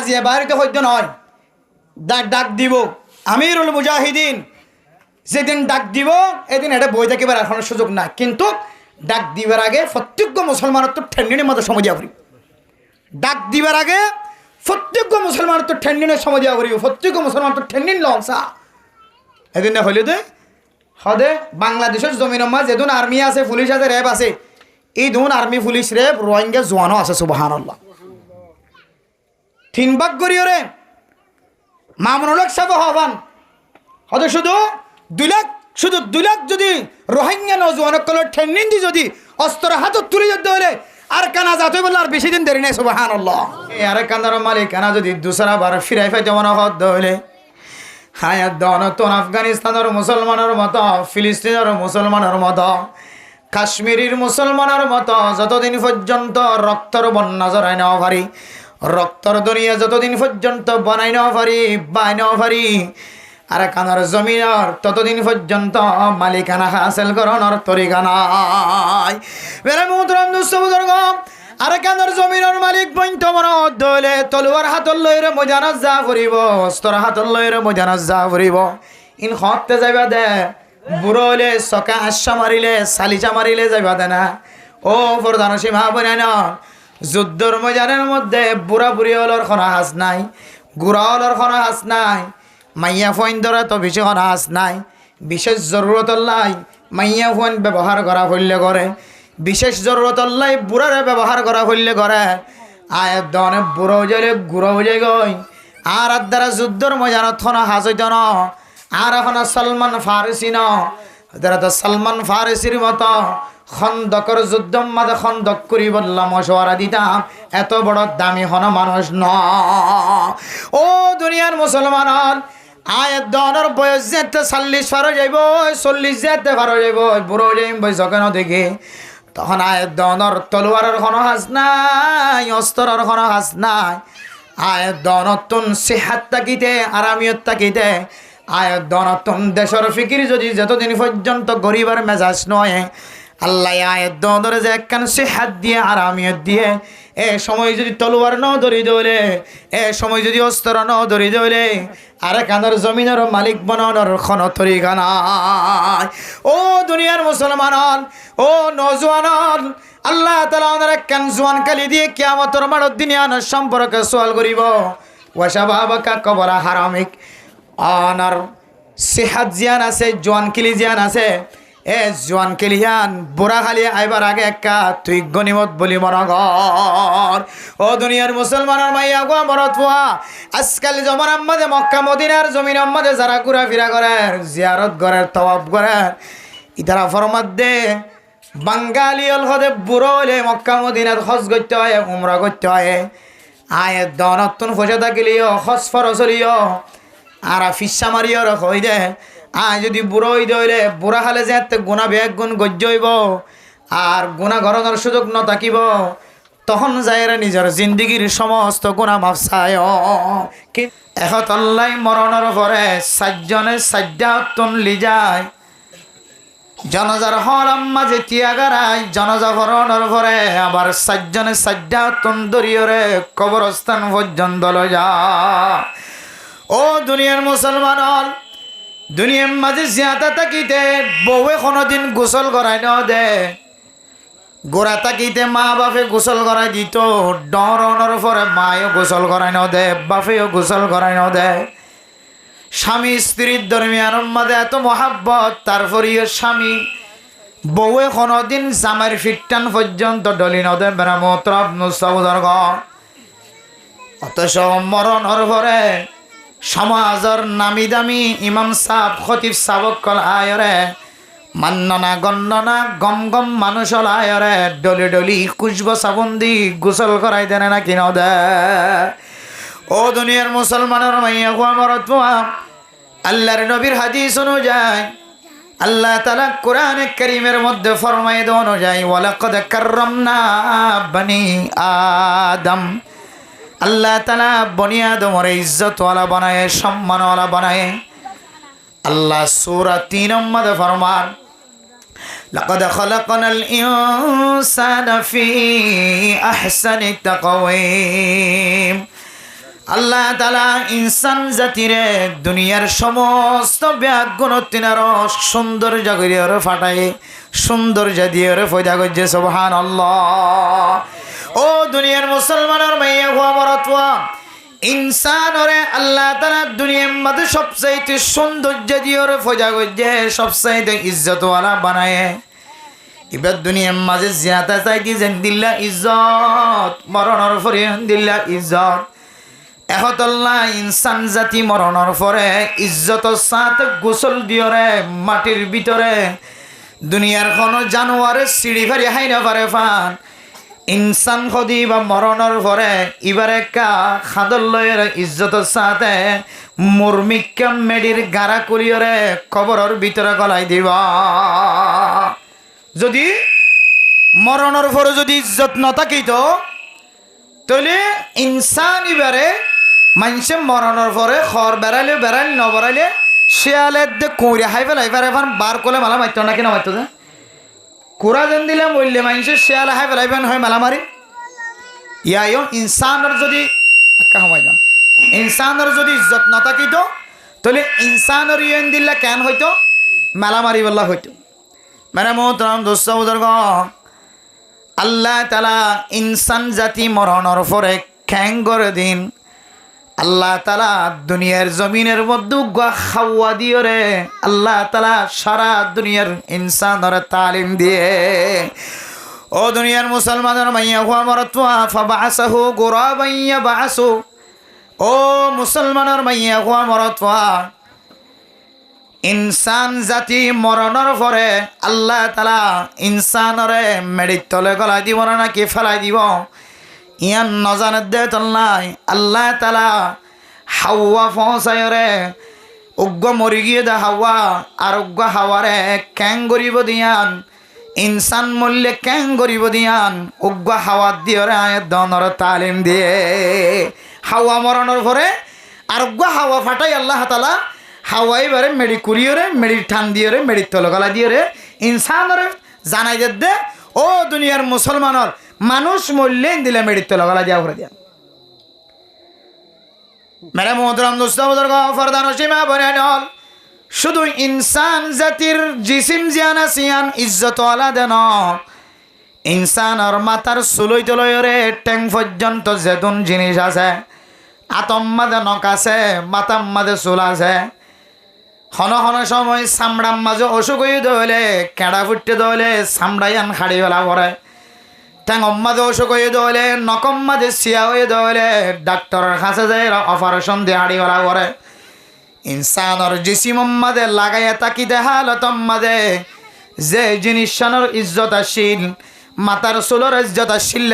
আজিয়া বাড়িতে হইত নয়, ডাক দিব আমিরুল মুজাহিদিন, যেদিন ডাক দিব এদিন এটা বই থাকিবার এখনো সুযোগ নাই। কিন্তু ডাক দিবার আগে প্রত্যেক মুসলমানের তো ঠেন্ডিনের মতো সময় দিয়া করি। ডাক দিবার আগে প্রত্যেক মুসলমানের তো ঠেন্ডিনের সময় দিয়া করি, প্রত্যেক মুসলমান তো ঠেন্ডিন লংসা এদিন না হইলে দে হদে বাংলাদেশের জমিনের মাঝ যেদিন আর্মি আছে, পুলিশ আছে, র্যাব আছে, এই দুন আর্মি পুলিশ র্যাব রোহিঙ্গা জোয়ানও আছে। সুবহানাল্লাহ। 3 ভাগ করিও রে মামুনুল হক সাহেব আহ্বান হদে শুধু 2 লাখ, শুধু 2 লাখ যদি রোহিঙ্গা নজওয়ানকলের ঠেন্ডিন দি যদি অস্ত্র হাতত তুলে যেতে হলে আর কানা যাতে বলে আর বেশি দিন দেরি নাই। সুবহানাল্লাহ। আরে কানার মালিক কানা যদি দুসরা বার ফিরাই ফাইতে মনে হদ হলে হায়াত দন তো আফগানিস্তানের মুসলমানের মতো, ফিলিস্তিনের মুসলমানের মতো, কাশ্মীরের মুসলমানের মতো যতদিন পর্যন্ত রক্তর বন্যা জড়াই নেওয়া পারি, রক্তর দুনিয়া যতদিন পর্যন্ত বানাই নেওয়া পারি, বাই নেওয়া পারি, আর কানার জমিনের ততদিন পর্যন্ত মালিকানা হাসিল করানোর তরিকা নাই। বেরে মুহতরম দোস্ত বুজুর্গ, আর কানার জমিনের মালিক বইন্ত মনে হলে তলোয়ার হাতল লইরে মজানাজ যা ফুরিব, অস্ত্র হাতল লইরে মজানাজ যা ফুরিব। ইন হতে যাইবা দে বুড়ো হইলে চকা আশা মারিলে চালিচা মারিলে যাইবা দে না। ও প্রধান সীমা বনাই না যুদ্ধর ময়দানের মধ্যে বুড়া বুড়ি হলর কোনো হাস নাই, গুড়া হলর কোনো হাস নাই, মাইয়া ফোন ধরা তো বেশি কোনো হাস নাই। বিশেষ জরুরত লাই মাইয়া ফোন ব্যবহার করা হইলে করে, বিশেষ জরুরত লাই বুড়ারে ব্যবহার করা হইলে করে। আয়ের দনে বুড়ো যাইলে গুড়ো হয়ে গই আর দ্বারা যুদ্ধর ময়দানত কোনো হাস হইত ন। আর এখন সলমান ফারসি ন, তো সলমান ফারসির মতো খন্দকর যুদ্ধ মাঝে খন্দক করি বললাম মশওয়ারা দিতাম, এত বড় দামি হন মানুষ ন। ও দুনিয়ার মুসলমান আয়ের দনের বয়স যেতে 40 পার যাইব, 40 যেতে পার যাইব, বুড়ো যাইম বয়স কেন দেখে তখন আয়ের দনের তলোয়ারের কোনো হাস নাই, অস্ত্রের কোনো হাস নাই। আয়ের দনতুন সেহাত তাকিতে আরামিয়ত তাকিতে আয়ের দনতুন দেশের ফিকির যদি যতদিন পর্যন্ত গরিবের মেজাজ নয়, আল্লাহ আয়ের দরে যে একখান সেহাত দিয়ে আরামিয়ত দিয়ে এ সময় যদি তলোয়ার ন ধরি দৌলে, এ সময় যদি অস্ত্র ন ধরি দৌলে, আরে কানার জমিনের মালিক বানানোর কোনো তরিকা নাই। ও দুনিয়ার মুসলমান, ও নজওয়ান, আল্লাহ তাআলা ওনার একখান জোয়ান কালি দিয়ে কিয়ামতের মাঠের দিনে আনার সম্পর্কে সওয়াল করিব। ওয়াশাবাবাকা কবরা হারামিক, আনার সেহাত জিয়ান আছে, জোয়ান কিলি জিয়ান আছে, এ জোয়ান কিলিয়ান বুড়া খালি আইবার আগে একা তুই গনিমত বলি মনগর। ও দুনিয়ার মুসলমানের মাইয়া গো মরত পোয়া, আজকাল জমান আম্মাদে মক্কা মদিনার জমিন আম্মাদে যারা ঘুরা ফিরা করে, জিয়ারত করে, তওয়াব করে, ইতারা ফরমাত দে বাঙ্গালি হল হদে বুড়ো হলে মক্কা মদিনাত হজ করতে হয়, উমরা করতে হয়। আয়ের দনতুন ফসে থাকিলিও হজ ফরজ হলিও আর ফিসা মারিও হই দে। আয় যদি বুড়ো হইতে হইলে বুড়া হালে যে গুণা বেগ গুণ গজ্য হইব আর গুণা গরণের সুযোগ ন থাকিব, তখন যাইরা নিজের জিন্দগির সমস্ত গুণা মাফ চায়। এখন আল্লাহ মরণের পরে 4 জনে 4টা তুনলি যায়, জনজার হলাম মাঝে তিয়াগারাই, জনজা ভরণের পরে আবার 4 জনে 4টা তুন দরিয়রে কবরস্থান পর্যন্ত যা। ও দুনিয়ার মুসলমান, দুনিয়ার মাঝে জিয়াতা তাকিতে বউয়ে কোনোদিন গোসল করাই ন দে, গোড়া তাকিতে মা বাপে গোসল করাই দিত, ডরনের পরে মায়েও গোসল করাই ন দে, বাপেও গোসল করাই ন দে। স্বামী স্ত্রীর দরমিয়ানের মাঝে এত মহাব্বত, তারপরেও স্বামী বউয়ে কোনোদিন জামাইয়ের ফিটটান পর্যন্ত ডলি ন দে। বেড়া মোহতরম নুসবুজুর্গ, অথচ মরণের পরে সমাজের নামি দামি ইমাম সাহেব খতিব সাবক কল আয়রে, মান্ননা গণ্যনা গম গম মানুষ হল আয়রে, ডলি ডলি কুচব সাবন্দি গোসল করাই দেনে না কিনা দে। ও দুনিয়ার মুসলমানের মাইয়া গো মরত আল্লাহর নবীর হাদিস অনুযায়ী আল্লাহ তাআলা কোরআনে কারীমের মধ্যে ফরমায় দেন অনুযায়ী ওয়ালাকাদ কাররামনা বনি আদম, আল্লাহ তাআলা বনি আদমের ইজ্জতওয়ালা বানায়, সম্মানওয়ালা বানায়। আল্লাহ সূরা 3 মধ্যে ফরমান লাকাদ খালাকনাল ইনসানা ফি আহসানি তাকওয়িম, আল্লাহ তাআলা ইনসান জাতিরে দুনিয়ার সমস্ত ব্যাগুণ তিনার সুন্দর জাগরিয়র ফাটাই সুন্দর জাদিয়র ফয়দা করছে সুবহানাল্লাহ। ও দুনিয়ার মুসলমানের মাইয়া হুয়া মরতওয়া ইনসানরে আল্লাহ তাআলা দুনিয়ার মধ্যে সবচাইতে সৌন্দর্য দিয়র ফয়দা করছে সবচাইতে ইজ্জতওয়ালা বানায়। এবার দুনিয়ার মাঝে জিয়াতা চাই কি যেন দিল্লা ইজ্জত মরণর পরে দিল্লা ইজ্জত এহতল্লাহ ইনসান জাতি মরণর পরে ইজ্জত সাথে গোসল দিয়রে মাটির ভিতরে দুনিয়ার কোনো জানোয়ারে সিঁড়ি ফারি হাইনা পারে ফান ইনসান খদি বা মরণর পরে এবার একা খাদল লয়ের ইজ্জত সাথে মুরমিকা মেডির গাড়া করিয়রে কবরের ভিতরে গলাই দিবা। যদি মরণের পরে যদি ইজ্জত না থাকিত তাহলে ইনসান এবারে মানুষে মরণের পরে খড় বেড়াইলে বেড়াইলে ন বেড়াইলে শিয়ালের দে কুঁড়ে হাই ফেলাই পারে এখন বার করলে মালা মারত না কিনা মারত যে কুড়া যেন দিলে বললে মানুষের শিয়ালে হাই ফেলাইবেন হয় মালা মারি ইয়াইও ইনসানের যদি সময় যান ইনসানের যদি ইজ্জত না থাকিত তাহলে ইনসানের ইয়েন দিল্লা কেন হইতো মেলা মারি বললা হইতো। মেরা মোহতরম দোস্ত বুজুর্গ আল্লাহ তাআলা ইনসান জাতি মরণের পরে খ্যাঙ্গর দিন আল্লাহ তাআলা দুনিয়ার জমিনের মধ্যে খাওয়া দিয়ে রে আল্লাহ তাআলা সারা দুনিয়ার ইনসানের তালিম দিয়ে। ও দুনিয়ার মুসলমানের মাইয়া হুয়া মরতওয়া ফাবাসাহু গুরাবান ইয়াবাসু ও মুসলমানের মাইয়া হুয়া মরতওয়া ইনসান জাতি মরণের পরে আল্লাহ তাআলা ইনসানরে মেডির তলে গলাই দিব না নাকি ফেলাই দিব ইয়ান নজানের দে তল্লাই আল্লাহ তাআলা হাওয়া পৌঁছায়রে উগ্র মরি গিয়ে দে হাওয়া আর উগ্র হাওয়ারে ক্যাং গরিব দিয়ান ইনসান মূল্যে ক্যাং গরিব দিয়ান উগ্র হাওয়া দিয়রে আয়ের দনর তালিম দিয়ে হাওয়া মরণের পরে আর উগ্র হাওয়া ফাটাই আল্লাহ তাআলা হাওয়াই বারে মেডি কুড়িয়রে মেডির ঠান দিয়রে মেডির তলগলা দিয়রে ইনসানরে জানাই দে ও দুনিয়ার মুসলমানের মানুষ মরলে দিলে মেডির তলগলা দিয়া করে দিয়া। মেরে মোহতরম দোস্ত বুজুর্গ ফরদান সীমা বনে নল শুধু ইনসান জাতির জিসিম জিয়ান আসিয়ান ইজ্জত আলা দেন ইনসানের মাথার সুলই তলয়রে ট্যাং পর্যন্ত যেতুন জিনিস আছে আতম মাঝে নখ আছে মাথার মাঝে চুল আছে হন হন সময় চামড়ার মাঝে অসুখ হয়ে দলে কেড়া ফুটতে দলে চামড়াইয়ান খাড়ি ফেলা পড়ে ঠ্যাঙর মাঝে অসুখ হয়ে দলে নকম মাঝে চিয়া হয়ে দলে ডাক্তারের কাছে যায় অপারেশন দিয়ে হাড়ি ফেলা পড়ে ইনসানের জিসিমর মাঝে লাগাইয়া তাকিতে হালতম মাঝে যে জিনিসের ইজ্জত আসিল মাতার চুলর ইজ্জত আসিল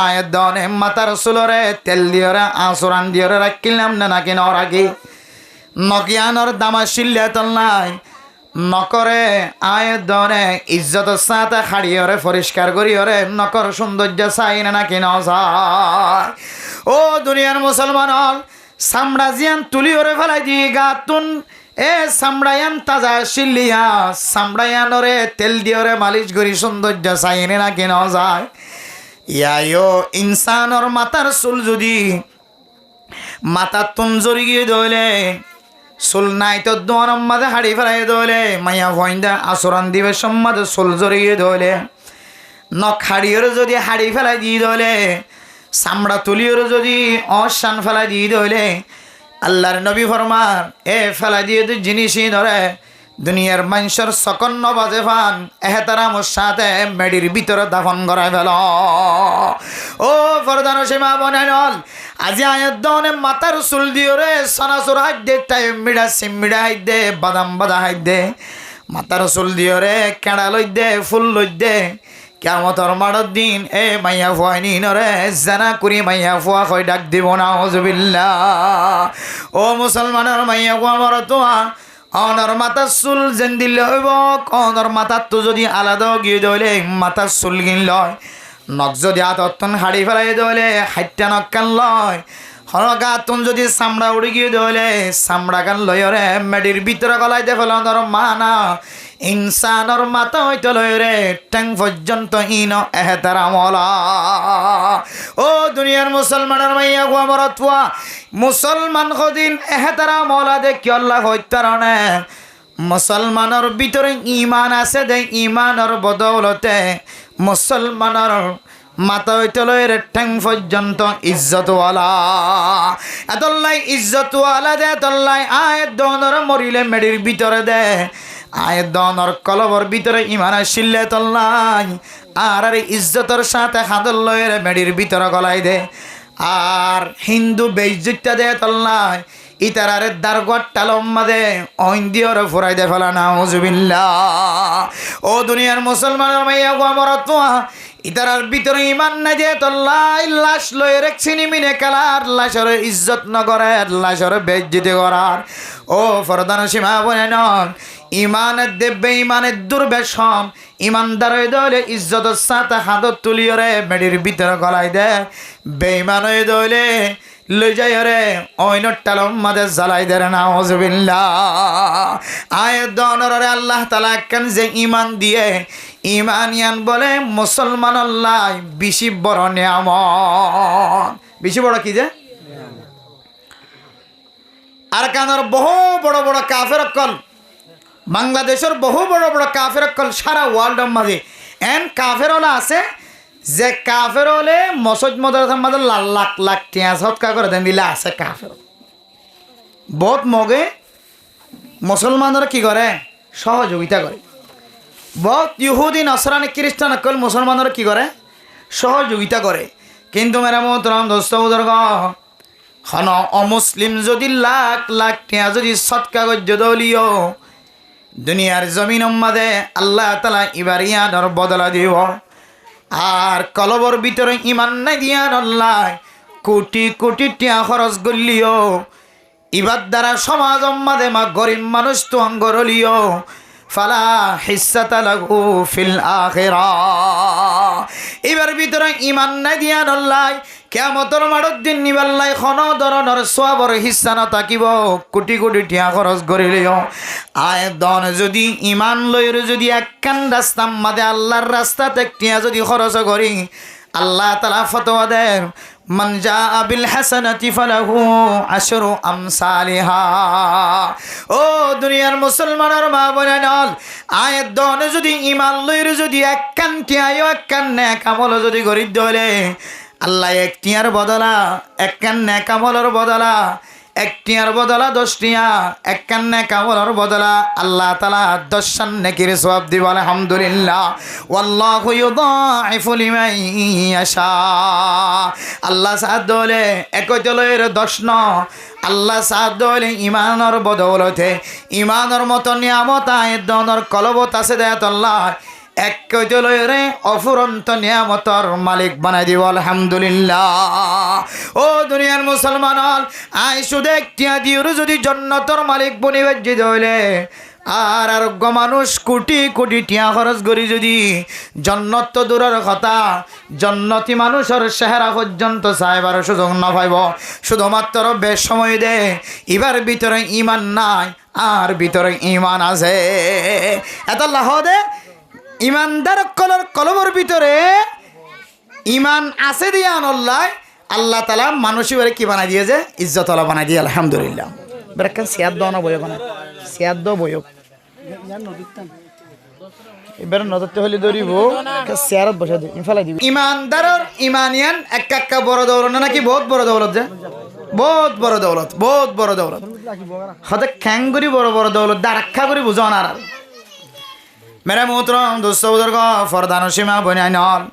আয়ের দনে মাতার চুলরে তেল দিয়রে আঁচুরান দিয়রে রাখিলাম না নাকি ন রাখি নকিয়ানোর দামা শিল্লে তল্লাই নকরে আয়ের দনে ইজ্জত সাথে খাড়িয়রে পরিষ্কার করিয়রে নকর সৌন্দর্য চাই না নাকি নয়। ও দুনিয়ার মুসলমান হল চামড়া জিয়ান তুলিয়রে ফেলাই দি গাতুন এ চামড়ায়ান তাজা শিল্লিয়া চামড়ায়ানরে তেল দিয়রে মালিশ করি সৌন্দর্য চাই না নাকি নয়। ইয়াইও ইনসানর মাথার চুল যদি মাথার তুন জড়ি গিয়ে দলে চুল নাই তো দোয়ার মাঝে হাড়ি ফেলাই দলে মাইয়া ভয়ন্দা আচরণ দিবে সম্মাদে চুল জড়িয়ে দলে নখ হাড়িয়েরও যদি হাড়ি ফেলাই দিয়ে দলে চামড়া তুলিয়েরও যদি অশান ফেলাই দিয়ে দলে আল্লাহর নবী ফরমান এ ফেলাই দিয়ে তুই জিনিসই ধরে দুনিয়ার মানুষের সকন্ন বাজে ফান এহতারামর সাথে মেডির ভিতরে দাফন করায় ফেল। ও ফরদানো সীমা বনে নল আজি আয়ের দনে মাথার চুল দিও রে সনাচুর হাইট দে তাই মিড়া সিমিড়া হাইট দে বাদাম বাদা হাইট দে মাথার চুল দিও রে কেড়া লই দে ফুল লই দে কিয়ামতের মাঠের দিন এ মাইয়া ফুয়াই নি নরে জানা করি মাইয়া ফুয়া কই ডাক দিব না আউযুবিল্লাহ। ও মুসলমানের মাইয়া ফুয়া মরতোয়া অনর মাথার চুল যেন দিলে হইব অনর মাথার তো যদি আলাদা গিয়ে দলে মাথার চুল কিন লয় নখ যদি আতন হাড়ি ফেলাই দলে হাইটটা নখ কান লয় হনকা তুন যদি চামড়া উড়ি গিয়ে দলে চামড়া কান লয়রে মেডির ভিতরে গলাই দে ফেল ধর মা না ইনসানর মাথা হইতে লইরে ঠ্যাং পর্যন্ত ইন এহতারাম ওলা। ও দুনিয়ার মুসলমানের মাইয়া গো আমার অথবা মুসলমান কদিন এহতারাম ওলা দেখি আল্লাহ হইতারণে মুসলমানের ভিতরে ইমান আছে দে ইমানের বদৌলতে মুসলমানের মাথা হইতে লইরে ঠ্যাং পর্যন্ত ইজ্জতওয়ালা। এতল্লাই ইজ্জতওয়ালা দে এতল্লাই আয়ের দনর মরিলে মেডির ভিতরে দে আয়ের দনর কলবর ভিতরে ইমান আসিলে তল্লাই আর ইজ্জতর সাথে হাদল লইরে মেডির ভিতরে গলাই দে। আর হিন্দু বেইজ্জতটা দে তল্লাই ইতারারে দারগট টালম্মা দে অইন্দিয়র ফুরাই দে ফেলা নাউজুবিল্লাহ। ও দুনিয়ার মুসলমানের মাইয়া গো আমার তোয়া ইতারার ভিতরে ইমান না দিয়ে তল্লাই লাশ লয়ে রেখছিনি মিনে কালার লাশর ইজ্জত নগরে লাশর বেজ্জিতে করার। ও ফরদান সীমা বনে নন ইমানের দেববে ইমানের দুর্বেশম ইমানদার হয়ে দলে ইজ্জতের সাথে হাতত তুলিয়রে মেডির ভিতরে গলাই দে বেঈমান হয়ে দলে লই যাই রে অইনর টালম মাদে জ্বালাই দে রে নাউজুবিল্লাহ। আয়ের দনরে আল্লাহ তাআলা কেন যে ইমান দিয়ে ইমানিয়ান বলে মুসলমান আল্লাহ বেশি বড় নিয়ামত। বেশি বড় কি যে আর কানের বহু বড় বড় কাফের অকল বাংলাদেশের বহু বড় বড় কাফের অকল সারা ওয়ার্ল্ডের মাঝে এন কাফের হলে আছে যে কাফের হলে মসজিদ মাদ্রাসার মাঝে লাখ লাখ টিয়া সৎকা করে দেন দিলে আছে কাফের বহুত মগে মুসলমানরা কি করে সহযোগিতা করে। বহুত ইহুদি নসরানি খ্রিস্টান অকল মুসলমানরা কি করে সহযোগিতা করে। কিন্তু মেরা মোহতরম দোস্ত বুজুর্গ হন অমুসলিম যদি লাখ লাখ টিয়া যদি সৎকা গজ্য দলীয় দুনিয়ার জমিন মাঝে আল্লাহ তাআলা ইবার ইয়ানোর বদলা দিব। আর কলবর ভিতরে ইমান নাই দিয়ান আল্লাহ কোটি কোটি টিয়া খরচ করলিও ইবার দ্বারা সমাজ মাঝে মা গরিব মানুষ তো অঙ্গরলিও ফালা হিস্সাতা লাহু ফিল আখিরাহ। এবার ভিতরে ইমান নাই দিয়ান আল্লাহ কিয়ামতের মাঠত দিন নিবাল্লাই কোনো ধরনের সওয়াবের হিস্সা না থাকিব কোটি কোটি টিয়া খরচ করিলেও। আয় দন যদি ইমান লইরে যদি একখান রাস্তা মাদে আল্লাহর রাস্তাতে টিয়া যদি খরচ করি আল্লাহ তাআলা ফতোয়া দেন মান জাআ বিল হাসানাতি ফালাহু আশরু আমসালিহা। ও দুনিয়ার মুসলমানের মা বোনেরা আয়ের দন যদি ইমান লইরে যদি একখান টিয়ায় একখান নেক আমল যদি করি দলে আল্লাহ এক টিয়ার বদলা একখান নেক আমলের বদলা এক টিয়ার বদলা 10 টিয়া একখান নেক আমলের বদলা আল্লাহ তাআলা 10 নেকির সওয়াব দিব। আলহামদুলিল্লাহ ওয়াল্লাহু ইউদাইফু লিমান ইয়াশা। আল্লাহ সাদলে একজলের 10 ন আল্লাহ সাদলে ইমানের বদৌলতে ইমানের মত নিয়ামত আয়ের দনর কলবত আছে দেয়াত আল্লাহ এক কইতলরে অফুরন্ত নিয়ামতর মালিক বানাই দিব। আলহামদুলিল্লাহ। ও দুনিয়ার মুসলমান আই শুধু একটিয়া দিওর যদি জান্নাতের মালিক বনিবে যদি হইলে আর আরোগ্য মানুষ কোটি কোটি টিয়া খরচ করি যদি জান্নাত তো দূরের কথা জান্নাতি মানুষের চেহারা পর্যন্ত চাইবার সুযোগ না পাইব। শুধুমাত্র বেশ সময় দে এবার ভিতরে ইমান নাই আর ভিতরে ইমান আছে এত লাহ দে ইমানদার কলবর ভিতরে ইমান আছে দিয়া আল্লাহ আল্লাহ তাআলা মানুষের কি বানাই দিয়েছে ইজ্জতওয়ালা বানাই দিয়ে। আলহামদুলিল্লাহ। বেরকান সিয়াদ দাও না বইও বানাই সিয়াদ দাও বইও এবার নজরতে হলে ধরিব সিয়ারত বসে দিই ইনফালাই দিব। ইমানদারের ইমানিয়ান একটা বড় দৌলত নাকি বহুত বড় দৌলত যে বহুত বড় দৌলত বহুত বড় দৌলত হতে খ্যাঙ্গুরি বড় বড় দৌলত দারাক্ষা করে বুঝান আর মেরা মোহতরম দোস্ত বুজুর্গ ফরদান সীমা বনাই নল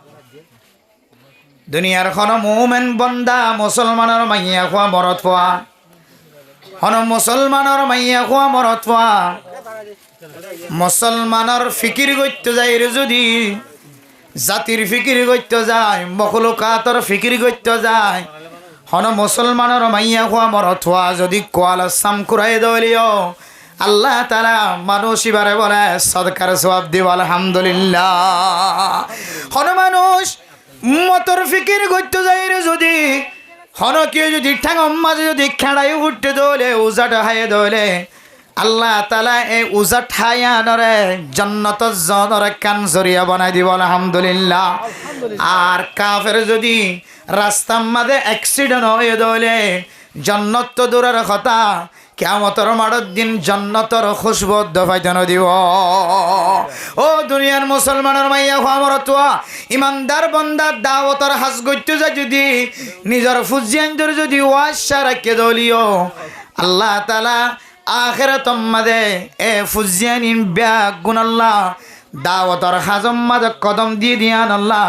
দুনিয়ার খন মুমিন বন্দা মুসলমানের মাইয়া খোয়া মরত পোয়া হন মুসলমানের মাইয়া খোয়া মরত পোয়া মুসলমানের ফিকির করতে যায় যদি জাতির ফিকির করতে যায় মখলুকাতর ফিকির করতে যায় হন মুসলমানের মাইয়া খোয়া মরত পোয়া যদি কোয়াল সাম কুরাই দলিও আল্লাহ তাআলা মানুষ এবারে বলে সদকার সওয়াব দিব। আলহামদুলিল্লাহ। হন মানুষ মতর ফিকির করতে যায় যদি হন কেউ যদি ঠ্যাঙ মাঝে যদি খেড়াই উঠতে দলে উজাটা হাইয়ে দলে আল্লাহ তাআলা এই উজা ঠায়ানরে জান্নাত জনরে কান জরিয়া বানাই দিব আলহামদুলিল্লাহ। আর কাফের যদি রাস্তার মাঝে অ্যাক্সিডেন্ট হয়ে দলে জান্নাত তো দূরের কথা, কিয়ামতের মাঠের দিন জান্নাতের খুশবু দফাইতে দিব। ও দুনিয়ার মুসলমানের মাইয়া খামরতুয়া ইমানদার বান্দা দাওয়াতের হাজ গইতে যায় যদি নিজের ফুজিয়ানদের যদি ওয়াশা রাখে দলিও আল্লাহ তাআলা আখিরাতের মাঝে এ ফুজিয়ানিন ব্যাগ গুণ আল্লাহ দাওয়াতের হাজম মাঝে কদম দিয়ে দিয়ান আল্লাহ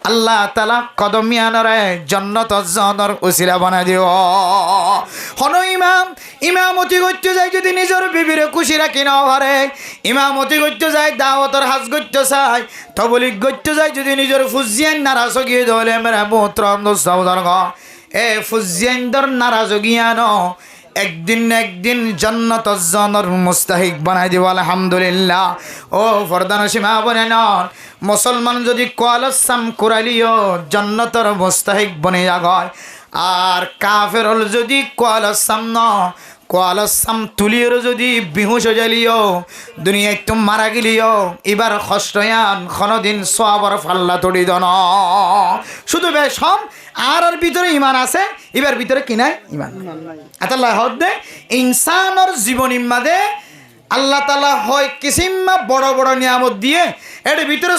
আল্লাহ তাআলা কদম ইয়ানরে জান্নাতের জনর উসিলা বানাই দিও। হন ইমামতি করতে যায় যদি নিজের বিবিরে খুশি রাখি না পারে, ইমামতি করতে যায় দাওয়াতের হাজ করতে চায়, তবলিগ করতে যায় যদি নিজের ফুজিয়ান নারাজগি ধরে মেরা পুত্র সহোদর এ ফুজিয়ানদের নারাজগিয়ানো একদিন জান্নাত জনর মুস্তাহিক বানাই দিব আলহামদুলিল্লাহ। ও ফরদান সীমা বনে নন মুসলমান যদি কলসাম কুরালিও জান্নাতর মুস্তাহিক বনে যায়, আর কাফের হল যদি কলসাম ন কলসাম তুলিয়ের যদি বিহুশ জ্বালিও দুনিয়ায় তো মারা গেলিও এবার কষ্টয়ান কোনদিন সবার ফাল্লা তড়ি দন শুধু বেশম আর ভিতরে ইমান আছে, এবার ভিতরে কি নাই ইমান আল্লাহ হদে ইনসানের জীবনী মাঝে আল্লাহ তাআলা হয় কিসিমা বড় বড় নিয়ামত দিয়ে এর ভিতরে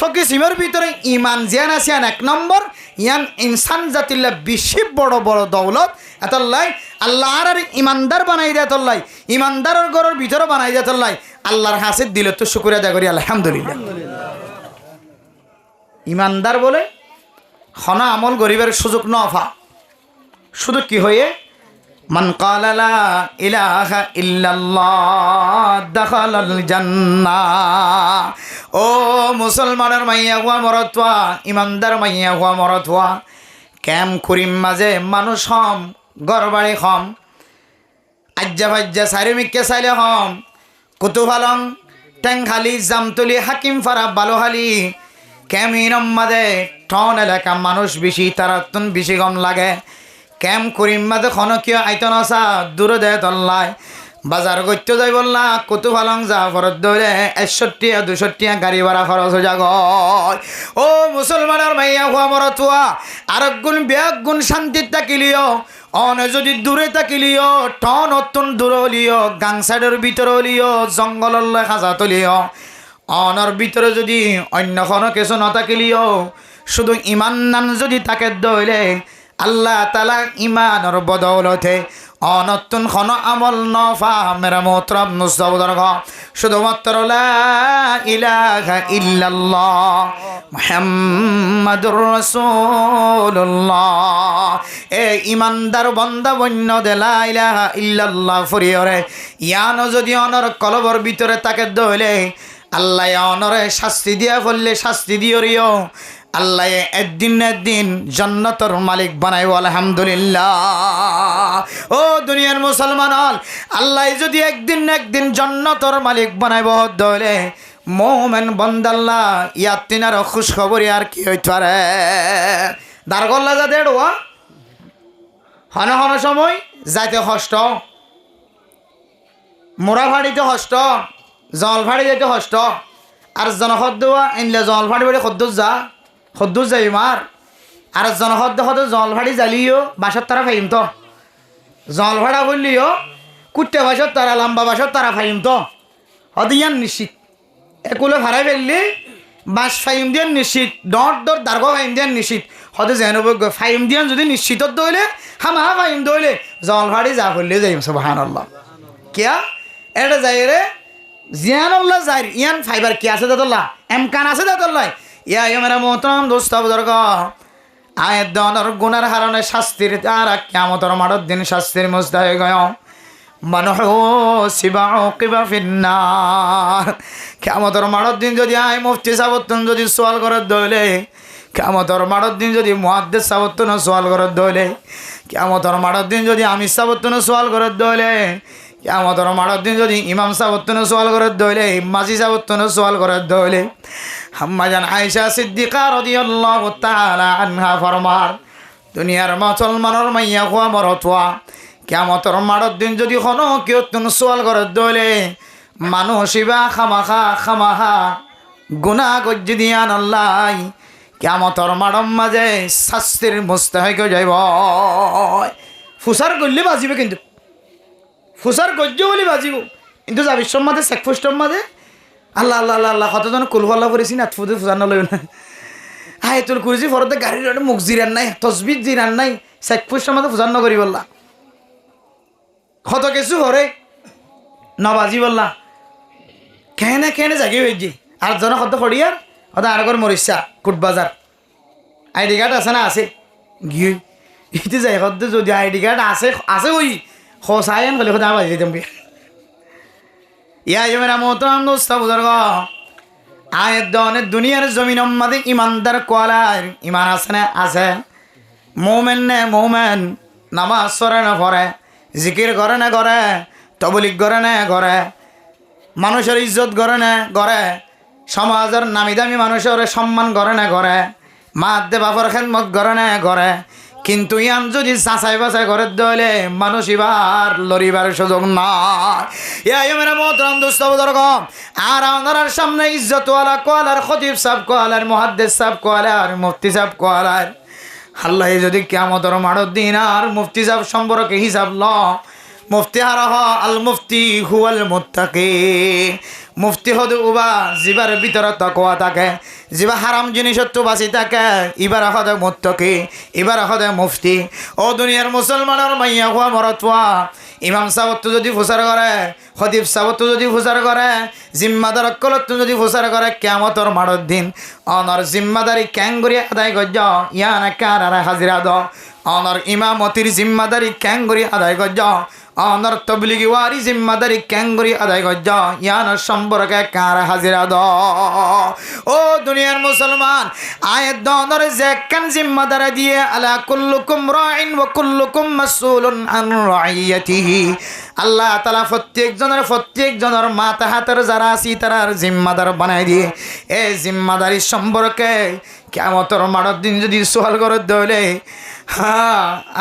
সকিসিমের ভিতরে ইমান জিয়ান আসিয়ান এক নম্বর ইয়ান ইনসান জাতিল্লা বেশি বড় বড় দৌলত এতল্লাই আল্লাহ আর ইমানদার বানাই দেয় তল্লাই ইমানদারের ঘরের ভিতরে বানাই দেয় তল্লাই আল্লাহর হাসির দিল তো শুকরিয়া আদায় করি আলহামদুলিল্লাহ। ইমানদার বলে খনা আমল গরিবের সুযোগ নফা শুধু কি হয়ে মান ক্বালা লা ইলাহা ইল্লাল্লাহ দাখালাল জান্নাহ। ও মুসলমানের মাইয়া হুয়া মরতওয়া ইমানদার মাইয়া হুয়া মরতওয়া কেম করিম মাঝে মানুষ হম গড়বাড়ি হম আজ্জা ভাজ্জা সারিমিককে চাইলে হম কুতুফালং টেংখালি জামতলি হাকিম ফারা বালোহালি কেমিনম মাঝে টন এলাকা মানুষ বেশি তারা তুন বেশি গম লাগে কেম করিম মাঝে খনকীয় আইতন আসা দূরে দেয় তল্লায় বাজার করতে যাই বললা কত ভালং যা ফরত ধরে 61-62 গাড়ি ভাড়া খরচ হয়ে যাগ। ও মুসলমানের মাইয়া হুয়া মরতুয়া আরেক গুণ ব্যাগ গুণ শান্তির তাকিলিও অন যদি দূরে তাকিলিও টন অত্যন দূরে হলিও গাং সাইডের ভিতরে হলিও জঙ্গলের খাজা তলিও অনর ভিতরে যদি অন্য কোনো কিছু নথাকিলিও শুধু ইমান নাম যদি তাকে দইলে আল্লাহ তাআলা ইমানের বদৌলতে অনতুন খন আমল নফা মেরা মোহতরম নুসবদর শুধুমাত্র লা ইলাহা ইল্লাল্লাহ মুহাম্মাদুর রাসূলুল্লাহ এ ইমানদার বান্দা বন্য দে লা ইলাহা ইল্লাল্লাহ ফরিয়রে ইয়ানো যদি অনর কলবর ভিতরে তাকে দইলে আল্লাহ অনরে শাস্তি দিয়া ফললে শাস্তি দিও আল্লাহ একদিন জান্নাতের মালিক বানাইব আলহামদুলিল্লাহ। ও দুনিয়ার মুসলমান আল্লাহ যদি একদিন জান্নাতের মালিক বানাইব দলে মোমেন বন্দাল্লাহ ইয়ার তিনার খুশ খবরই আর কি হইতে পারে দারগল্লা যা দেড়া হন হন সময় যাইতে কষ্ট মোরা ভাড়িতে কষ্ট জল ভাড়ি যাইতে কষ্ট আর জনখদ এনলে জল ভাড়ি বাড়ি খদ্দুর যাই মার আর জনখদ জল ভাড়ি জ্বালিও বাসার তারা ফাইম তো জল ভাড়া বললিও কুট্টে বাসর তারা লম্বা বাসর তারা ফাইম তো হদিয়ান নিশ্চিত একুলে ভাড়াই ফেললি বাস ফাইম দিয়ান নিশ্চিত ডর দার্গ ফাইম দিয়ান নিশ্চিত হতে যেন ফাইম দিয়ান যদি নিশ্চিত দইলে হামা ফাইম দইলে জল ভাড়ি যা করলে যাই সুবহানাল্লাহ কিয়া এটা যাই রে জিয়ানুল্লাহ যাই ইয়ান ফাইবার কি আছে দাদুল্লাহ এমকান আছে দাদুল্লাহ ইয়া মেরা মোহতরম দোস্ত বুজুর্গ আয়ের দনের গুনার হারণে শাস্তির তারা কিয়ামতের মাঠের দিন শাস্তির মুস্তাহিক হয় মানুষ সিবাও কিবা ফিন্নার কিয়ামতের মাঠের দিন যদি আয় মুফতি সাবতুন যদি সওয়াল করে দইলে কিয়ামতের মাঠের দিন যদি মুহাদ্দিস সাবতুন সওয়াল করে দইলে কিয়ামতের মাঠের দিন যদি আমির সাবতুন সওয়াল করে দইলে কিয়ামতের মাঠের দিন যদি ইমাম সাবতুন সওয়াল করে দইলে মাঝি সাবতুন সওয়াল করে দইলে হাম্মাজান আয়েশা সিদ্দিকা রাদিয়াল্লাহু তাআলা আনহা ফরমার দুনিয়ার মুসলমানের মাইয়া হুয়া মরতওয়া কিয়ামতর মাড়র দিন যদি হনো কেউ তুমি সোয়াল করে দলে মানুষ ইবা খামাখা গুনাহ গজ্জি দিয়ান আল্লাহ কিয়ামতর মাড়র মাঝে শাস্তির মুস্তাহিক হয়ে যাইব। ফুসার গল্লি বাজিবে, কিন্তু ফুসার গজ্জ বলি বাজিব, কিন্তু যাবির সম্মাদে চেকপোস্টর মাঝে আল্লাহ আল্লাহ আল্লাহ আল্লাহ কতজন কুলফাল্লা করেছি না ফুদে ফুসার নলই না হাই তোর করেছি ফরতে গাড়ির মুখ জিরান নাই তসবির জিরান নাই চেকপোস্টের মাঝে ফুসার নকরি বললা কত কিছু হরে নবাজি বললা কেনে জাগি হয়েছি আর জন কত ফড়িয়ার হয়তো আর ঘর মরিষা কুটবাজার আইডি কার্ড আছে না আছে গিয়ে ইতি যাই হতে যদি আইডি কার্ড আছে ওই খসায়ন হলে কথা বাজি যেতাম ইয়া মেরা মোহতরাম দোস্ত বুজুর্গ আয়ের দনে দুনিয়ার জমিন মাঝে ইমানদার কোয়ালার ইমান আছে না আছে মোমেন নে মোমেন নামাজ সরে না পড়ে জিকির করে না করে তবলিগ করে না করে মানুষের ইজ্জত করে না করে সমাজের নামি দামি মানুষের সম্মান করে না করে মা দে বাপর খেদমত করে না করে কিন্তু ইয়ান যদি চাচাই বাছাই করে দলে মানুষ এবার লড়িবার সুযোগ নাই মেরা মোহতরাম দোস্ত বুজুর্গ আর আপনার সামনে ইজ্জতওয়ালা কোয়ালার খতিব সাহেব কোয়ালার মুহাদ্দিস সাহেব কোয়ালার মুফতি সাহেব কোয়ালার আল্লাহ যদি কিয়ামতের মাড়র দিন আর মুফতি সাহেব সম্পর্কে হিসাব ল মুফতি আর আল মুফতি হুয়াল মুত্তাকি মুফতি হদে উবা জিবার ভিতরে তাকওয়া থাকে জিবা হারাম জিনিস তো বাঁচি থাকে ইবার হদে মুত্তাকি ইবার হদে মুফতি ও দুনিয়ার মুসলমানের মাইয়া হুয়া মরতুয়া ইমাম সাহেব তো যদি ফুসার করে খতিব সাহেব তো যদি ফুসার করে জিম্মাদার অকলত তো যদি ফুসার করে কিয়ামতের মাড়র দিন অনর জিম্মাদারি ক্যাঙ্গুরি আদায় গজ্জ ইয়ানা কারারা হাজিরা দ অনর ইমামতির জিম্মাদারি ক্যাঙ্গুরি আদায় গজ্জ অনর তবলিগি ওয়ারি জিম্মাদারি ক্যাঙ্গুরি আদায় গজ্জ ইয়ানার সম্পর্কে কার হাজিরা দ ও দুনিয়ার মুসলমান আয়াত দনর যে কান জিম্মাদার দিয়ে আলা কুল্লুকুম রাইন ওয়া কুল্লুকুম মাসউলুন আন রাইয়াতিহি আল্লাহ তাআলা প্রত্যেক জনের মাথা হাতের যারা আছে তারার জিম্মাদার বানাই দিয়ে এই জিম্মাদারি সম্পর্কে কিয়ামতের মাড়র দিন যদি সওয়াল করে দলে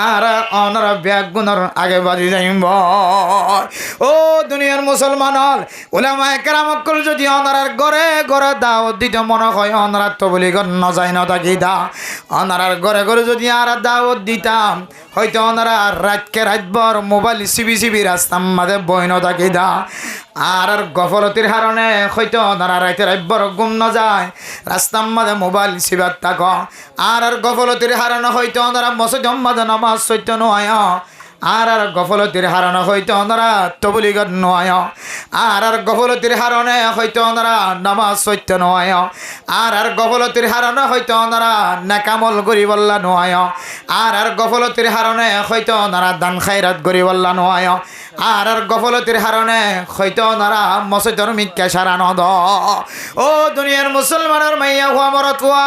আর অনর ব্যাগ গুণর আগে বাজি যাইব। ও দুনিয়ার মুসলমান হল ওলামায়ে কেরামকল যদি অনারার ঘরে ঘরে দাওয়াত দিতে মনে হয় অনারার তো বলি ন যায় না থাকি দা অনারার ঘরে যদি আর দাওয়াত দিতাম হয়তো ওনারা রাতকে রাতভর মোবাইল সিবি রাস্তার মাঝে বইন থাকি দা আর গফলতির কারণে হয়তো ওনারা রাতে রাতভর ঘুম ন যায় রাস্তার মাঝে মোবাইল সিবার থাক আর গফলতির কারণে হয়তো ওনারা মসজিদ মাঝে নামাজ সত্য নয় আর গফলতির হারানো হয়তো ওনারা তবলিগত নয় আর গফলতির হারণে হয়তো ওনারা নামাজ সত্য নয় আর গফলতির হারণে হয়তো ওনারা নেকামল করি বললা নয় আর গফলতির হারণে হয়তো ওনারা দান খায়রাত করি বললা নয় আর গফলতির হারণে হয়তো ওনারা মসজিদর মিথ্যা সারানো দ ও দুনিয়ার মুসলমানের মাইয়া হুয়া মরতুয়া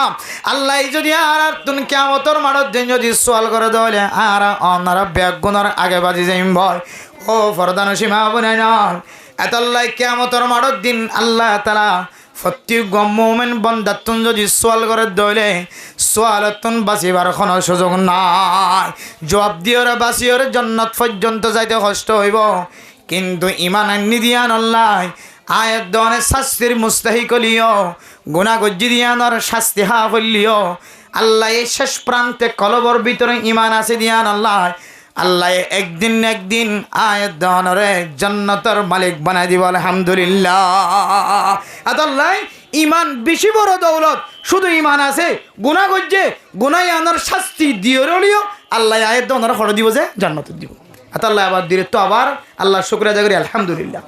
আল্লাহ যদি আর তুমি কিয়ামতের মাড়র দিন যদি সওয়াল করে দলে আর ওনারা ব্যাগ গুণর আগে বাজি যাইম ভয় ও ফরদান সীমা বনে না এতল্লাই কিয়ামতের মাড়র দিন আল্লাহ তাআলা প্রত্যেক মুমিন বান্দাতুন যদি সওয়াল করে দলে সওয়ালতুন বাঁচিবার কোনো সুযোগ নাই জবাব দিওরে বাঁচিওরে জান্নাত পর্যন্ত যাইতে কষ্ট হইব কিন্তু ঈমান আনি দিয়ান আল্লাহ আয়াত দনে শাস্তির মুস্তাহিক লিও গুনাহ গজ্জি দিয়ানর শাস্তি হা হলিও আল্লাহ এই শেষ প্রান্তে কলবর ভিতরে ঈমান আছে দিয়ান আল্লাহ আল্লাহ একদিন আয়াত দনরে জান্নাতের মালিক বানাই দিব আলহামদুলিল্লাহ। আল্লাহ ঈমান বেশি বড় দৌলত শুধু ঈমান আছে গুনাহ গজ্জে গুনাহ আনার শাস্তি দিওরলিও আল্লাহ আয়াত দনরে খড় দিব যে জান্নাত দিব আল্লাহ আবার দিলে তো আবার আল্লাহ শুকরিয়া আদায় করি আলহামদুলিল্লাহ।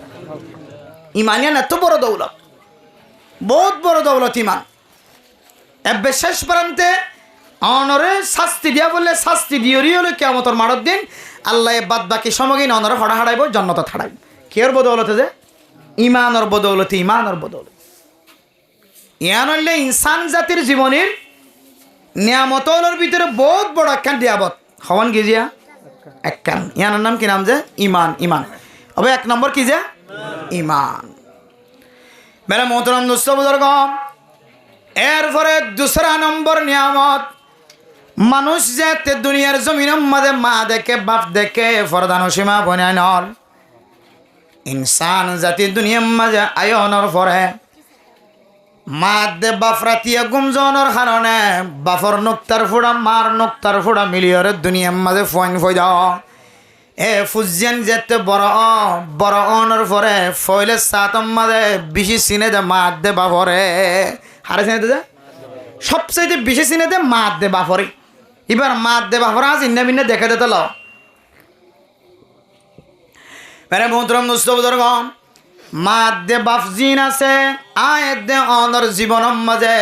ঈমানিয়ান এত বড় দৌলত বহুত বড় দৌলত ঈমান এবে শেষ প্রান্তে অনরে শাস্তি দিয়া বললে শাস্তি দিওরি হলে কিয়ামতের মাড়র দিন আল্লাহ বাদ বাকি সমগিন অনরে হড়া হারাইব জান্নাত হারাইব কের বদৌলতে যে ঈমানের বদৌলতে ঈমানের বদৌলতে ইয়ান হইলে ইনসান জাতির জীবনের নিয়ামতর ভিতরে বহুত বড় একখান নিয়ামত হওয়ান কি জিয়া একখান ইয়ানের নাম কি নাম যে ঈমান হবে এক নম্বর কি যে ঈমান মেরা মোহতরম দোস্ত বুজুর্গ এরপরে দুসরা নম্বর নিয়ামত মানুষ যেতে দুনিয়ার জমিনের মাঝে মা দেখে বাপ দেখে ফরদানো সীমা বনায় নল ইনসান জাতি দুনিয়ার মাঝে আয়নর পরে মা দে বাপ রাতিয়া গুমজনের কারণে বাপর নোক্তার ফুড়া মার নোক্তার ফুড়া মিলিয়রের দুনিয়ার মাঝে ফইন ফই দাও এ ফুজিয়ান যেতে বড় অনর পরে ফইলে সাতম মাঝে বেশি চিনে দে মা দে বাপরে হারে চিনে দে সবচেয়ে বেশি চিনে দে মা দে বাপরে এবার মা দে বাপরা চিন্না মিন্না দেখে দে তো মেরে মোহতরম দুস্থ মা দে বাপ জিন আছে আয় দে অনর জীবনের মাঝে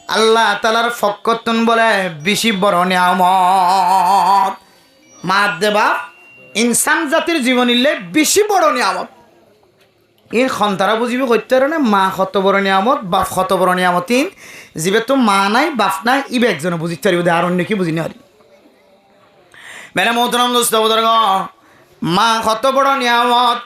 আল্লাহ তালার ফকতুন বলে বেশি বড় নিয়ামত মা দে বাপ ইনসান জাতির জীবন ইলে বেশি বড় নিয়ামত এই সন্তারা বুঝিবি করতে না মা কত বড় নিয়ামত বাপ কত বড় নিয়ামত তিন জীবে তো মা নাই বাপ নাই ইবে একজনে বুঝিতে পারিব আর অন্য কি বুঝি নারি মেরে মোহতরম দোস্ত মা কত বড় নিয়ামত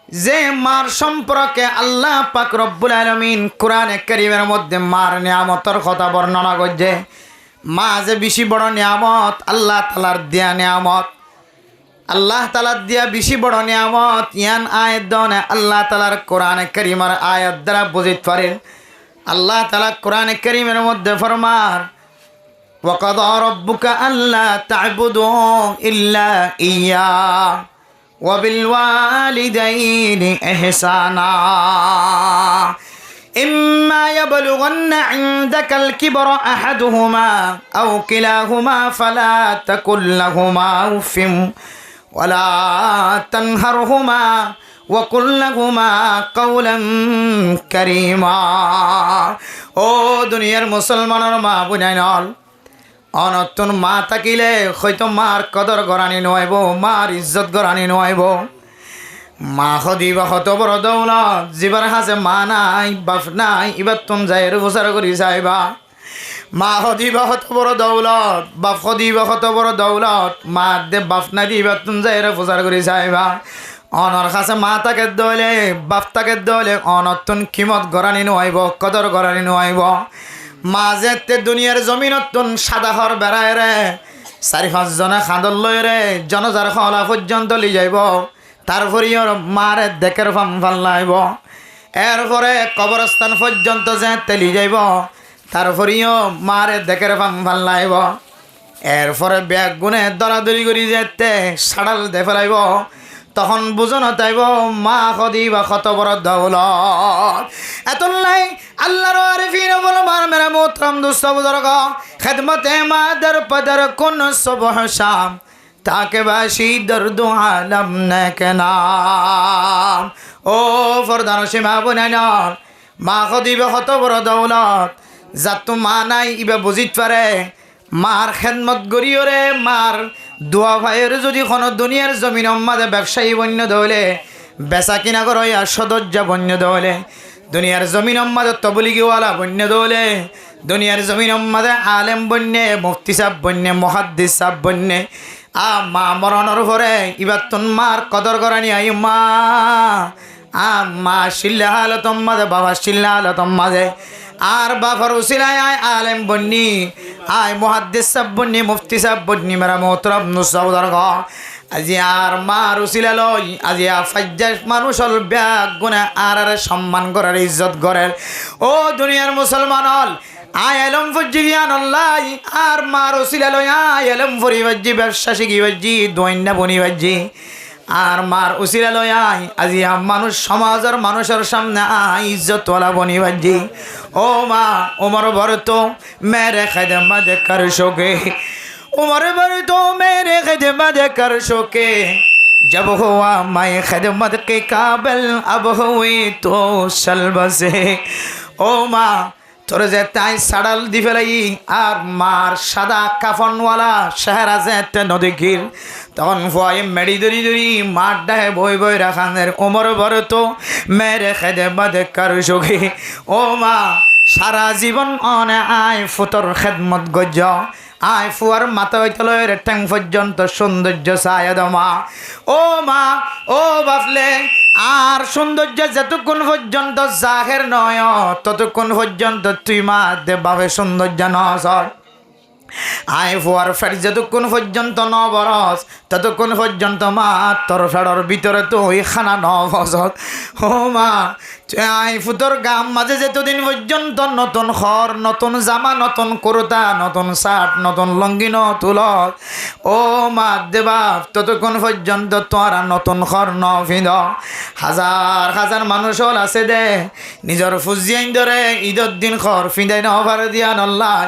যে মার সম্পর্কে আল্লাহ পাক রব্বুল আলামিন কোরআনে কারীমের মধ্যে মার নিয়ামতের কথা বর্ণনা করছে মা যে বেশি বড় নিয়ামত আল্লাহ তাআলার দেয়া নিয়ামত আল্লাহ তাআলার দিয়া বেশি বড় নিয়ামত ইয়ান আয়াত দনে আল্লাহ তাআলার কোরআনে কারীমের আয়াত দ্বারা বুঝিতে পারেন আল্লাহ তাআলা কোরআনে কারীমের মধ্যে ফরমার ওয়াকাদা রাব্বুকা আল্লা তা'বুদু ইল্লা ইয়্যা ওয়া বিল ওয়ালিদাইনি ইহসানা ইম্মা ইয়াবলুগান্না ইনদাকাল কিবরা আহাদুহুমা আও কিলাহুমা ফালা তাকুল লাহুমা উফিম ওয়ালা তানহারহুমা ওয়াকুল লাহুমা কাওলান কারীমা ও দুনিয়ার মুসলমানের মা বুঝাইনল অনতুন মা থাকিলে হয়তো মার কদর গরানি নয়ব মার ইজ্জত গরানি নয়ব মা হদিবা হত বড় দৌলত জীবার হাসে মা নাই বাপ নাই এবার তুম যাইয়ের প্রচার করি যাইবা মা হদিবা হত বড় দৌলত বাপ হদিবা হত বড় দৌলত মা দে বাপ নাই দিবা তুম যাইয়ের প্রচার করি যাইবা অনর কাছে মা তাকে দলে বাপ তাকে দলে অনতুন কিমত গরানি নয়ব কদর গরানি নয়ব মা যেতে দুনিয়ার জমিনতুন সাদা হর বেড়ায় রে 4-5 জনে খাঁদর লই রে জনজার খলা পর্যন্ত লি যাইব তারপরে মারে দেখের ফাম ফাল্লাইব এরপরে কবরস্থান পর্যন্ত যেতে লি যাইব তারপরেও মারে দেখের ফাম ফাল্লাইব এরপরে ব্যাগ গুনে দরাদরি করি যেতে সাড়াল দে ফেলাইব তখন বুঝন তাইব মা খদিবা কত বড় দৌলত এত নাই আল্লাহর আরিফিন বলবার মেরা মোহতরম দোস্ত বুজুর্গ খেদমতে মাদার পদর কোন সুবহ শাম তাকে বাসি দর্দ আলম নেকে নাম ও ফরদান সীমা বুনাইনর মা খদিবা কত বড় দৌলত যাত মা নাই ইবা বুঝিত পারে মার খেদমত গরিয়রে মার দোয়া ভাইয়ের যদি কোনো দুনিয়ার জমিন মাঝে ব্যবসায়ী বন্য দৌলে বেচা কিনা করে আর সদর্যা বন্য দৌলে দুনিয়ার জমিন মাঝে তবলিগিওয়ালা বন্য দৌলে দুনিয়ার জমিন মাঝে আলেম বন্যে মুফতি সাহ বন্যে মুহাদ্দিস সাহ বন্যে মা মরণর পরে এবার তোর মার কদর করানি আই মা শিল্লা হালতম মাঝে বাবা শিল্লা হালতম মাঝে আর বাবার উসিলায় আয় আলেম বন্নি আয় মুহাদ্দিস সাহেব বন্নি মুফতি সাহেব বন্নি মেরা মোহতরম নুসাউদার গ আজি আর মার উসিলা লই আজি ফাজ্জার মানুষল ব্যাগ গুণে আর সম্মান করার ইজ্জত করার ও দুনিয়ার মুসলমান হল আয় এলম ফজ্জি জ্ঞান আল্লাহ আর মার উসিলা লই আয় এলম ফরি বাজ্জি ব্যবসা শিখি বাজ্জি দৈন্যা বনি বাজ্জি আর মার উসিলা লই আয় আজি মানুষ সমাজের মানুষের সামনে আয় ইজ্জতওয়ালা বনি বাজ্জি ও মা উমর ভরত মেরে খেদমত কর শোকে उमर भर तो मेरे खिदमत कर शोके जब हुआ मैं खिदमत के काबिल अब हुई तो शल्ब से ओ माँ তোর যে তাই সাড়াল দি ফেলাই আর মার সাদা কাফনওয়ালা চেহারা যে নদী ঘির তখন ভয় মেড়ি দড়ি দড়ি মার ডাহে বই বই রাখানের ওমর ভর তো মেরে খেদমত কর শোকে ও মা সারা জীবন অনে আয় ফুতর খেদমত গজ্জ আয় ফুয়ার মাথা হইতলের ঠ্যাং পর্যন্ত সৌন্দর্য সায়দমা ও মা ও বাফলে আর সৌন্দর্য যতক্ষণ পর্যন্ত জাহের নয় ততক্ষণ পর্যন্ত তুই মা দে বাবে সৌন্দর্য নয় আয় ফুয়ার ফের যতক্ষণ পর্যন্ত ন বরস ততক্ষণ পর্যন্ত মা তোর ফেরর ভিতরে তো ওই খানা ন বছর ও মা আই ফুতর গাম মাঝে যেতদিন পর্যন্ত নতুন খড় নতুন জামা নতুন কুর্তা নতুন শার্ট নতুন লঙ্গি তুল ও মা দেবা ততক্ষণ পর্যন্ত তোরা নতুন খড় ন ফিদ হাজার হাজার মানুষ হল আছে দে নিজের ফুজিয়াইন ধরে ঈদের দিন খড় ফিঁদাই নভার দিয়া নল্লাই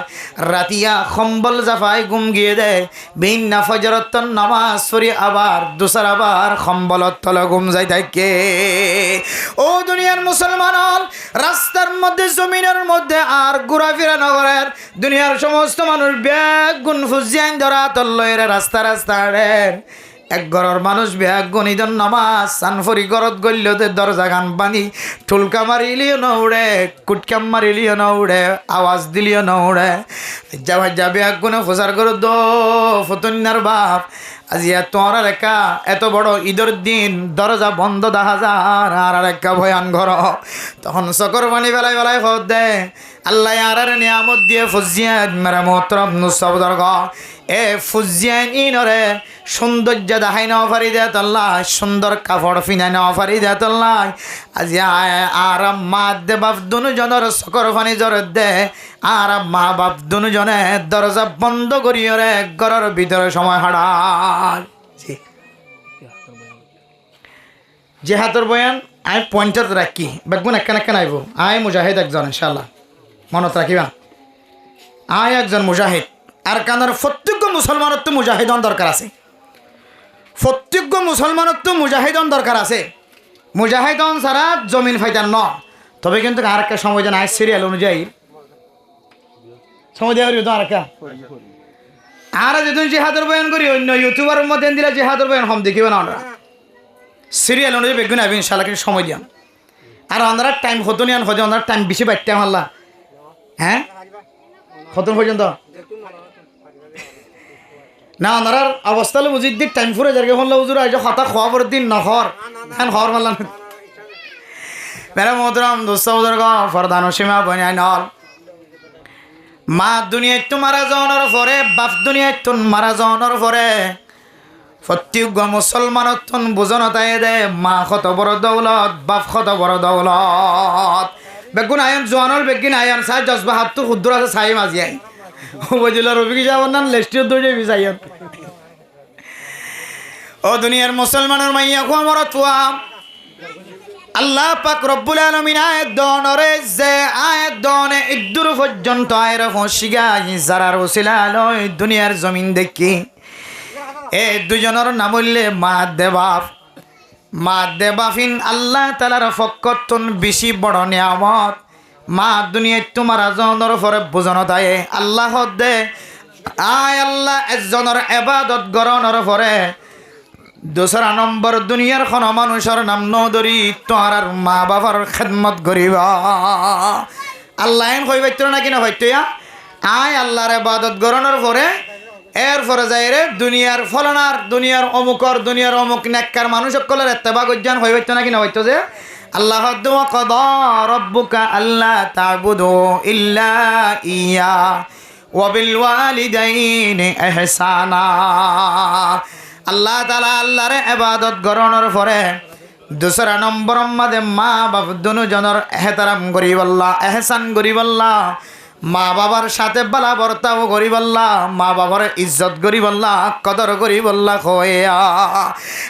রাতিয়া কম্বল জাফাই ঘুম গিয়ে দেয় বিনা ফজরত নামাজ পড়ি আবার দুসর আবার কম্বলত তলে ঘুম যাই থাকে ও দুনিয়ার মুসলমান রাস্তার মধ্যে জমিনের মধ্যে আর ঘোরাফেরা নগরের দুনিয়ার সমস্ত মানুষ ব্যাগ গুণ ফুজিয়াইন ধরা তল্লয়ের রাস্তা রাস্তা এক ঘরের মানুষ ব্যাগ গণিদন নামাজ সানফরি গরত গল্যতে দরজা গান বাঁধি ঠুলকা মারিলিও ন উড়ে কুটকাম মারিলিও ন উড়ে আওয়াজ দিলিও ন উড়ে যা ভাই যা ব্যাগ গুনে ফোসার করো দো ফতুন্নার বাপ আজি তোমার একা এত বড় ঈদের দিন দরজা বন্ধ দেখা যার আর একা ভয়ান ঘর তখন চকর পানি বেলায় বেলায় খোঁজ দে আল্লাহ আর নিয়ামত দিয়ে ফুজিয়ান মেরা মোহতরম নুসবদর গ এ ফুজিয়ান ইনরে সৌন্দর্য দেখাই নেওয়া পারি দে তল্লাই সুন্দর কাপড় ফিনাই নেওয়া পারি দে তল্লাই আজি আর মা দে বাপ দুজনের চকর পানি জ্বর দে আর মা বাপ দুজনে দরজা বন্ধ করিও রে ঘরের ভিতরে সময় হারায় যে হাতের বয়ান আই পয়েন্টার রাখি বেগুন একখান আইব আই মুজাহিদ একজন ইনশাল্লাহ মনত রাখিবা আই একজন মুজাহিদ আর কানার প্রত্যেক মুসলমানের তো মুজাহিদন দরকার আছে প্রত্যেক মুসলমানের তো মুজাহিদন দরকার আছে মুজাহিদন ছাড়া জমিন ফাইতার ন তবে কিন্তু আর একটা সময় যেন আয় সিরিয়াল অনুযায়ী সময় দেওয়া তো আর একটা আর যেদিন জেহাদের বয়ান করি অন্য ইউটিউবার মধ্যে দিলে জেহাদের বয়ান হম দেখিবে না আমরা সিরিয়াল অনুযায়ী বেগুন আইবেন ইনশাল্লাহ কিন্তু সময় দিয়াম আর আমরা টাইম হতো নিয়ান হতে আমরা টাইম বেশি বাড়তে আল্লাহ হ্যাঁ কতক্ষণ পর্যন্ত না ওনার অবস্থা হলে বুঝির দিক টাইম ফুরে যার ফোন উজুর আজ হতা খাওয়া পরের দিন নহর হ্যাঁ খবর মারলাম মেরা মোহতরম দোস্তাবুদর ফরদান সীমা বনায় নল মা দুনিয়ায় তো মারা যাওয়ানোর পরে বাপ দুনিয়ায় তো মারা যাওয়ানোর পরে প্রত্যেক মুসলমানত বুঝন তাই দে মা কত বড় দৌলত বাপ কত বড় দৌলত বেগুন আয়ন জোয়ানোর বেগিন আয়ন চাই জজবা হাত তো ক্ষুদ্র আছে চাই মাঝি আই বুঝল রবি যাব না লেস্টিও দৌড়ে বিচাইন ও দুনিয়ার মুসলমানের মাইয়া কো আমার তুয়া আল্লাহ পাক রব্বুল আলামিন আয়াত দনরে যে আয়াত দনে ইদ্দুর পর্যন্ত আয়রা ফসিগা ইজারার ওসিলা লয় দুনিয়ার জমিন দেখি এ দুজনের নাম হইলে মা দেবাফিন আল্লাহ তালার ফকতন বেশি বড় নিয়ামত মা দুনিয়ায় তোমার জনের পরে বুঝন তাই আল্লাহ দে আয় আল্লাহ একজনের এবাদত গরনের পরে দোসরা নম্বর দুনিয়ার কোন মানুষের নাম নদরি তোমার আর মা বাবার খেদমত করিবা আল্লাহ এন কই বাইত না কিনা হইতো আয় আল্লাহর এবাদত গরনের পরে এরপরে যাই রে দুনিয়ার ফলনার দুনিয়ার অমুক নেককার মানুষ সকলের এত্তেবা গজ্ঞান হয়ে হইতো না কিনা হইতো যে আল্লাহ কদা রব্বুকা আল্লাহ তা'বুদু ইল্লা ইয়া ওয়া বিল ওয়ালিদাইনি ইহসানা আল্লাহ তাআলা আল্লাহর ইবাদত গরনের পরে দোসরা নম্বর মধ্যে মা বাপ দুজনের এহতারাম করিবাল্লাহ এহসান করিবাল্লাহ মা বাবার সাথে বালা বর্তাও করিবাল্লাহ মা বাবার ইজ্জত করিবাল্লাহ কদর করিবাল্লাহ খোয়া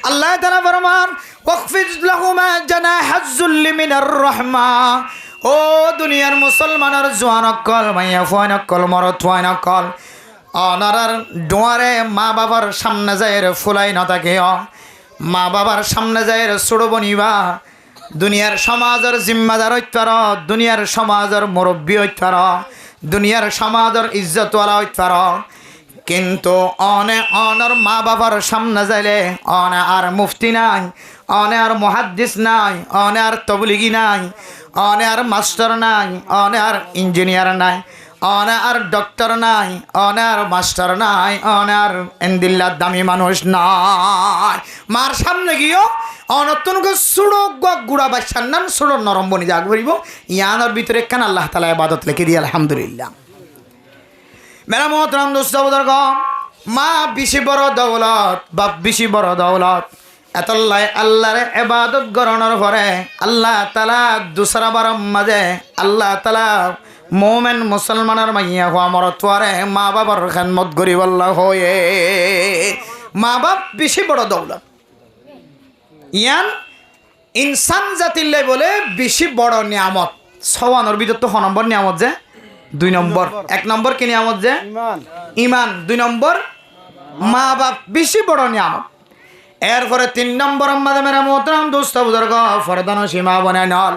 আল্লাহ তাআলা ফরমান ওয়াকফিজ লাহুমা জানাহাজ যুল্লি মিনার রাহমা ও দুনিয়ার মুসলমানের জওয়ানকল মাইয়া ফুয়ানকল মরদ ফুয়ানকল অনারার দুয়ারে মা বাবার সামনে যায় ফুলাই না থাকে মা বাবার সামনে যায় ছোট বনিবা দুনিয়ার সমাজের জিম্মাদার হইতার দুনিয়ার সমাজের মুরব্বী হইতার দুনিয়ার সমাজের ইজ্জতওয়ালা হইতার কিন্তু অনর মা বাবার সামনে যাইলে অনে আর মুফতি নাই অনে আর মুহাদ্দিস নাই অনে আর তবলিগি নাই অনে আর মাস্টার নাই অনে আর ইঞ্জিনিয়ার নাই অনে আর ডক্টর নাই অনে আর মাস্টার নাই অনে আর এন্দিল্লার দামি মানুষ নাই মার সামনে গিয়েও অনতনকে সুড়ো গুড়া বাচ্চার নাম সুড়ো নরম বনি যাক বলিব ইয়ানোর ভিতরে কেন আল্লাহ তাআলা ইবাদত লিখে দিয়ে আলহামদুলিল্লাহ মেরা মোহতরম দোস্ত বুজুর্গ, মা বেশি বড় দৌলত, বাপ বেশি বড় দৌলত। এতল্লাই আল্লাহর ইবাদত গরণর পরে আল্লাহ তাআলা দুসরা বারম মাঝে আল্লাহ তাআলা মোমেন মুসলমানের মাইয়া হওয়া মরতোয়ারে মা বাবার খেদমত গরিব আল্লাহ হয়ে। মা বাপ বেশি বড় দৌলত। ইয়ান ইনসান জাতিল্লাই বলে বেশি বড় নিয়ামত। সওয়ানোর ভিতর তো ছ নম্বর নিয়ামত যে 2 নম্বর। 1 নম্বর কি নিয়ামত যে ইমান, 2 নম্বর মা বাপ বেশি বড় নিয়ামত। এরপরে 3 নম্বর আমাদের মেরা মোহতরম দোস্ত বুজুর্গ ফরদান সীমা বনায় নল।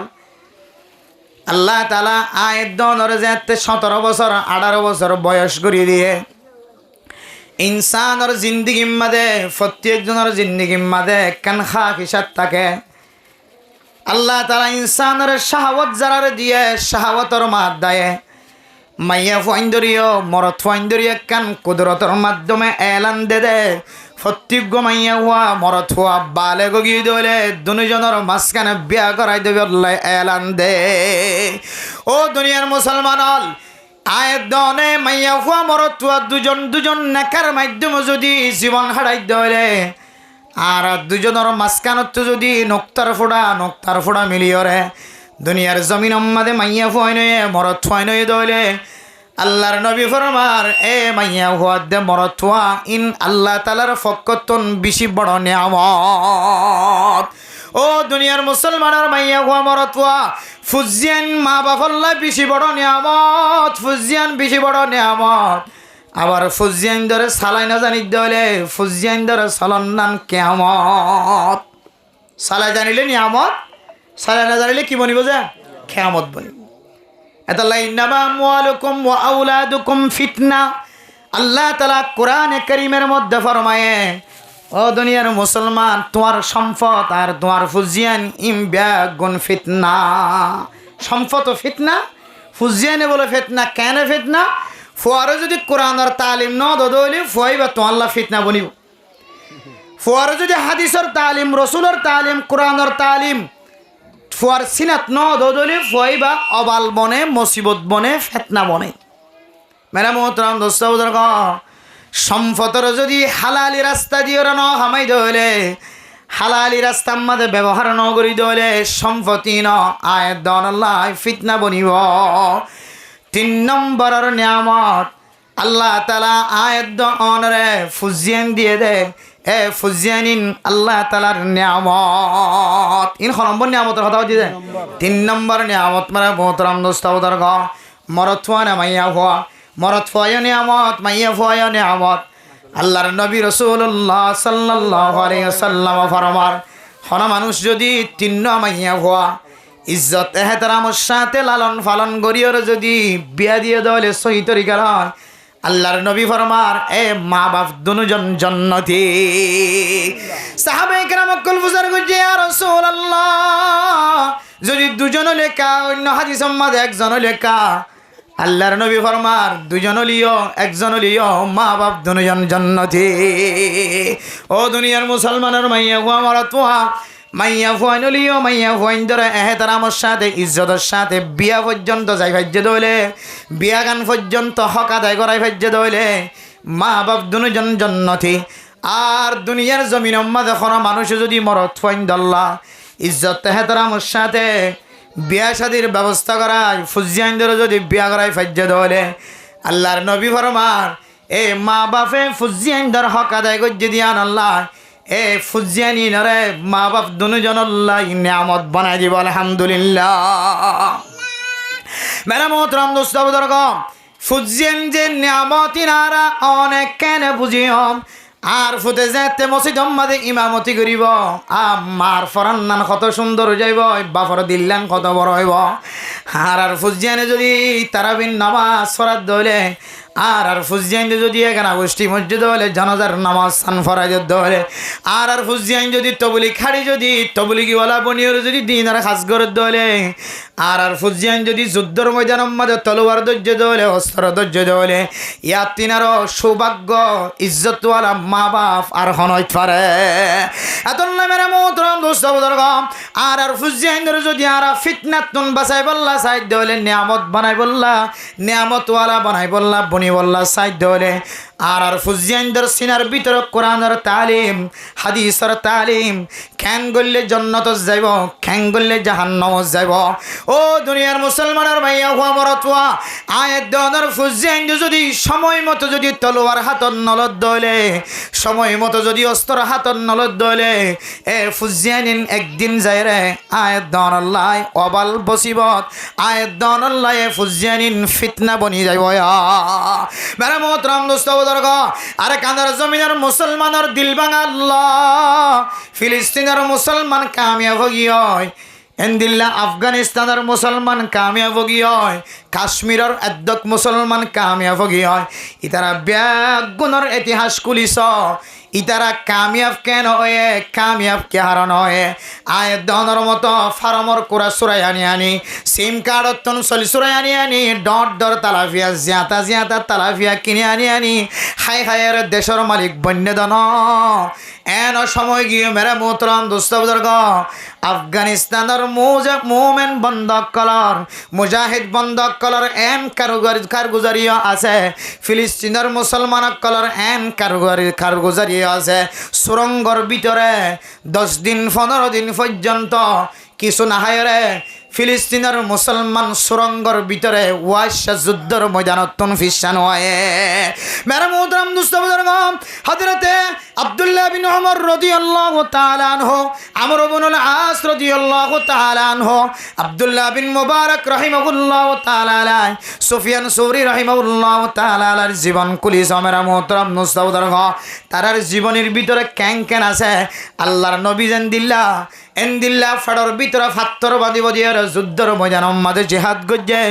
আল্লাহ তাআলা আয়াত দনরে যে 17 বছর 18 বছর বয়স করিয়ে দিয়ে ইনসানের জিন্দগির মাঝে প্রত্যেকজনের জিন্দগির মাঝে একখান খাক হিসাব থাকে। আল্লাহ তাআলা ইনসানের শাহওয়াত জারারে দিয়ে শাহওয়াতর মাত দেয় মাইয়া ফাইন্দরিও মরত ফাইন্দরিও একখান কুদরতের মাধ্যমে এলান দে প্রত্যেক মাইয়া হওয়া মরত হওয়া বালে গগি দলে দুজনের মাঝখানে বিয়া করাই দেবে আল্লাহ এলান দে। ও দুনিয়ার মুসলমান হল আয়াত দনে মাইয়া হওয়া মরত হওয়া দুজন নেকার মাধ্যমে যদি জীবন হারাই দলে আর দুজনের মাঝখানত যদি নোক্তার ফোড়া মিলিয়রে দুনিয়ার জমিন মাঝে মাইয়া ফুয়াই নয়ে মরত ফুয়াই নয়ে দলে আল্লাহর নবী ফরমার এ মাইয়া হুয়াদ দে মরত ফুয়া ইন আল্লাহ তাআলার ফকতন বেশি বড় নিয়ামত। ও দুনিয়ার মুসলমানের মাইয়া হুয়া মরত ফুয়া ফুজিয়ান মা বাপল্লা বেশি বড় নিয়ামত, ফুজিয়ান বেশি বড় নিয়ামত। আবার ফুজিয়ান ধরে সালাই না জানি দলে ফুজিয়ান ধরে সালান নাম কেয়ামত। সালাই জানিলে নিয়ামত, সালাই না জানিলে কি বনিব যে কেয়ামত বনিব। এতাল্লাহ ইন্নামা আমওয়ালুকুম ওয়া আওলাদুকুম ফিতনা। আল্লাহ তাআলা কোরআনে কারীমের মধ্যে ফরমায়ে ও দুনিয়ার মুসলমান তোমার সম্পদ আর তোমার ফুজিয়ান ইমব্যাগুন ফিতনা। সম্পদ ও ফিতনা, ফুজিয়ানে বলে ফিতনা। কেন ফিতনা? ফুয়ারে যদি কোরআনের তালিম ন দদলি ফুয়াইবা তো আল্লাহ ফিতনা বনিব। ফুয়ারে যদি হাদিসের তালিম, রসুলের তালিম, কোরআনের তালিম ফুয়ার সিনাত ন দদলি ফুয়াইবা অবাল বনে, মুসিবত বনে, ফিতনা বনে। মেরা মোহতরম দোস্ত বুজুর্গ, সম্পদের যদি হালালি রাস্তা দিয়ে ন হামাই দলে হালালি রাস্তার মধ্যে ব্যবহার ন করি দলে সম্পত্তি ন আয়াত দন আল্লাহ ফিতনা বনিব। 3 নম্বরের নিয়ামত আল্লাহ তাআলা আয়াত দনরে ফুজিয়ান দিয়ে দে এ ফুজিয়ানিন আল্লাহ তাআলার নিয়ামত। ইন নম্বর নিয়ামতের কথা দিয়ে 3 নম্বর নিয়ামত মানে মোহতরম দোস্ত বুজুর্গ মরত ফুয়া না মাইয়া ফুয়া, মরত ফুয়া নিয়ামত, মাইয়া ফুয়া নিয়ামত। আল্লাহর নবী রাসূলুল্লাহ সাল্লাল্লাহু আলাইহি ওয়াসাল্লাম ফরমান হন মানুষ যদি 3 মাইয়া ফুয়া ইজ্জত এহতারামের সাথে লালন পালন করিয়র যদি বিয়া দিয়ে দলে সহি তরিকার হয় আল্লাহর নবী ফরমার এ মা বাপ দুজন জান্নাতি। সাহাবায়ে কেরাম কল বুঝার গজে ইয়া রাসূলুল্লাহ যদি দুজন লেখা অন্য হাদিসের মধ্যে একজন লেখা আল্লাহর নবী ফরমার 2 লিও 1 লিও মা বাপ দুজন জান্নাতি। ও দুনিয়ার মুসলমানের মাইয়া হুয়া মারাতুয়া মাইয়া ফুয়াইন লিও মাইয়া ফুয়াইন ধরে এহতারামের সাথে ইজ্জতের সাথে বিয়া পর্যন্ত যাই ভাজ্য দইলে বিয়া গান পর্যন্ত হক আদায় করাই ভাজ্য দইলে মা বাপ দুজন জান্নাতি। আর দুনিয়ার জমিনের মধ্যে কোনো মানুষ যদি মরত ফুয়াইন দল্লা ইজ্জত এহতারামের সাথে বিয়া শাদির ব্যবস্থা করায় ফুজিয়াইন ধরে যদি বিয়া করাই ভাজ্য দইলে আল্লাহর নবী ফরমান এ মা বাপে ফুজিয়াইন ধর হক আদায় করছে দিয়ান আল্লাহ এ ফুজিয়ানি নরে মা বাপ দুজন আল্লাহ নিয়ামত বানাই দিব আলহামদুলিল্লাহ। মেরা মোহতরম দোস্ত বুজুর্গ ফুজিয়ান যে নিয়ামত ইনারা অনেক কেন বুঝিয়ম আর ফুটে যেতে মসজিদ মাঝে ইমামতি করিব মার ফরান্নান কত সুন্দর যাইব, বাপর দিল্লান কত বড় হইব। আর ফুজিয়ানে যদি তারাবিন নামাজ ফরাত দলে আর ফুজিয়ান যদি এখানে গোষ্ঠী মসজিদ হলে জানাজার নামাজ সান ফরাজ হলে আর ফুজিয়ান যদি তবলি খাড়ি যদি তবলিগিওয়ালা বনিয়র যদি দিন আর খাস করে দলে আর ফুজিয়ান যদি যুদ্ধর ময়দানের মাঝে তলোয়ার ধৈর্য দলে অস্ত্র ধৈর্য দলে ইয়ার তিনারও সৌভাগ্য ইজ্জতওয়ালা মা বাপ আর হনইত পারে। এত মেরা মোহতরম দোস্ত বুজুর্গ আর ফুজিয়ান যদি আর ফিতনাতুন বাঁচাই বললা সাইড দলে নিয়ামত বানাই বললা নিয়ামতওয়ালা বানাই বললা বনি বল্লা সাইড হলে আর ফুজিয়ানদের সিনার ভিতরে কোরআনের তালিম হাদিসের তালিম খ্যাং গললে জন্নত যাইব খ্যাং গললে জাহান্নাম যাইব ও দুনিয়ার মুসলমানের ভাইয়া হুয়া মরতুয়া আয়াত দনের ফুজিয়ান যদি সময় মতো যদি তলোয়ার হাতত নলত দলে সময় মতো যদি অস্ত্র হাতত নলত দলে এ ফুজিয়ানিন একদিন যায় রে আয়াত দন আল্লাহ অবাল বসিবত আয়াত দন আল্লাহ ফুজিয়ানিন ফিতনা বনি যাইব মেরা মোহতরম দোস্ত বুজুর্গ আরে কাঁদার জমিনের মুসলমানের দিল ভাঙা আল্লাহ ফিলিস্তিনের মুসলমান কামিয়াব হয় এন্দিল্লা আফগানিস্তানের মুসলমান কামিয়াব হয় কাশ্মীরের একদক মুসলমান কামিয়াব হয় ইতারা ব্যাগুণের ইতিহাস খুলিছ ইতারা কামিয়াব কেন হয়ে কামিয়াব কে হারণ হয়ে আয় দনের মতো ফার্মর কোরা সুরাই আনি সিম কার্ডত চলি সুরাই আনি ডট ডর তালাফিয়া জিয়াতা তালাফিয়া কিনে আনি হাই হায়ের দেশের মালিক বন্যদন এন সময় গিয়ে মেরা মোহতরম দোস্ত বুজুর্গ আফগানিস্তানের মোমেন বন্ধক কলর মুজাহিদ বন্ধক কলর এন কারগুজারিও আছে ফিলিস্তিনের মুসলমান কলর এন কারগুজারিও আছে সুরঙ্গর ভিতরে 10 দিন 15 দিন পর্যন্ত কিছু না হায়রে ফিলিস্তিনের মুসলমান সুরঙ্গর ভিতরে ওয়াইশা যুদ্ধর ময়দানত ফিসান হয় মেরা মুহতরম দোস্ত বুজুর্গ হযরতে আব্দুল্লাহ বিন ওমর রাদিয়াল্লাহু তাআলা আনহু আমর ইবনে আস রাদিয়াল্লাহু তাআলা আনহু আব্দুল্লাহ বিন মুবারক রাহিমাহুল্লাহু তাআলা আলাইহি সুফিয়ান সৌরি রাহিমাহুল্লাহু তাআলা আলার জীবন কুলিস মেরা মুহতরম দোস্ত বুজুর্গ তারার জীবনের ভিতরে ক্যাং আছে আল্লাহর নবী জানদিল্লাহ এন্দিল্লা ফাড়র ভিতরে ফাত্তর বাদিবদিয়ার যুদ্ধর ময়দানের মাঝে জিহাদ গজ্জে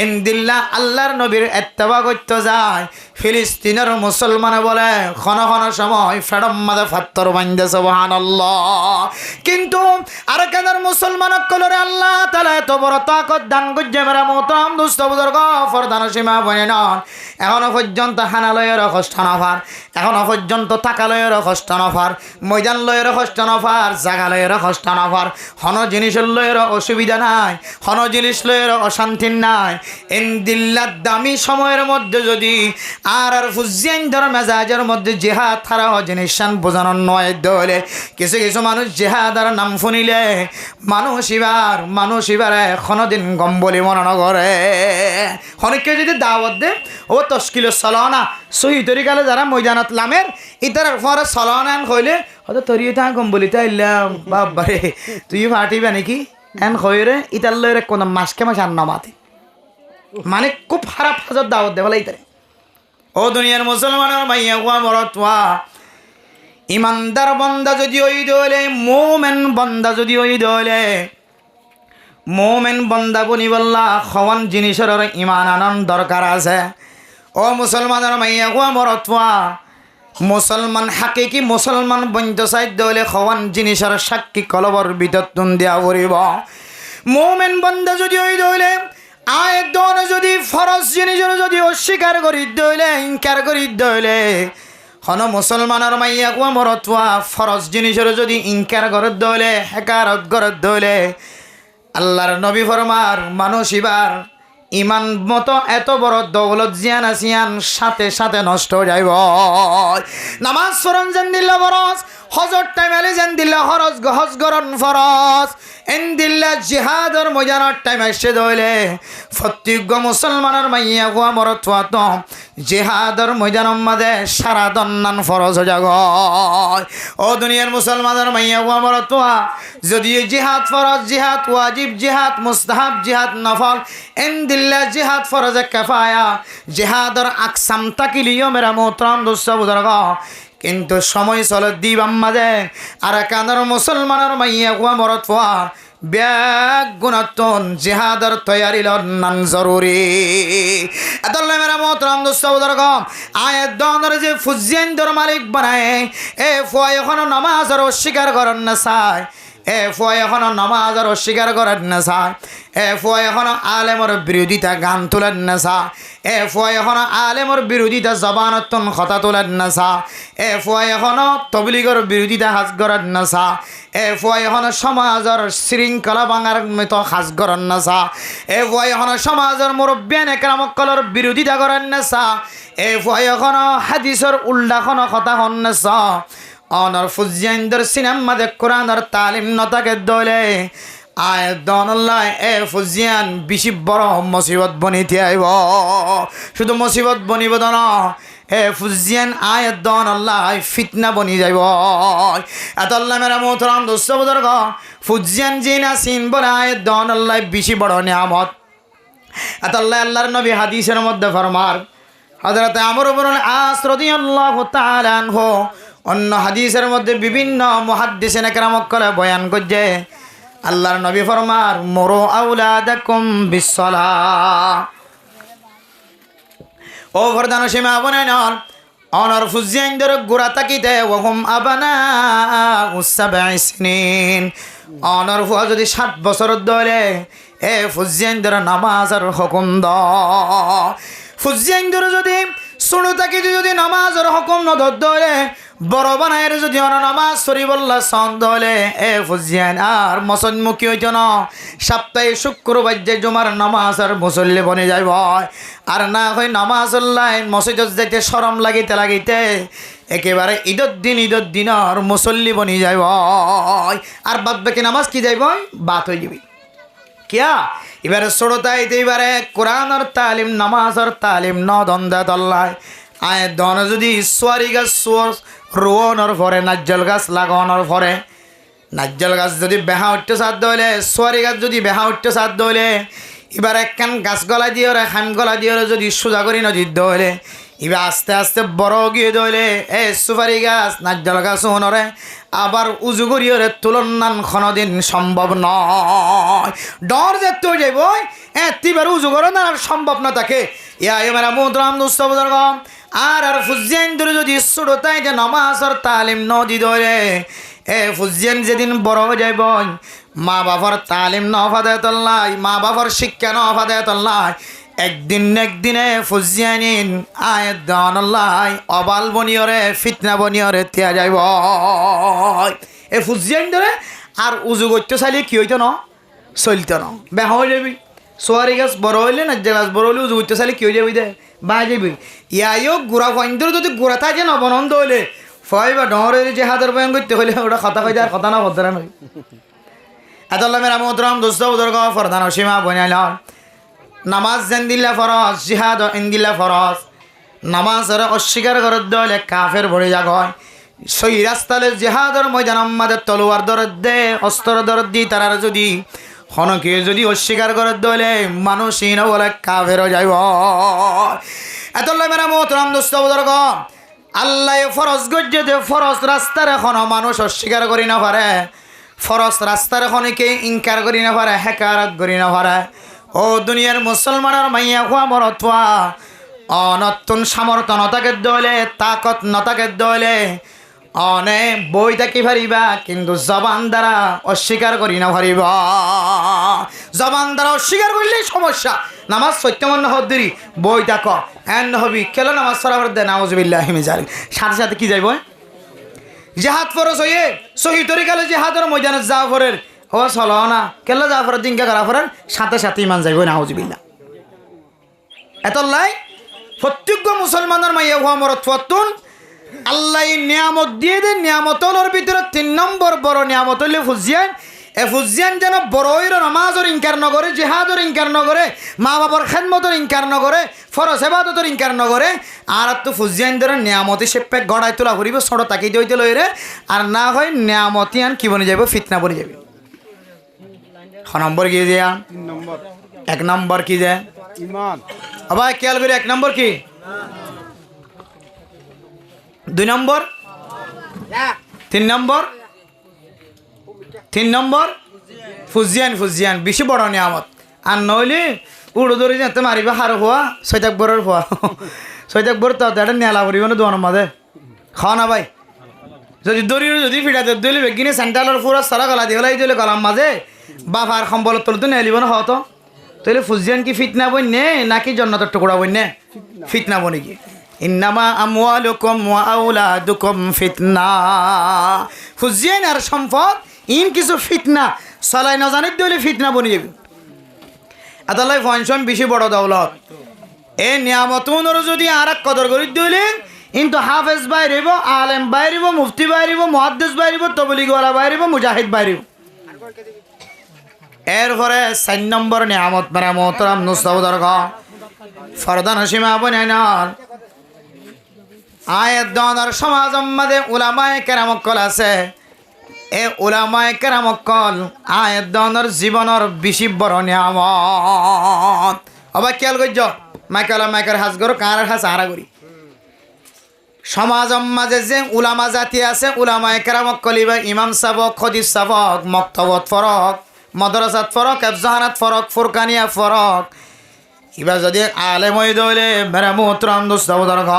এন্দিল্লা আল্লাহর নবীর ইত্তেবা করতে যায় ফিলিস্তিনের মুসলমান বলে ক্ষণ সময় ফেড়ম মাঝে ফাত্তর বান্ধে সুবহানাল্লাহ কিন্তু আরেকদের মুসলমান কলরে আল্লাহ তাআলা এত বড় তাকত দান গজ্জে মেরা মোহতরম দোস্ত বুজুর্গ ফরদান সীমা বনে নন এখনো পর্যন্ত হানালয়ের কষ্ট নফার এখনো পর্যন্ত তাকালয়ের কষ্ট নফার ময়দান লয়ের কষ্ট নফার জাগালয়ের কষ্ট নফার হন জিনিসের লয়ের অসুবিধা নাই হন জিনিস লয়ের অশান্তি নাই ইনদিল্লাহ দামি সময়ের মধ্যে যদি আর ফুজিয়ান ধর মেজাজের মধ্যে জেহাদ থারা জিনিস বোঝানোর নয় দলে কিছু কিছু মানুষ জেহাদার নাম শুনিলে মানুষ এবারে কোনোদিন গম বলি মনে নগরে অনেককে যদি দাওয়াত দে ও তস্কিল চলনা সহি তরিকালে যারা ময়দানত লামের ইতার পরে চলনান কইলে হয়তো তরিয়ে তা গম বলি তাই বাবারে তুই ফাটিবা নাকি এন কইরে ইতার লইরে কোন মাসকে মাস আর নমাতে মানে খুব খারাপ হাজত দাওয়াত দে বলে ইতারে ও দুনিয়ার মুসলমানের মাইয়া হুয়া মরতুয়া ইমানদার বন্দা যদি ওই দলে মোমেন বন্দা যদি ওই দলে মোমেন বন্দা বনি বললা খওয়ান জিনিসের ইমান আনন্দ দরকার আছে ও মুসলমানের মাইয়া হুয়া মরতুয়া মুসলমান হাকিকি মুসলমান বন্ধ সাইড দলে খওয়ান জিনিসের সাক্ষী কলবর ভিতর তুন দেওয়া পড়িব মোমেন বন্দা যদি ওই দলে আয়ের দন যদি ফরজ জিনিসের যদি অস্বীকার করি দইলে ইনকার করি দইলে হন মুসলমানের মাইয়া কুয়া মরতুয়া ফরজ জিনিসের যদি ইনকার করত দইলে হেকারত করত দইলে আল্লাহর নবী ফরমার মানুষ এবার ইমান মতো এত বড় দৌলত জিয়ান আসিয়ান সাথে সাথে নষ্ট হয়ে যাইব নামাজ ফরন যেন দিল্লা ফরজ হজর টাইম আলে যেন দিল্লা হরজ হজ গরণ ফরজ এন দিল্লা জিহাদর ময়দানের টাইম আসছে দইলে প্রত্যেক মুসলমানের মাইয়া গুয়া মরতুয়া তো জিহাদর ময়দানের মাঝে সারা দন্নান ফরজ হয়ে যাগ ও দুনিয়ার মুসলমানের মাইয়া গুয়া মরতুয়া যদি জিহাদ ফরজ জিহাদ ওয়াজিব জিহাদ মুস্তাহাব জিহাদ নফল এন দিল্লা জিহাদ ফরজ কিফায়া জিহাদর আকসাম তাকিলিও মেরা মোহতরম দোস্ত বুজুর্গ কিন্তু সময় চলে দিবাম মাঝে আর কানার মুসলমানের মাইয়া গুয়া মরতুয়া ব্যাগ গুণাতন জিহাদর তৈয়ারি লন্নান জরুরি এতলে মেরা মোহতরম দোস্ত বুজুর্গ আয়াত দনের যে ফুজিয়ানদের মালিক বানায় এ ফুয়া এখনো নামাজের অস্বীকার করেন না চায় এ ফুয়া এখনো নামাজের অস্বীকার করার নেশা, এ ফুয়া এখনো আলেমর বিরোধিতা গান তোলার নেশা, এ ফুয়া এখনো আলেমর বিরোধিতা জবানতন কথা তোলার নেশা, এ ফুয়া এখনো তবলিগর বিরোধিতা হাজ করার নেশা, এ ফুয়া এখনো সমাজের শৃঙ্খলা ভাঙার মতো হাজ করার নেশা, এ ফুয়া এখনো সমাজের মুরব্বিয়ান একরামকলর বিরোধিতা করার নেশা, এ ফুয়া এখনো হাদিসের উল্টাখনো কথা হন নেশা। অনর ফুজিয়ানদের সিনেমা দে কোরআনের তালিম নতাকে দলে আয় দনল্লাহ এ ফুজিয়ান বেশি বড় মুসিবত বনিতে আইব। শুধু মুসিবত বনিব দন এ ফুজিয়ান আয় দনল্লাহ ফিতনা বনি যাইব। এত আল্লাহ মেরা মোহতরম দোস্ত বুজুর্গ, ফুজিয়ান জিনা সিন বলে আয় দনল্লাহ বেশি বড় নিয়ামত। এত আল্লাহ আল্লাহর নবী হাদিসের মধ্যে ফরমার, হযরত আমর ইবনুল আস রাদিয়াল্লাহু তাআলা আনহু অন্য হাদিসের মধ্যে বিভিন্ন মুহাদ্দিসিন একরামকলে বয়ান করছে, আল্লাহর নবী ফরমার মুরু আওলাদাকুম বিসসালাহ। ও ফরদান সীমা বনেন অনর ফুজিয়ানদের গোড়া তাকিতে ওহুম আবানা সাবঈ সিনিন। অনর ফুয়া যদি 7 বছর ধরে এ ফুজিয়ানদের নামাজের হুকুম দ, ফুজিয়ানদের যদি শুনো তাকে যদি নামাজের হুকুম নদর ধরে বড় বানায়ের যদি অন নামাজ শরীফুল্লাহ সন্দ হলে এ ফুজিয়ান আর মসনমুখী হইত না। সপ্তাহে শুক্রবার যে জুমার নামাজ আর মুসল্লি বনে যাইব, আর না হয় নামাজ মসজিদ যাইতে শরম লাগিতে লাগিতে একেবারে ঈদের দিন আর মুসল্লি বনি যাইব। আর বাদ বাকি নামাজ কি যাইব বাত হয়ে যাবি কিয়া। এবারে ছোটতাইতে এবারে কোরআনের তালিম নামাজের তালিম নদন্দে তল্লায় আয় দন যদি সোয়ারি গাছ রোয়ানোর পরে নাজ্জল গাছ লাগানোর পরে, নাজ্জল গাছ যদি বেহা উঠতে সাধ্য হইলে সোয়ারি গাছ যদি বেহা উঠতে সাধ্য হইলে এবার একখান গাছ গলা দিয়ে ওরে খান গলা দিয়ে ওরে যদি সোজা করি নদীর হইলে এবার আস্তে আস্তে বড় গিয়ে দইলে এ সুপারি গাছ নাজ্জল গাছ ওনরে আবার উজু করি ওরে তুলনান কোনোদিন সম্ভব নয়। ডর যে তো যাইব তিবার উজু করো না আর সম্ভব না তাকে। ইয়া এবার মোহতরম দোস্ত বুজুর্গ, আর ফুজিয়ান ধরে যদি ছোটতাই যে নামাজের তালিম নদী ধরে এ ফুজিয়ান যেদিন বড় হয়ে যাইব মা বাবার তালিম ন ফাদে তল্লাই, মা বাবার শিক্ষা ন ফাদে তল্লাই, একদিনে ফুজিয়ানিন আয় দনল্লাই অবাল বনিয়রে ফিতনা বনিয়রে তিয়া যাইব। এ ফুজিয়ান ধরে আর উজু করতে চাইলে কি হইতো না চলতো না বেহা হয়ে যাবি। সোয়ারি গাছ বড় হইলে না যে গাছ বড় হইলে উজু করতে চাইলে কি হয়ে যাবি দে বা যাবি। ইয়াইও গুড়া ফাইন্দর যদি গুড়া থাকে না বনন্দ হইলে ফয় বা ডরের যে হাতের বয়ান করতে হইলে ওটা কথা কই আর কথা না ভদ্রা নয়। এত আল্লাহ মেরা মোহতরম দোস্ত বুজুর্গ ফরদান সীমা বনাইল নামাজ যেন দিল্লা ফরজ জিহাদ ইন্দিল্লা ফরজ। নামাজের অস্বীকার করার দলে কাফের ভরে যাগ হয়। সেই রাস্তালে জিহাদের ময়দান আমাদের তলোয়ার দরদ দে অস্ত্র দরদ দি তারা যদি হনকে যদি অস্বীকার করার দলে মানুষই না বলে কাফেরও যাইব। এত মেরা মোহতরম দোস্ত বুজুর্গ আল্লাহ ফরজ গজ্জে দে ফরজ রাস্তার এখনো মানুষ অস্বীকার করি না পারে, ফরজ রাস্তার এখনকে ইনকার করি না পারে, হেকারত করি না পারে। ও দুনিয়ার মুসলমানের মাইয়া খোয়া মরতোয়া অনতুন সামর্থ্য নতাকে দলে তাকত নতাকে দলে অনে বই থাকি পারিবা কিন্তু জবান দ্বারা অস্বীকার করি না পারিবা। জবান দ্বারা অস্বীকার করলে সমস্যা। নামাজ সত্যমন্য হদ্দুরি বই থাক এন হবি কেলো নামাজ সরাবার দে নাউজুবিল্লাহি মিন যালিক সাথে সাথে কি যাইব জিহাদ ফরজ হইয়ে সহি তরিকালে জিহাদের ময়দানে জাফরের ও চলো না কেলা জাফরের দিনকে করা ফরেন সাথে সাথে ইমান যাইব নাউজুবিল্লাহ। এতলাই প্রত্যেক মুসলমানের মাইয়া হওয়া মরত ফতুন আল্লাহ নিয়ামত দিয়ে দেন। নিয়ামতলের ভিতরে 3 নম্বর বড় নিয়ামত হইলে ফুজিয়ান। এ ফুজিয়ান যেন বড়ইর নামাজের ইনকার নগরে, জিহাদের ইনকার নগরে, মা বাবার খেদমতের ইনকার নগরে, ফরজ ইবাদতের ইনকার নগরে। আর তো ফুজিয়ান ধরে নিয়ামতি সেপে গড়াই তোলা করিব ছোট তাকি দইতে লইরে আর না হয় নিয়ামতি আন কি বনে যাবে ফিতনা বনে যাবে। নম্বর কি দিয়া 1 নম্বর কি যে ইমান। আবার খেয়াল করি 1 নম্বর কি, 2 নম্বর, 3 নম্বর, 3 নম্বর ফুজিয়ান বেশি বড় নিয়ামত। আর নইলে উড়ো ধরে যেতে মারিবা হার হওয়া 6 একবরের হওয়া 6 একবর তো এটা নেলা করিব না দোয়ানোর মাঝে খাওয়া না ভাই যদি দড়ির যদি ফিটাতে দিলে বেগিনে সেন্ট্রালের পুরা সারা গলা দিয়ে হলাই দিলে গলার মাঝে বাবার সম্বলত তো নেলিব না হতো তাহলে ফুজিয়ান কি ফিতনা বই নে নাকি জন্নতের টুকরা বই নে ফিতনা বনি কি ইন্নামা আমওয়ালুকুম ওয়া আওলাদুকুম ফিতনা ফুজিয়ান আর সম্পদ ইন কিছু ফিতনা সলাই না জানিত দিলে ফিতনা বনি যাবে আদালাই ফাংশন বেশি বড় দৌলত এ নিয়ামতুনর যদি আর এক কদর করি দিলে কিন্তু হাফেজ বাইরিব আলেম বাইরিব মুফতি বাইরিব মুহাদ্দিস বাইরিব তবলিগওয়ালা বাইরিব মুজাহিদ বাইরিব এরপরে 4 নম্বর নিয়ামত মেরা মোহতারাম নুস্তাউদার গ ফরদান সীমা বনাইনার আয়াত দনার সমাজ মধ্যে উলামায়ে কেরামকল আছে এ উলামায়ে কেরামকল আয়াত দনার জীবনের বেশি বড় নিয়ামত অবাক খেয়াল করছ মাইকের হাজগর কার হাজ আরা করি সমাজ মাঝে যে উলামা জাতি আছে উলামায়ে কেরামকলি বা ইমাম সাবক খদিস সাবক মক্তবত ফরক মাদ্রাসাত ফরক এফজাহানাত ফরক ফুরকানিয়া ফরক এবার যদি আলেম হয়ে দলে মেরা মোহতরম দোস্তাবুদার ঘ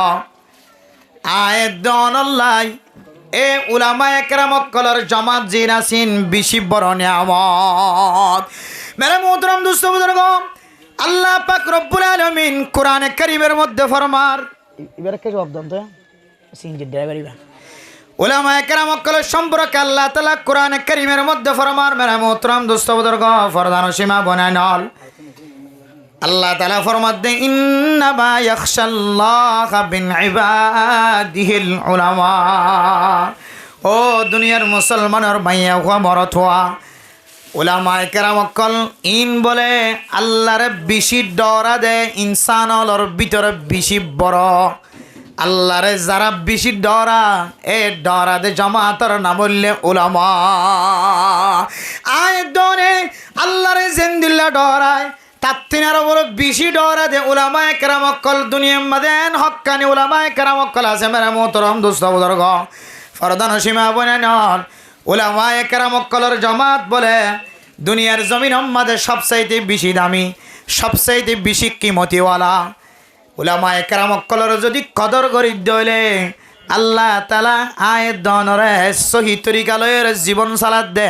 আয়াত দনাল্লাই এ উলামায়ে কেরামকলের জামাত জিনাসিন বেশি বড় নিয়ামত মেরা মোহতরম দোস্তাবুদার ঘ আল্লাহ পাক রব্বুল আলামিন কোরআনে কারীমের মধ্যে ফরমার এবারে কে জবাব দেন তো সিনজি ড্রাইভারিবা উলামায়ে কেরামকলের সম্পর্কে আল্লাহ তাআলা কোরআনে কারীমের মধ্যে ফরমার মেরা মোহতরম দোস্তাবুদার ঘ ফরদান সীমা বনাইনাল আল্লাহ তাআলা ফরমাতে ইন্নামা ইয়াখশাল্লাহা বিন ইবাদিহিল উলামা ও দুনিয়ার মুসলমানের ভাইয়া ওয়া মরতোয়া উলামায়ে কেরামকল ইন বলে আল্লাহর বেশি ডরা দে ইনসানর ভিতরে বেশি বড় আল্লাহরে যারা বেশি ডরা এ ডরা দে জামাতের নাম বললে উলামা আয় ডরে আল্লাহরে জিন্দিল্লা ডরায় তাত্তিনার বড় বেশি ডরা দে উলামায়ে কেরামকল দুনিয়ার মধ্যে হক্কানি উলামায়ে কেরামকল আছে মেরা মোহতরম দোস্তাবুদার গ ফরদান সীমা বনাইনার উলামায়ে কেরামকলের জামাত বলে দুনিয়ার জমিনের মধ্যে সবচাইতে বেশি দামি সবচাইতে বেশি কিমতিওয়ালা উলামায়ে কেরামকলের যদি কদর করি দইলে আল্লাহ তাআলা আয়াত দনরে সহি তরিকা লয়ের জীবন সালাত দে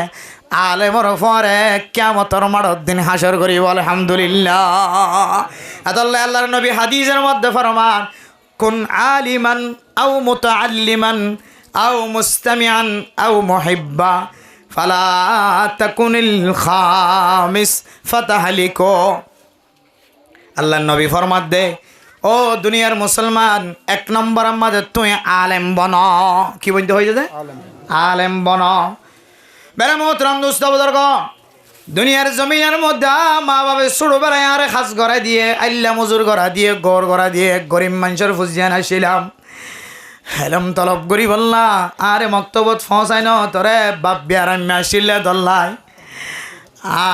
আলেমর পরে কিয়ামতের মাঠের দিন হাসর করিব আলহামদুলিল্লাহ আদাল্লাহ আল্লাহর নবী হাদিসের মধ্যে ফরমান কুন আলিমান আও মুতাআল্লিমান আও মুস্তামিআন আও মুহিব্বা ফালা তাকুনিল খামিস ফাতাহলিকো আল্লাহর নবী ফরমাত দে ও দুনিয়ার মুসলমান 1 নম্বর আমাদের তুই আলেম বন কি বলতে হইছে যে আলেম বন বেলা মোহতরম দোস্তাবুদার গ দুনিয়ার জমিনের মধ্যে মা বাবা ছোট বেলায় আরে খাস গড়া দিয়ে আল্লা মজুর গড়া দিয়ে গড় গড়া দিয়ে গরিব মানুষের ফুজিয়ান আসিলাম হেলম তলব করি বললা আরে মক্তবত ফসাই ন তোরে বাপ বিয়ার আমি আসিলে দল্লাই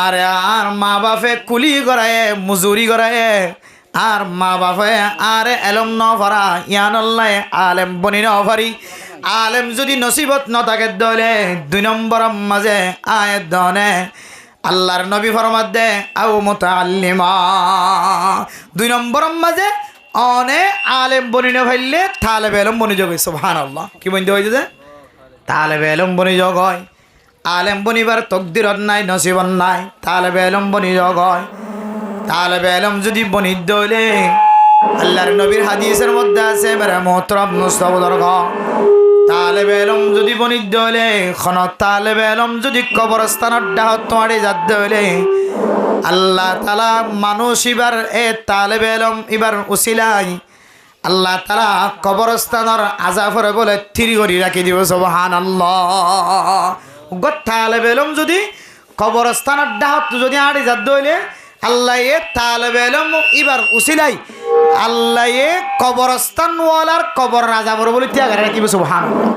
আরে আর মা বাপে কুলি গড়ায় মজুরি গড়ায় আর মা বাপে আরে এলম ন ভরা ইয়ান আল্লাহ আলেম বনি ন ভরি আলেম যদি নসিবত ন থাকে দলে 2 নম্বর মাঝে আয়াত দনে আল্লাহর নবী ফরমাত দে আও মুতাআল্লিমা 2 নম্বর মাঝে অনে আলেম বনি ন ভাইলে তালেবে এলম বনি যোগ সুবহানাল্লাহ কি বলতে হইছে যে তালেবে এলম বনি যোগ হয় আলেম বনিবার তকদিরত নাই নসিবত নাই তালেবে এলম বনি যোগ হয় তালেবে এলম যদি বনি দলে আল্লাহর নবীর হাদিসের মধ্যে আছে মেরা মোহতরম মুস্তাবুদার গ তালেবে এলম যদি বনি দলে খন তালেবে এলম যদি কবরস্থানত ডাহত তোয়াড়ে যাত দলে আল্লাহ তাআলা মানুষ ইবার এ তালেবে এলম ইবার উসিলাই আল্লাহ তাআলা কবরস্থানের আযাবরে বলে থিরি করি রাখি দিব সুবহানাল্লাহ গত তালেবে এলম যদি কবরস্থানত ডাহত যদি আড়ে যাত দলে আল্লাহ এ তালেবে এলম ইবার উসিলাই আল্লাহ এ কবরস্থান ওয়ালার কবর আযাবরে বলে ত্যাগ রাখি সুবহানাল্লাহ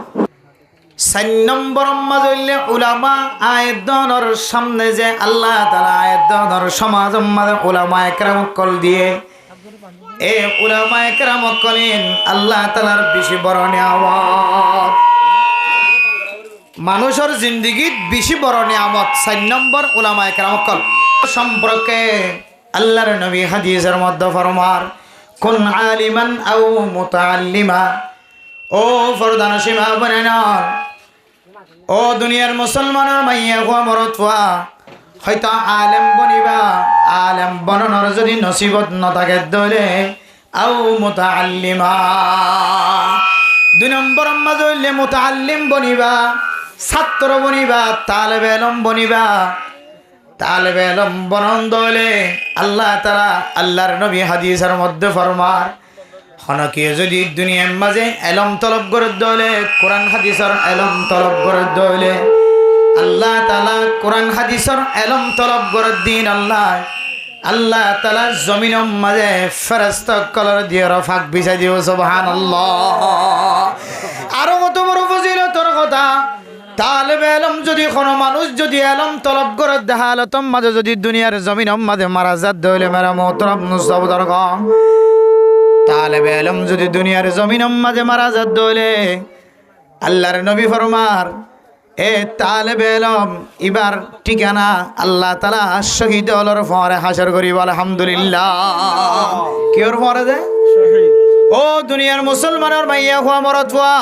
4 নম্বর মাঝে উলামা আয়াত দনর সামনে যে আল্লাহ তাআলা আয়াত দনর সমাজ মাঝে উলামায়ে কেরামকল দিয়ে এ উলামায়ে কেরামকলিন আল্লাহ তাআলার বেশি বড় নিয়ামত মানুষের জিন্দেগীত বেশি বড় নিয়ামত 4 নম্বর উলামায়ে কেরামকল সম্পর্কে আল্লাহর নবী হাদিসের মধ্যে ফরমার কুন আলিমান আও মুতাআল্লিমা ও ফরদান সীমা বনানা ও দুনিয়ার মুসলমানের মাইয়া হওয়া মরতোয়া হয়তো আলেম বনিবা আলেম বনর যদি নসিবত নথাকে দলে আও মুতাআল্লিমা 2 নম্বর মাঝে হইলে মুতাআল্লিম বনিবা ছাত্র বনিবা তালেবে ইলম বনিবা তালেবে ইলম বনন দলে আল্লাহ তাআলা আল্লাহর নবী হাদিসের মধ্যে ফরমার হনকে যদি দুনিয়ার মাঝে ইলম তলব করে দলে কোরআন হাদিসের ইলম তলব করে দলে আল্লাহ তাআলা কোরআন হাদিসের ইলম তলব করে দিন আল্লাহ তাআলা জমিনের মাঝে ফেরেশতা কলর দিয়ে রফাক বিছাই দিও সুবহানাল্লাহ আরো কত বড় ফজিলতের কথা তালেবে ইলম যদি কোনো মানুষ যদি ইলম তলব করে দেহালতম মাঝে যদি দুনিয়ার জমিনের মাঝে মারা যাত দলে মেরা মোহতরম মুস্তাফার কম তালেবে ইলম যদি দুনিয়ার জমিনের মাঝে মারা যাত দলে আল্লাহর নবী ফরমার এ তালেবে ইলম এবার ঠিকানা আল্লাহ তাআলা শহীদ হলর পরে হাসর করিব আলহামদুলিল্লাহ কিওর পরে যায় শহীদ ও দুনিয়ার মুসলমানের মাইয়া হওয়া মরতওয়া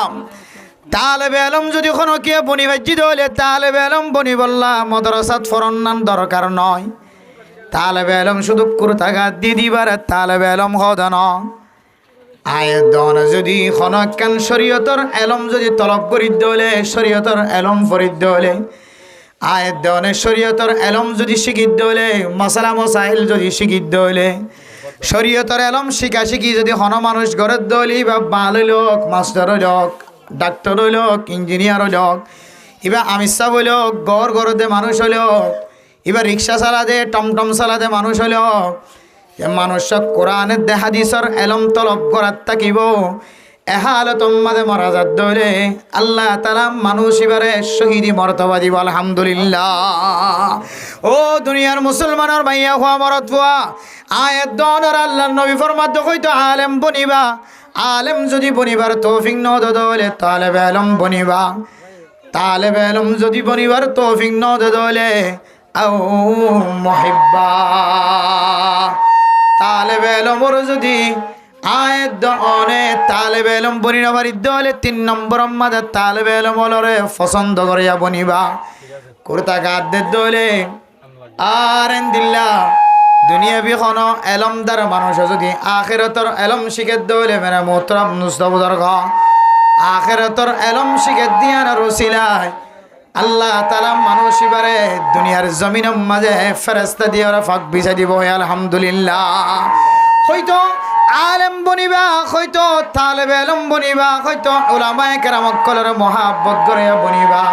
তালেবে ইলম যদি কোনো কে বনি ভাজি দলে তালেবে ইলম বনি বললা মাদ্রাসাত ফরন্নান দরকার নয় তালেবে ইলম শুধু কুরতাগাত দি দিবার তালেবে ইলম হদন আয়দন যদি খনকান শরীয়তর ইলম যদি তলব করি দলে শরীয়তর ইলম ফরিদ দলে আয়দনে শরীয়তর ইলম যদি শিখিত দলে মাসালা মাসাইল যদি শিখিত দলে শরীয়তর ইলম শিখা শিখি যদি হন মানুষ ঘরের দলি বা ভালো লোক মাস্টার লোক ডাক্তার লোক ইঞ্জিনিয়ার লোক এবার আমির সাহেব হইল গড়ে মানুষ হইল এবার রিক্সা চালাদে টমটম চালাদে মানুষ হইল মানুষ কোরআনের হাদিসের ইলম তলব করার থাকিব এহালতম মাঝে মারা যাত দলে আল্লাহ তাআলা মানুষ এবারে শহীদি মর্তবা দিব আলহামদুলিল্লাহ ও দুনিয়ার মুসলমানের মাইয়া হওয়া মরতওয়া আয়াত দনের আল্লাহর নবী ফরমাত হইতো আলেম বনিবা আলেম যদি বনিবার তৌফিক ন দলে তালেবে ইলম বনিবা তালেবে ইলম যদি বনিবার তৌফিক ন দলে আও মুহিব্বা তালেবে ইলমর যদি আয়াত দনে তালেবে ইলম বনিনা বাড়ি দলে 3 নম্বর মাঝে তালেবে ইলম হলরে পছন্দ করিয়া বনিবা কুরতা গাদ্দের দলে আর দিল্লা দুনিয়া বিখনো ইলম দ্বারা মানুষ যদি আখিরাতর ইলম শিখে দলে মেরা মোহতরম মুস্তাফার ঘ আখিরাতর ইলম শিখে দিয়ার রসিলায় আল্লাহ তাআলা মানুষ এবারে দুনিয়ার জমিনের মাঝে ফেরেশতা দিয়ে ফাঁক বিছাই দিব আলহামদুলিল্লাহ হয়তো আলেম বনিবা হয়তো তালেবে ইলম বনিবা হয়তো উলামায়ে কেরাম কলর মহাব্বত করে বনিবা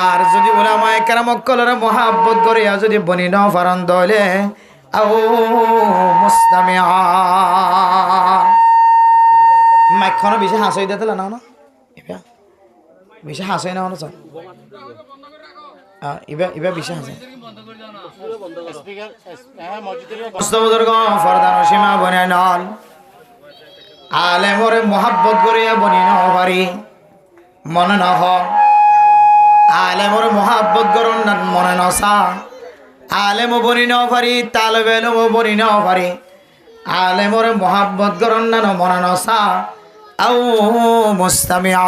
আর যদি উলামায়ে কেরাম কলর মহাব্বত করে যদি বনি ন ফারন দলে আও মুস্তামিআ মাইকখানো বেশি হাসই দিতে না না এবা বেশি হাসই না না স্যার এবা বেশি হাসই ফরদান বনে নল আলেমরে মহাব্বত করিয়া বনি ন পারি মনে নহ আলেমরে মহাব্বত করন না মনে নসা আলেম বনি ন পারি তালেবে ইলম বনি ন পারি আলেমরে মহাব্বত করন না মনে নসা আও মুস্তামিআ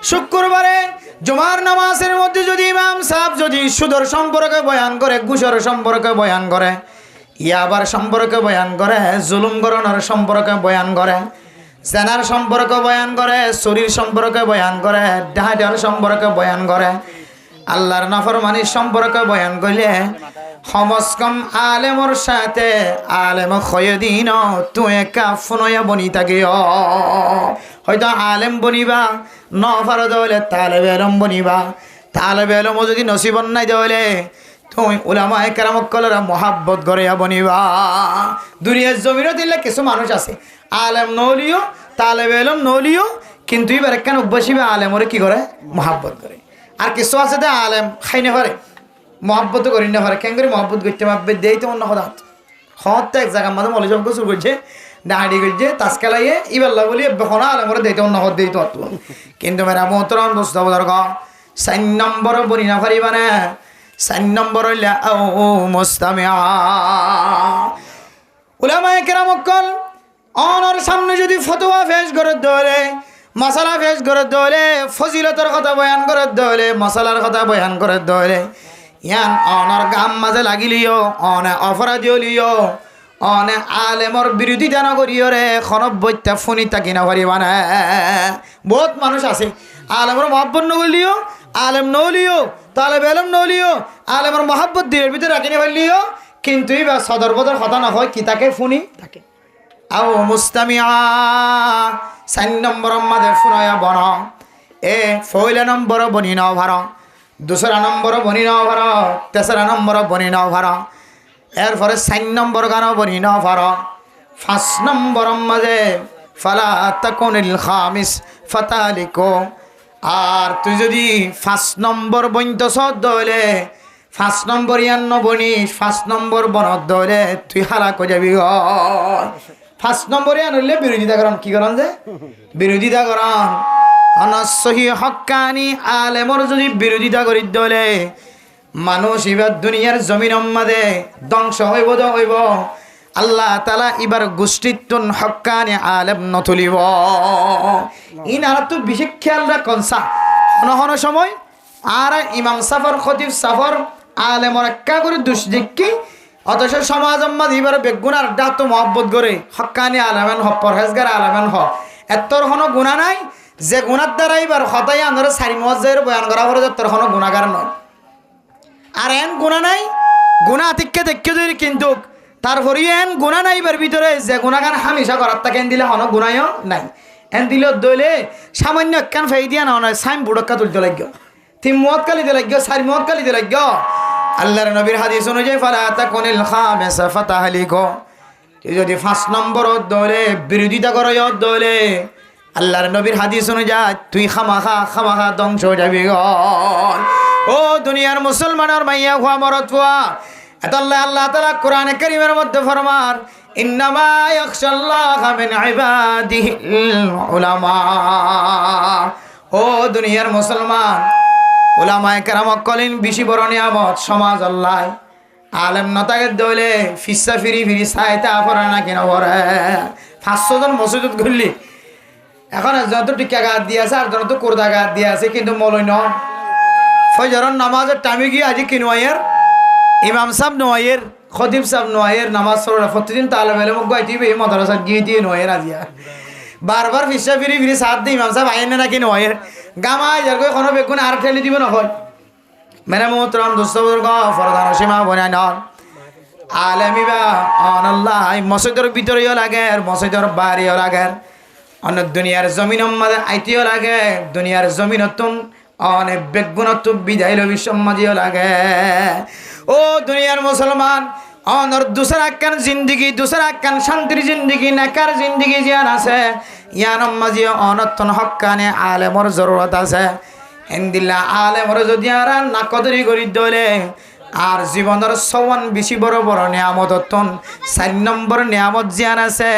শুক্রবারে জুমার নামাজের মধ্যে যদি ইমাম সাহেব যদি সুদের সম্পর্কে বয়ান করে ঘুষের সম্পর্কে বয়ান করে ইয়াবার সম্পর্কে বয়ান করে জুলুম গরনের সম্পর্কে বয়ান করে জেনার সম্পর্কে বয়ান করে চুরির সম্পর্কে বয়ান করে ডাহাতের সম্পর্কে বয়ান করে আল্লাহর নাফরমানির সম্পর্কে বয়ান করলে সমস্কম আলেমর সাথে আলেম খয়দিন তুই একা ফোনয়া বনি থাকিও হয়তো আলেম বনিবা ন পারো দলে তালেবে ইলম বনিবা তালেবে ইলম যদি নসিবন নাই দলে তুই উলামায়ে কেরাম কলরা মহাব্বত করিয়া বনিবা দুনিয়ার জমিরও দিলে কিছু মানুষ আছে আলেম নলিও তালেবে ইলম নলিও কিন্তু এবার কেন বসিবে আলেমরে কি করে মহাব্বত করে আর কিছু আছে যে আলেম খাইনে পারে মহাব্বত করি না পারে কেন করে মহাব্বত করতে পারবে দেই তো অন্য কথা হত এক জায়গার মাঝে মলে জব শুরু করছে ডাঁড়ি করছে তাস খেলাইয়ে ইবাল্লা বলি বেখনা আলেমরে দেই তো অন্য হত দেই তো কিন্তু মেরা মোহতরম মুস্তাফা দরকার 4 নম্বর বনি না পারি মানে 4 নম্বর হইলে আও মুস্তামিআ উলামায়ে কেরাম কল অনর সামনে যদি ফতোয়া পেশ করে ধরে মশালা পেশ করে দলে ফজিলতর কথা বয়ান করে দলে মশালার কথা বয়ান করে দলে ইয়ান অনর গাম মাঝে লাগিলিও অনে অপরাধী হলিও অনে আলেমর বিরোধিতা নকরিও রে খনব্বইটা ফোনি তাকি না পারিবা না। বহুত মানুষ আছে আলেমর মহাব্বত নগলিও আলেম নলিও তালেব আলেম নলিও আলেমর মহাব্বত দিলের ভিতরে রাখি না পারলিও কিন্তু এবার সদর বদর কথা না হয় কি তাকে ফোনি তাকে আও মুস্তামিয়া 4 নম্বর মাঝে ফুরায়া বন এ ফয়লা নম্বর বনি নাও ভার দুসরা নম্বর বনি নাও ভার তেসরা নম্বর বনি নাও ভার এরপরে 4 নম্বর গানও বনি নাও ভার 5 নম্বর মাঝে ফালা তাকুনিল খামিস ফাতালিকো আর তুই যদি 5 নম্বর বইন্তস দলে 5 নম্বর ইয়ান্ন বনিস 5 নম্বর বনত দলে তুই হালাক হয়ে যাবি 5 নম্বরে আনলে বিরোধিতা করেন কি করেন যে বিরোধিতা করেন অনসহি হক্কানি আলেমর যদি বিরোধিতা করি দলে মানুষ এবার দুনিয়ার জমিনের মাঝে ধ্বংস হইব হইব আল্লাহ তাআলা এবার গোষ্ঠীতুন হক্কানি আলেম নতুলিব ইনারা তো বিশেষ খেয়াল রাখুন হন সময় আর ইমাম সাফর খতিব সাফর আলেমর একা করে দুষ দেখি অথচ সমাজ এবার বেগুনার ডাত মহব্বত করে হক্কানি আলেমেন হ পরহেজগার আলেমেন হ এতর কোনো গুণা নাই যে গুণার দ্বারা এবার হতাই আন্দোলন 4 মজ্জার বয়ান করা পরে তোর কোনো গুণাগার নয় আর এন গুণা নাই গুণা আতিককে দেখে যদি কিন্তু তারপরে এন গুণা নাই এবার ভিতরে যে গুণাগান হামেশা করার তাকে এন দিলে কোনো গুণাইও নাই এন দিলে দইলে সামান্য একখান ফেই দিয়া না সাইম বুড়ক্কা তুলতে লাগল 3 মত কালিতে লাগল 4 মত কালিতে লাগল আল্লাহর নবীর হাদিস অনুযায়ী ফালা তাকুনিল খামিসা ফাতাহলিকো তুই যদি 5 নম্বর দলে বিরোধিতা করো দলে আল্লাহর নবীর হাদিস অনুযায়ী তুই খামাখা ধ্বংস হয়ে যাবি ও দুনিয়ার মুসলমানের মাইয়া হুয়া মরত হুয়া এতাল্লাহ আল্লাহ তাআলা কোরআনে কারীমের মধ্যে ফরমান ইন্নামা ইয়াখশাল্লাহা মিন ইবাদিহিল উলামা ও দুনিয়ার মুসলমান উলামায়ে কেরাম কলিন বেশি বড় নিয়ামত সমাজ আল্লাহ আলেম নতাকে দইলে ফিসা ফিরি সাইতা পড়ে না কেন পড়ে 500 জন মসজিদ ঘুরলি এখন যত টিকা গাছ দিয়ে আছে আর যত কোরদা গাছ দিয়ে আছে কিন্তু মলই ন ফজরের নামাজের টাইমে গিয়ে আজি কিনওয়াইয়ের ইমাম সাহেব নোয়াইয়ের খতিব সাহেব নোয়াইয়ের নামাজ পড়া প্রতিদিন তালেব এলেম গাইতিবে এই মাদ্রাসা গিয়ে দিয়ে নোয়াইয়ের আজিয়া বারবার ফিসা ফিরি সাথ দিয়ে ইমাম সাহেব আইন নাকি নোয়াইয়ের গামায় যার কোনো বেগুন আর ঠেলে দিব না হয় মেরা মোহতরম দোস্তবর্গ ফরদান সীমা বনায় নন আলেমিবা অনাল্লাহ মসজিদের ভিতরেও লাগে মসজিদের বাড়িও লাগে অনেক দুনিয়ার জমিনের মাঝে আইতেও লাগে দুনিয়ার জমিনতুন অনেক বেগুনত বিদায় বিশ্বমাজিও লাগে ও দুনিয়ার মুসলমান অনর দুসরা কান জিন্দগি দুসরা কান শান্তির জিন্দগি নেকার জিন্দগি জিয়ান আছে ইয়ানম মাঝে অনতন হক্কানে আলেমর জরুরত আছে হিন্দিল্লা আলেমর যদি আর না কদরি করি দলে আর জীবনের সওয়ান বেশি বড় বড় নিয়ামতন 4 নম্বর নিয়ামত জিয়ান আছে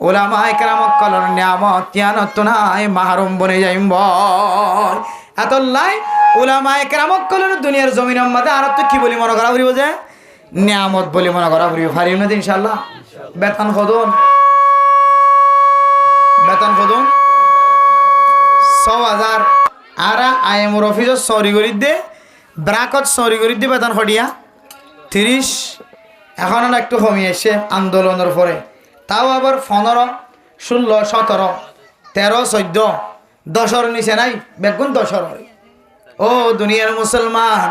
উলামায়ে কেরাম কলর নিয়ামত ইয়ানত নাই মাহরুম বনে যাইম এতলাই উলামায়ে কেরাম কলর দুনিয়ার জমিনের মধ্যে আর তো কি বলি মনে করা হইব যে নিয়ামত বলি মনে করা হইব পারিম না ইনশাআল্লাহ বেতন খদন 6000 আর আইএমর অফিসত সরি করি দে ব্রাকত সরি করি দে বেতন হডিয়া 30 এখন একটু কমিয়ে এসে আন্দোলনের পরে তাও আবার 15 16 17 13 14 10 নিচে নাই বেগুন 10 ও দুনিয়ার মুসলমান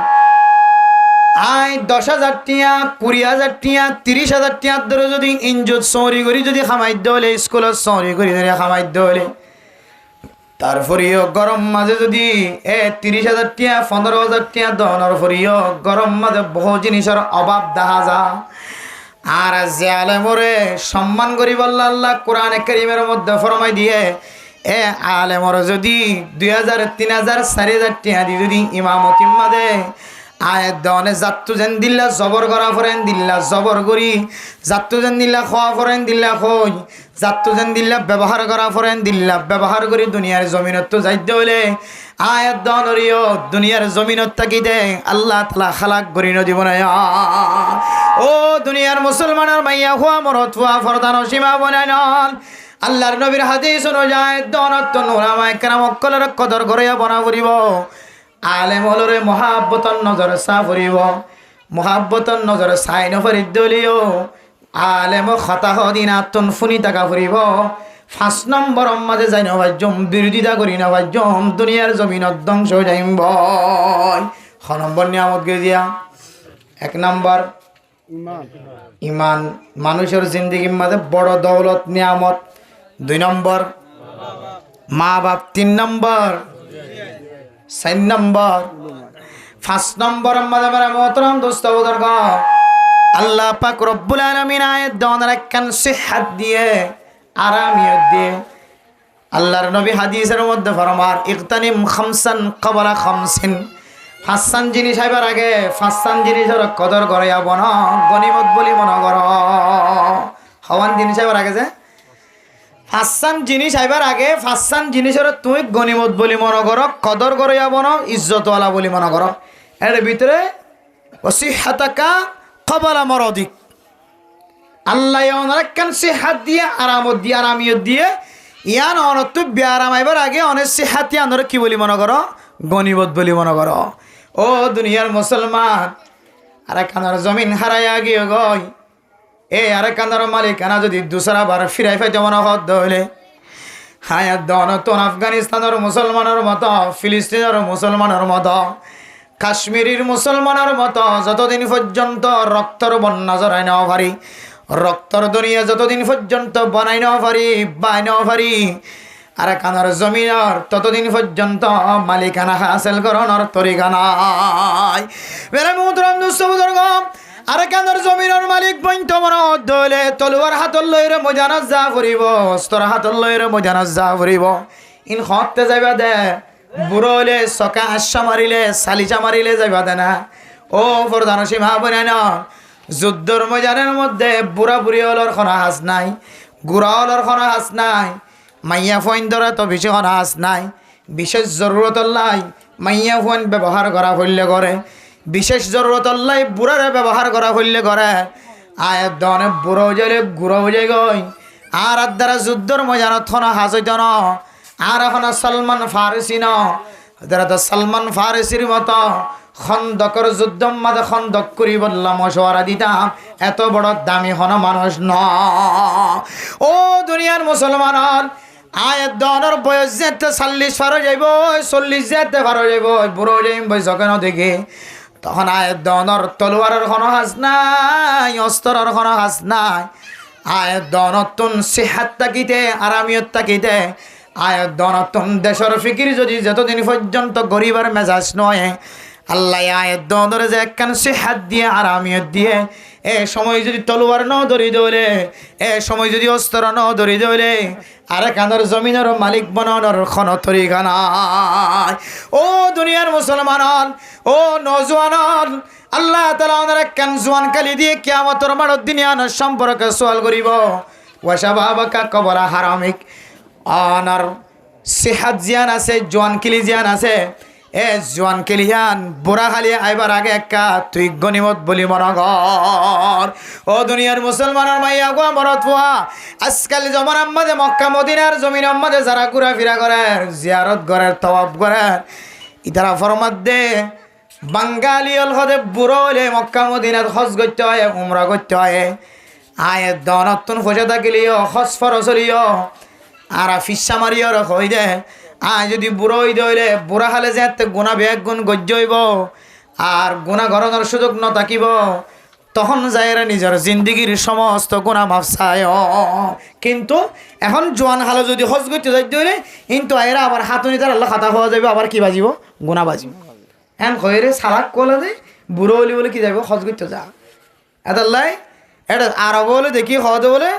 আই 10,000 টিয়া 20,000 টিয়া 30,000 টিয়ার ধরে যদি ইনজত সরি করি যদি খামাই দলে স্কুলত সরি করি ধরে খামাই দলে তারপরেও গরম মাঝে যদি 30,000 টিয়া 15,000 টিয়া দনের পরেও গরম মাঝে বহু জিনিসের অভাব দেখা যায় আর যে আলেমরে সম্মান করি বললা আল্লাহ কোরআনে কারীমের মধ্যে ফরমাই দিয়ে আলেমর যদি 2,000 3,000 4,000 টিয়া দি যদি ইমামতি মাদে আয়াত দনে জাত্তু যেন দিল্লা জবর করা ফরেন দিল্লা জবর করি জাত্তু যেন দিল্লা খাওয়া ফরেন দিল্লা খোঁজ জাত্তু যেন দিল্লা ব্যবহার করা ফরেন দিল্লা ব্যবহার করি দুনিয়ার জমিনত তো যাইতে হলে আয়াত দনরিও দুনিয়ার জমিনত থাকি দে আল্লাহ তাআলা খালাক করি নদী বনায় ও দুনিয়ার মুসলমানের মাইয়া হুয়া মরত হুয়া ফরদান সীমা বনায় নন আল্লাহর নবীর হাদিস অনুযায়ী দনত উলামায়ে কেরাম অকলের কদর করে বনা করিব আলেম হলরে মহাব্বতন নজর সা করিব মহাব্বতন নজর সাই নফরিদ দলিও আলেম খতা হদিনাতন ফুনি টাকা ফুরিব 5 নম্বর মাঝে যাই না বাজ্যম বিরোধিতা করি না বাজ্যম দুনিয়ার জমিনত ধ্বংস হয়ে যাইম বয় 6 নম্বর নিয়ামত গে দিয়া 1 নম্বর ইমান মানুষের জিন্দেগির মাঝে বড় দৌলত নিয়ামত 2 নম্বর মা বাপ 3 নম্বর 4 নম্বর 5 নম্বর মাঝে মেরা মোহতরম দোস্ত বুজুর্গ আল্লাহ পাক রব্বুল আলামিন আয়াত দান রাখেন সিহহাত দিয়ে আরামিয়ত দিয়ে আল্লাহর নবী হাদিসের মধ্যে ফরমান ইগতানিম খামসান ক্বাবলা খামসিন 5 জিনিস আইবার আগে 5 জিনিসের কদর করে না গনিমত বলি মনে কর হওয়ান জিনিস আইবার আগে যে 5 জিনিস আইবার আগে 5 জিনিসের তুই গনিমত বলি মনে কর কদর করে না ইজ্জতওয়ালা বলি মনে কর এর ভিতরে ওসিহাতাকা ক্বাবলা মারাদিক আল্লাহ অনেকখান সিহাত দিয়ে আরামত দিয়ে আরামিয়ত দিয়ে ইয়ান অনত ব্যারাম আইবার আগে অনেক সিহাতি আনর কি বলি মনে করো গনিমত বলি মনে করো ও দুনিয়ার মুসলমান আরে কানার জমিন হারাইয়া গিয়ে গই এ আরে কানার মালিকানা যদি দুসরা বার ফিরাই ফাইতে মনে হত হইলে হায়াত দনতন আফগানিস্তানের মুসলমানের মতো ফিলিস্তিনের মুসলমানের মতো কাশ্মীরের মুসলমানের মতো যতদিন পর্যন্ত রক্তর বন্যা জড়াই নেওয়া পারি রক্তর দুনিয়া যতদিন পর্যন্ত বানাই নেওয়া পারি বাই নেওয়া পারি আর কানার জমিনের ততদিন পর্যন্ত মালিকানা হাসিল করানোর তরিকা নাই বেরে মুহতরম দোস্ত বুজুর্গ আর কানার জমিনের মালিক বইন্ত মনে হলে তলোয়ার হাতল লইরে মজানাত যা ফুরিব অস্ত্র হাতল লইরে মজানাত যা ফুরিব ইন হতে যাইবা দে বুড়ো হইলে চকা আশা মারিলে চালিচা মারিলে যাইবা দে না ও প্রধান সীমা বনাই না যুদ্ধর ময়দানের মধ্যে বুড়া বুড়ি হলর কোনো হাস নাই গুড়া হলর কোনো হাস নাই মাইয়া ফোন ধরে তো বেশি কোনো হাস নাই বিশেষ জরুরত লাই মাইয়া ফোন ব্যবহার করা হইলে করে বিশেষ জরুরত লাই বুড়ারে ব্যবহার করা হইলে করে আয়ের দনে বুড়ো যাইলে গুড়ো হয়ে গই আর দ্বারা যুদ্ধর ময়দানত কোনো হাস হইত ন আর এখন সলমান ফারসি ন যারা তো সলমান ফারসির মতো খন্দকর যুদ্ধ মাঝে খন্দক করি বললাম মশওয়ারা দিতাম এত বড় দামি হন মানুষ ন ও দুনিয়ার মুসলমান আয়ের দনের বয়স যেতে 40 পার যাইব 40 যেতে পার যাইব বুড়ো যাইম বয়স কেন দেখে তখন আয়ের দনের তলোয়ারের কোনো হাস নাই অস্ত্রের কোনো হাস নাই আয়ের দনতুন সেহাত তাকিতে আরামিয়ত তাকিতে আয়ের দনতুন দেশের ফিকির যদি যতদিন পর্যন্ত গরিবের মেজাজ নয় আল্লাহ আয়ের দরে যে একখান সেহাত দিয়ে আরামিয়ত দিয়ে এ সময় যদি তলোয়ার ন ধরি দৌলে এ সময় যদি অস্ত্র ন ধরি দৌলে আর কানার জমিনের মালিক বনানোর কোন তরিকা নাই ও দুনিয়ার মুসলমান ও নওজোয়ান আল্লাহ তাআলা ওনার একখান জোয়ান কালি দিয়ে কিয়ামতের মাঠের দিনে আনার সম্পর্কে সওয়াল করিব ওয়াশাবাবাকা কবরা হারামিক আনার সেহাত জিয়ান আছে জোয়ান কিলি জিয়ান আছে এ জোয়ান কিলিয়ান বুড়া খালি আইবার আগে একা তুই গনিমত বলি মনগর ও দুনিয়ার মুসলমানের মাইয়া গো মরত ফুয়া আজকাল জমানার মাঝে মক্কা মদিনার জমিনের মাঝে যারা ঘুরাফিরা করে জিয়ারত করে তওয়াব করে ইতারা ফরমাত দে বাঙালি হল হদে বুড়ো হলে মক্কা মদিনাত হজ করতে হয় উমরা করতে হয় আয়ের দনতুন ফসে থাকিলিও হজ ফরজ হলিও আর ফিসা মারিও হই দে আয় যদি বুড়ো হই দইলে বুড়া হালে যে গুণা বেগ গুণ গজ্য হইব আর গুণা গরণের সুযোগ ন থাকিব তখন যায়রা নিজের জিন্দগির সমস্ত গুণা মাফ চায় কিন্তু এখন জোয়ান হালে যদি হজ করতে যাই দইলে কিন্তু আয়রা আবার হাতুনি তার আল্লাহ খাতা হওয়া যাবে আবার কি বাজিব গুণা বাজিব এখন হয়ে সালাক কলে দে বুড়ো হলি বলে কি যাইব হজ করতে যা এদাল্লাই এটা আরব বলে দেখি হদে বলে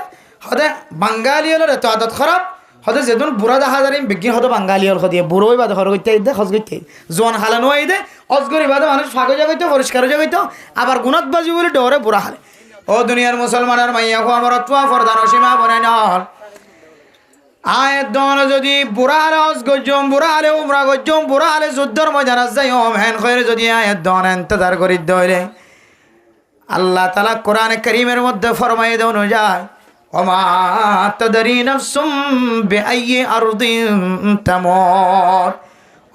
হদে বাঙালি হলো রে তো আদত খারাপ হতে যেদিন বুড়া দেখা যায় বিজ্ঞান হতো বাঙালি হল দিয়ে বুড়োই বাদে হর করতে দে হজ করতে জোয়ান হালানো আই দে হজ করি বাদে মানুষ ফাঁকে জাগাইতো পরিষ্কার জাগাইতো আবার গুণত বাজি বলে ডরে বুড়া হালে ও দুনিয়ার মুসলমানের মাইয়া খো আমার অত্বা ফরদান সীমা বনাই নল আয়ের দন যদি বুড়া হালে হজ গজ্জম বুড়া হালে উমরা গজ্জম বুড়া হালে যুদ্ধর ময়দান যাই ওম হেন খয়ের যদি আয়ের দন ইন্তজার করি দইলে আল্লাহ তাআলা কোরআনে কারীমের মধ্যে ফরমাই দেওয়া যায় ওমা তাদরি নাফসুম বিআইয়ি আরদিন তামুত।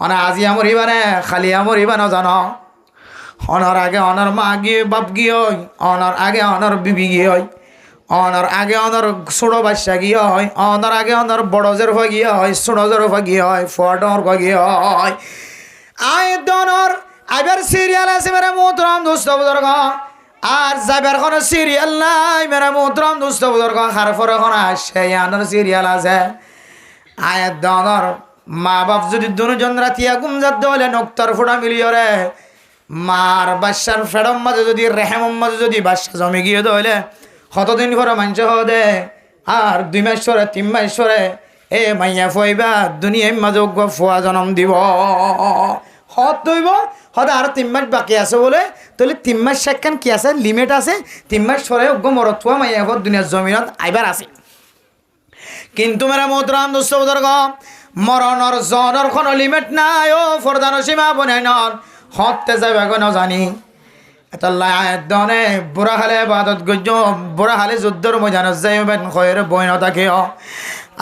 অনা আজি আমরিবানে খালি আমরিবানো জানো, অনার আগে অনার মা গিয়ে বাপ গিয়ে হয়, অনার আগে অনার বিবি গিয়ে হয়, অনার আগে অনার ছোটো বাচ্চা গিয়ে হয়, অনার আগে অনার বড় জের হয়ে গিয়ে হয়, ছোটো জের হয়ে গিয়ে হয়, ফটর হয়ে গিয়ে হয়। আয় দনর আইবার সিরিয়াল আছে মেরে মোহতরম দোস্ত বুজুর্গ, আর যাবার কোনো সিরিয়াল নাই মেরে মোহতরম দোস্ত বুজুর্গ। হারফর এখন আসে আনার সিরিয়াল আছে। আয় দনর মা বাপ যদি দুজন রাতিয়া ঘুম যাতে হলে নক্তর ফোটা মিলিয়ে রে, মার বাচ্চার ফেডম মাঝে যদি রেহেম মাঝে যদি বাচ্চা জমে গিয়ে দইলে কতদিন করে মানুষ দে, আর 2 মাস পরে 3 মাস পরে এ মাইয়া ফুয়াইবা দুনিয়ার মাঝে ফুয়া জন্ম দিব। হত দইব হতে আর 3 মাস বাকি আছে বলে, তাহলে 3 মাস সেখান কি আছে লিমিট আছে, 3 মাস পরে মরত ফুয়া মাইয়া ফুয়া দুনিয়ার জমিনত আইবার আছে। কিন্তু মেরা মোহতরাম দোস্ত বুজুর্গ, মরণর জনের কোনো লিমিট নাই ও ফরদান সীমা বনে নন হতে যাবে গো জানি। দনে বুড়া হালে বাদত গজ্য বুড়া হালে যুদ্ধর ময়দানত যাইবেন খয়ের বইন থাকে।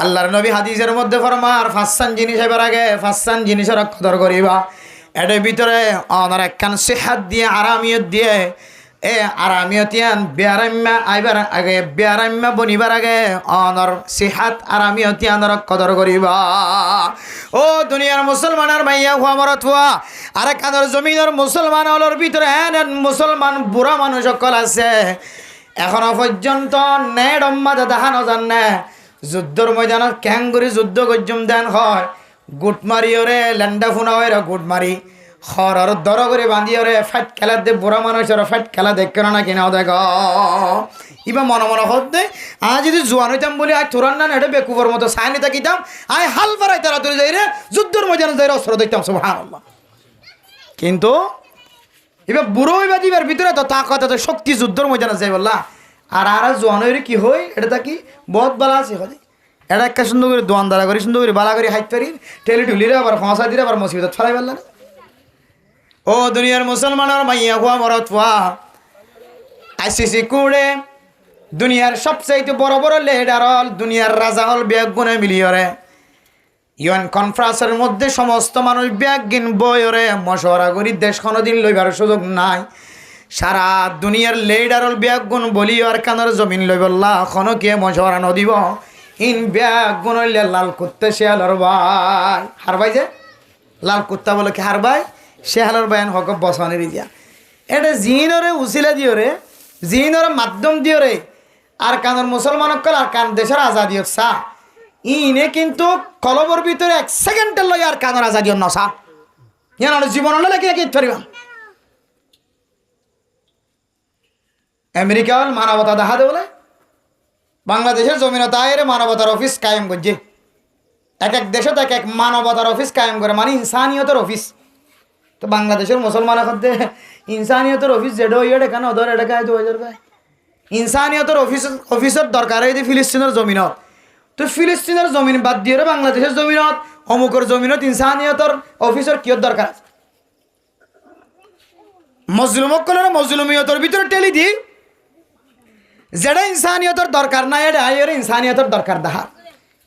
আল্লাহর নবী হাদিসের মধ্যে ফরমার 5 জিনিস এবার আগে 5 জিনিসের কদর করিবা। এর ভিতরে অনার একখান সিহাত দিয়ে আরামিয়ত দিয়ে এ আরামিয়তিয়ান বেয়ারাম্যা আইবার আগে বেয়ারাম্যা বনিবার আগে অনর সিহাত আরামিয়তিয়ানর কদর করিবা। ও দুনিয়ার মুসলমানের মাইয়া হুয়া মরত হুয়া আর কাদর জমিনের মুসলমান হলোর ভিতরে এন মুসলমান বুড়া মানুষ সকল আছে এখনো পর্যন্ত নেডম্মাদে দেখানো জানে যুদ্ধর ময়দানত ক্যাঙ্গুরি যুদ্ধ গজ্জুম দেন হয় গুট মারি ওরে ল্যান্ডা ফুনা হয় গুট মারি খর দর করে বাঁধি ওরে ফাইট খেলা দে বুড়া মানুষের ফাইট খেলা দেখে না কিনাও দেখ ইবা মনে মনে হতে আজ যদি জোয়ান হইতাম বলি আজ তোরান না এটা বেকুবর মতো সায়নি থাকিতাম আয় হাল পারাই তাড়াতাড়ি যাই রে যুদ্ধর ময়দানে যাই অস্ত্র দেখতাম সুবহানাল্লাহ। কিন্তু এবার বুড়ো হইবা দিবার ভিতরে তো তাকত এত শক্তি যুদ্ধর ময়দানে যাই বললা আর আর জোয়ান হইরে কি হই এটা তা কি বহুত বালা আছে হলে এটা একটা সুন্দর করে দোয়ান দাঁড়া করি সুন্দর করে বালা করে হাইট পারি টেলি ঢুলিরে আবার ফাঁসা দিলে আবার মুসিবত ফেলাই পারল না। ও দুনিয়ার মুসলমানের মাইয়া হুয়া মরত হুয়া আইসিসি কুড়ে দুনিয়ার সবচেয়ে বড় বড় লিডার হল দুনিয়ার রাজা হল ব্যাগ গুনে মিলিয়রে ইউএন কনফারেন্সের মধ্যে সমস্ত মানুষ ব্যাগ গিন বইরে মশওয়ারা করি দেশ কোনোদিন লইবার সুযোগ নাই। সারা দুনিয়ার লিডার হল ব্যাগ গুণ বলি আর কানার জমিন লইবল্লা এখনো কে মশওয়ারা নদিব ইন ব্যাগ গুণ হইলে লাল কুত্তে শেয়ালর ভাই হার ভাই যে লাল কুত্তা বলে কি হার ভাই শেহালর বায়ান হক বসানের দিয়া এটা জিনরে উচিলা দিও রে জিনরে মাধ্যম দিও রে আর কানের মুসলমানক কল আর কান দেশের আজাদি সা ইনে কিন্তু কলবর ভিতরে 1 সেকেন্ডের লগে আর কানের আজাদি নসা জানো জীবন লাগে কি ধরিবা। আমেরিকা মানবতা দেখা দে বলে বাংলাদেশের জমিনতায় মানবতার অফিস কায়েম করছে এক এক দেশে এক এক মানবতার অফিস কায়েম করে মানে ইনসানিয়তের অফিস। তো বাংলাদেশের মুসলমান মধ্যে ইনসানিয়তের অফিস যেটা হইয়া কেন ওদের এটা গায়ে 2000 গায়ে ইনসানিয়তের অফিসের দরকার হয় ফিলিস্তিনের জমিনত। তো ফিলিস্তিনের জমিন বাদ দিয়ে বাংলাদেশের জমিনত অমুকের জমিনত ইনসানিয়তের অফিসের কিয়র দরকার আছে মজলুমকলের মজলুমিয়তের ভিতরে টেলি দি যেটা ইনসানিয়তের দরকার নাই এটা আইয়ের ইনসানিয়তের দরকার দেখা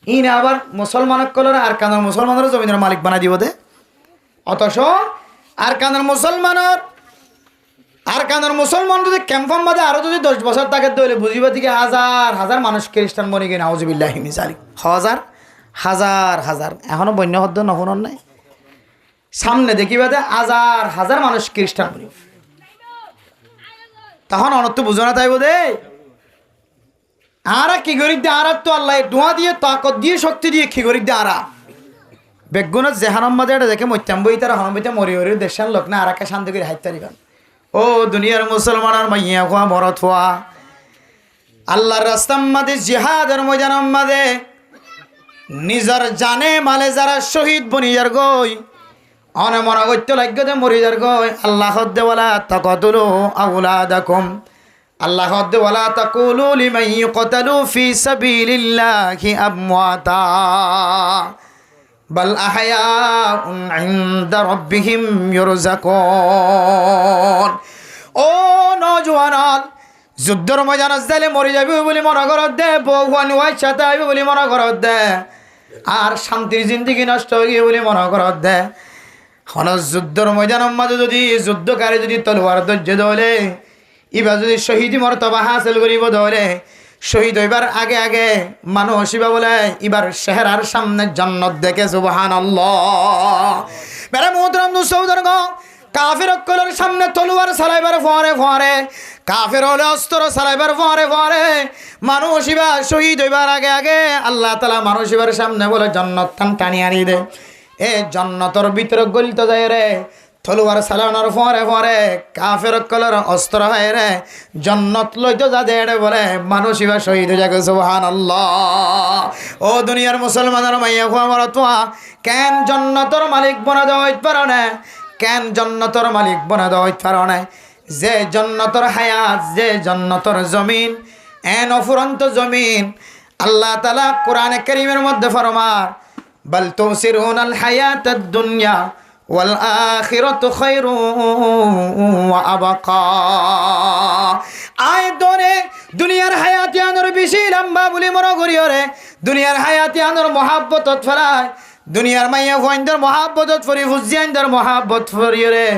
ইন আবার মুসলমানকলের আর কানার মুসলমানের জমিনের মালিক বানাই দিব দে। অথচ আর কানার মুসলমান যদি ক্যাম্পন বাদে আরো যদি 10 বছর তাকে দইলে বুঝিবা থেকে হাজার হাজার মানুষ খ্রিস্টান মরে গিয়ে নাউজুবিল্লাহি মিন যালিক হাজার হাজার হাজার এখনো বন্য হদ্দ নহনর নাই সামনে দেখিবা দে হাজার হাজার মানুষ খ্রিস্টান মরি তখন অনর্থ বুঝো না তাইব দে আরা কি গরিব দে আর তো আল্লাহ দোয়া দিয়ে তাকত দিয়ে শক্তি দিয়ে কি গরিব দে আরা বেগুনত জেহানম মাঝে এটা দেখে মত্যাম্বই তারা হনবিতে মরি হরি দেশান লোক না আরাকে শান্তি করে হাইতে পারিবেন। ও দুনিয়ার মুসলমানের মাইয়া হওয়া মরত হওয়া আল্লাহর রাস্তার মাঝে জিহাদের ময়দানের মাঝে নিজের জানে মালে যারা শহীদ বনিয়ার গই অনে মনে করতে লাগতে মরিয়ার গই আল্লাহ দেওয়ালা তাকাতুলু আওলাদাকুম আল্লাহ দেওয়ালা তাকুলু লিমান ইউকতালু ফি সাবিলিল্লাহি আমওয়াতা বাল আহয়াউন ইনদা রাব্বিহিম ইউরযাকুন। ও নওজওয়ান যুদ্ধর ময়দানত যাইলে মরি যাবি বলে মনে করত দে, বউ ওয়াই সাথে আইব বলে মনে করত দে, আর শান্তির জিন্দিগি নষ্ট হয়ে গিয়ে বলে মনে করত দে। হন যুদ্ধর ময়দানের মাঝে যদি যুদ্ধকারী যদি তলোয়ার ধৈর্য ধরে, এবার যদি শহীদ মর্তবা হাসিল করিব ধরে, শহীদ হইবার আগে আগে মানুষ ইবা বলে এবার চেহারার সামনে জান্নাত দেখে। সুবহানাল্লাহ। মেরে মোহতরম সৌদর গো, কাফের অকলের সামনে তলোয়ার চালাইবার ফরে ফরে, কাফের হলে অস্ত্র চালাইবার ফরে ফরে, মানুষ ইবা শহীদ হইবার আগে আগে আল্লাহ তাআলা মানুষ ইবার সামনে বলে জান্নাত টানি আনি দে। এ জান্নাতের ভিতরে গলিত যায় রে, তলোয়ার চালানোর ফরে ফরে কাফের অকলের অস্ত্র হয় রে, জান্নাত লইতে যা দে বলে মানুষ ইবা শহীদ হয়ে যাবে। সুবহানাল্লাহ। ও দুনিয়ার মুসলমানের মাইয়া আমার তোয়া কেন জান্নাতের মালিক বনা দেওয়া হইতে পারো না? কেন জান্নাতের মালিক বনা দেওয়া হইতে পারো না? যে জান্নাতের হায়াত, যে জান্নাতের জমিন, এন অফুরন্ত জমিন, আল্লাহ তাআলা কোরআনে কারীমের মধ্যে ফরমার, বাল তুসিরুনাল হায়াতাদ দুনিয়া ওয়াল আখিরাতু খায়রুন ওয়া আবকা। আয় দরে দুনিয়ার হায়াত আনর বেশি লম্বা বলি মনে করিও রে, দুনিয়ার হায়াত আনর মহাব্বতত ফেলায়, দুনিয়ার মাইয়া ফাইন্দার মহাব্বতত ফরি ফুজিয়াইন্দার মহাব্বত ফরি রে।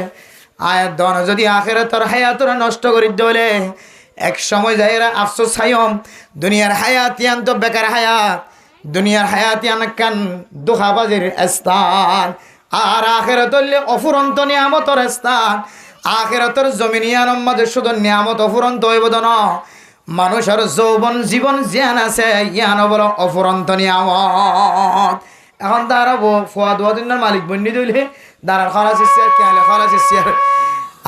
আয় দন যদি আখিরাতের হায়াতর নষ্ট করি দলে এক সময় যাইরা আফসোস ছাইম, দুনিয়ার হায়াত আন তো বেকার হায়াত, দুনিয়ার হায়াত আন কান দুখাবাজির স্থান, আর আখিরাতল অফুরন্ত নিয়ামতর স্থান। আখিরাতের জমিনিয়ার মধ্যে শুধু নিয়ামত অফুরন্ত হইব না, মানুষের যৌবন জীবন জ্ঞান আছে, জ্ঞান বলো অফুরন্ত নিয়ামত। এখন তারা ফোয়া দোয়া দিনের মালিক বন্যি দিলে দাঁড়ার খরচ এসছে আর কেলে খরচ এসছে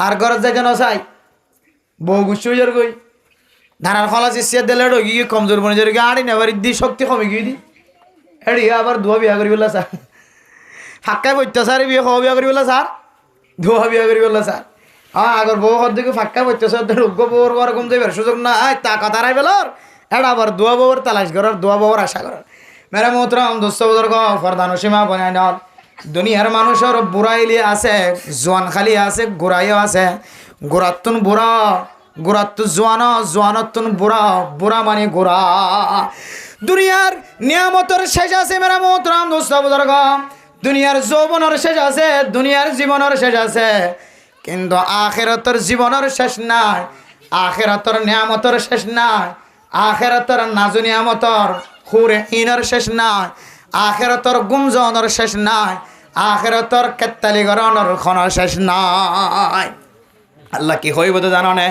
আর ঘরত যাই যেন চাই বউ গুচ্ছ গই ধারার খরচ এসছে দিলে গিয়ে কমজোর বনে যার আড়ি নেবার দি শক্তি কমে গিয়ে দি এড়ি আবার ধোয়া বিয়া করি বললা স্যার, ফাঁকায় অত্যাচারে বিয়ে খাওয়া বিয়া করি বললা স্যার, ধোয়া বিয়া করি বললা স্যার। আগর বউ হর দিকে ফাঁকায় অত্যাচার রোগ্য বউর ওরকম যাইবার সুযোগ না, তা কথা রাই বেলার এটা আবার দোয়া বউর তালাশ করার, দোয়া বউর আশা করার। মেরা মোহতরম দোস্ত বুজুর্গ ফরদান সীমা বনাই নল, দুনিয়ার মানুষের বুড়াইলি আছে, জোয়ান খালি আছে, গোড়াইও আছে। গোড়াতুন বুড়া, গোড়াত জোয়ান, জোয়ানতুন বুড়া, বুড়া মানে গোড়া। দুনিয়ার নিয়ামতের শেষ আছে মেরা মোহতরম দোস্ত বুজুর্গ, দুনিয়ার যৌবনের শেষ আছে, দুনিয়ার জীবনের শেষ আছে, কিন্তু আখিরাতের জীবনের শেষ নাই, আখিরাতের নিয়ামতের শেষ নাই, আখিরাতের নাজু নিয়ামতর হুরে ইনার শেষ নাই, আখিরাতের গুমজনের শেষ নাই, আখিরাতের কেত্তালি গরনের খনর শেষ নাই। আল্লাহ কি হইব তো জানো না,